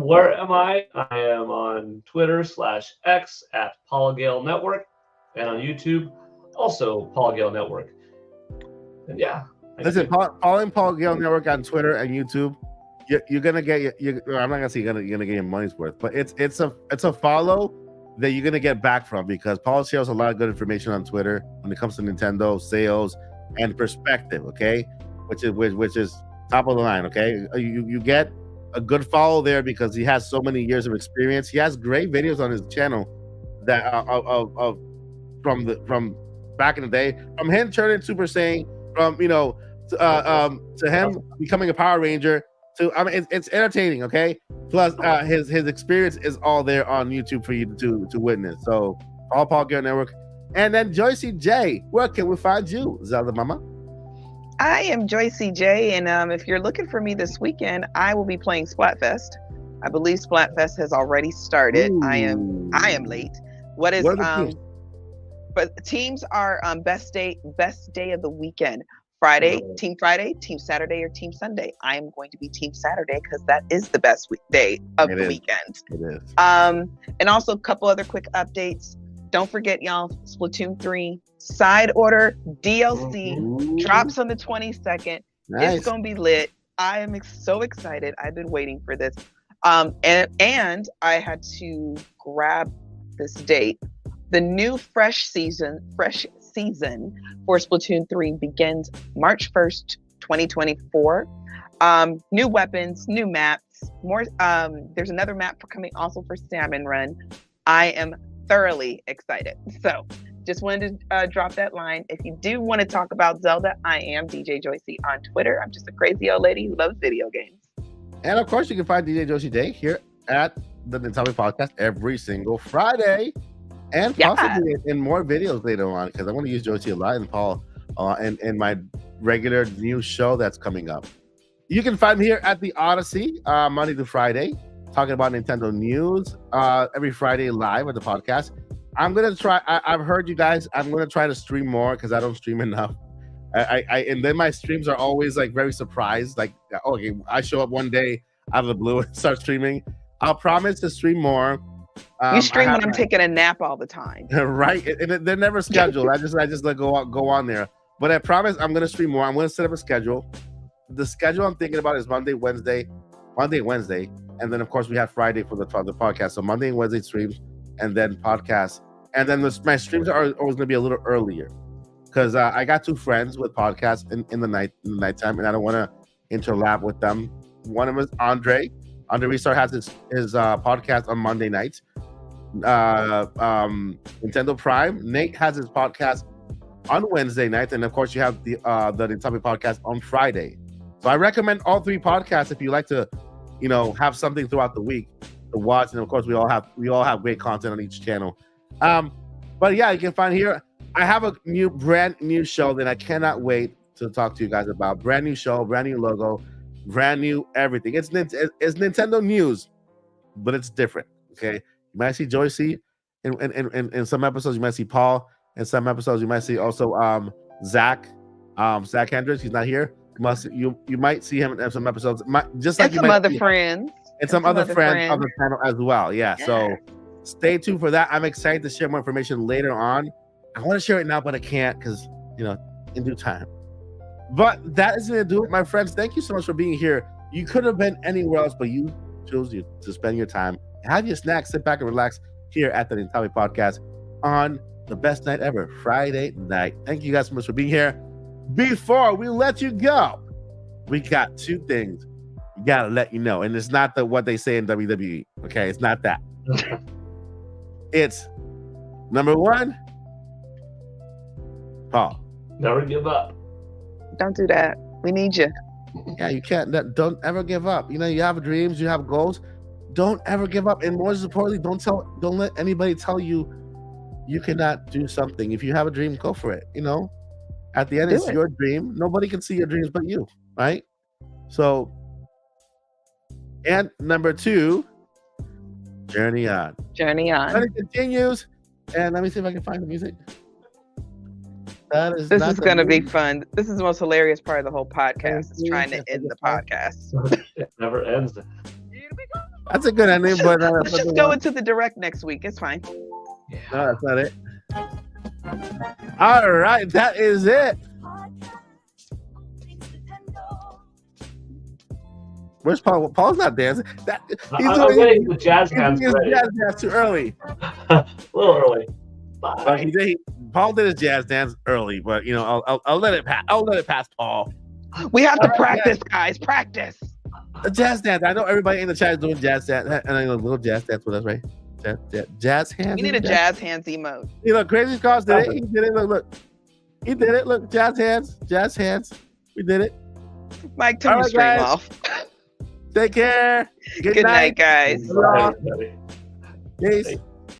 where am I? I am on Twitter /X at Paul Gale Network, and on YouTube, also Paul Gale Network. And yeah. Listen, Paul Gale Network on Twitter and YouTube. You're gonna get. I'm not gonna say you're gonna get your money's worth, but it's a follow that you're gonna get back from, because Paul shares a lot of good information on Twitter when it comes to Nintendo sales and perspective. Okay, which is top of the line. Okay, you get a good follow there because he has so many years of experience. He has great videos on his channel that from back in the day, from him turning Super Saiyan, from to him becoming a Power Ranger. So I mean, it's entertaining, okay. Plus, his experience is all there on YouTube for you to witness. So, Paul Gale Network, and then Joycey J. Where can we find you, Zelda Mama? I am Joycey J, and if you're looking for me this weekend, I will be playing Splatfest. I believe Splatfest has already started. Ooh. I am late. What are the teams? But teams are best day of the weekend. Friday, Team Friday, Team Saturday, or Team Sunday. I am going to be Team Saturday because that is the best weekday of the weekend. It is. And also a couple other quick updates. Don't forget, y'all, Splatoon 3 side order DLC drops on the 22nd. Nice. It's gonna be lit. I am so excited. I've been waiting for this. And I had to grab this date. The new fresh season for Splatoon 3 begins March 1st, 2024. New weapons, new maps, more. There's another map coming also for Salmon Run. I am thoroughly excited. So just wanted to drop that line. If you do want to talk about Zelda, I am DJ Joycey on Twitter. I'm just a crazy old lady who loves video games. And of course, you can find DJ Joycey J here at the Nintendo Podcast every single Friday. And possibly in more videos later on, because I want to use Joycey a lot and Paul in my regular news show that's coming up. You can find me here at the Odyssey Monday to Friday, talking about Nintendo news every Friday live at the podcast. I'm gonna try. I've heard you guys. I'm gonna try to stream more because I don't stream enough. And then my streams are always like very surprised. Like, okay, I show up one day out of the blue and start streaming. I'll promise to stream more. You stream when I'm taking a nap all the time, right? And they're never scheduled. I just like go on there. But I promise I'm gonna stream more. I'm gonna set up a schedule. The schedule I'm thinking about is Monday, Wednesday, and then of course we have Friday for the podcast. So Monday and Wednesday streams, and then podcasts, and then my streams are always gonna be a little earlier because I got 2 friends with podcasts in the nighttime, and I don't want to interlap with them. One of them is Andre. Andre Restart has his podcast on Monday nights. Nintendo Prime. Nate has his podcast on Wednesday nights, and of course you have the Nintendo podcast on Friday. So I recommend all 3 podcasts if you like to, have something throughout the week to watch. And of course we all have great content on each channel. But yeah, you can find here. I have a brand new show that I cannot wait to talk to you guys about. Brand new show, brand new logo, brand new everything. It's Nintendo news, but it's different. Okay, you might see Joycey in some episodes. You might see Paul in some episodes. You might see also Zach Hendricks. He's not here. You might see him in some episodes. Just like and some other friends. And some other friends on the channel as well. Yeah. So stay tuned for that. I'm excited to share more information later on. I want to share it now, but I can't because in due time. But that is going to do it, my friends. Thank you so much for being here. You could have been anywhere else, but you chose to spend your time, have your snacks, sit back and relax here at the Nintendo Podcast on the best night ever, Friday night. Thank you guys so much for being here. before we let you go, we got two things we gotta let you know, and it's not what they say in WWE. Okay, it's not that. It's number one, Paul. Never give up. Don't do that. We need you. Yeah, you can't. Don't ever give up. You know, you have dreams, you have goals. Don't ever give up. And more importantly, don't let anybody tell you you cannot do something. If you have a dream, go for it. You know, at the end, it's your dream. Nobody can see your dreams but you, right? So, and number two, journey on. Journey on. Journey continues. And let me see if I can find the music. This is going to be fun. This is the most hilarious part of the whole podcast. Is trying to end the podcast. It never ends. That's a good ending, but let's just go into the direct next week. It's fine. No, that's not it. All right, that is it. Where's Paul? Paul's not dancing. I'm getting the jazz hands ready. Jazz dance too early. A little early. But Paul did his jazz dance early, but you know, I'll let it pass. I'll let it pass, Paul. We have to practice, guys. Practice. A jazz dance. I know everybody in the chat is doing jazz dance, and I know a little jazz dance with us, right? Jazz hands. We need a jazz hands emote. You know, Crazy Scars did it. He did it. Look. He did it. Look, jazz hands. Jazz hands. We did it. Mike, turn the stream off. Take care. Good night, guys. Peace.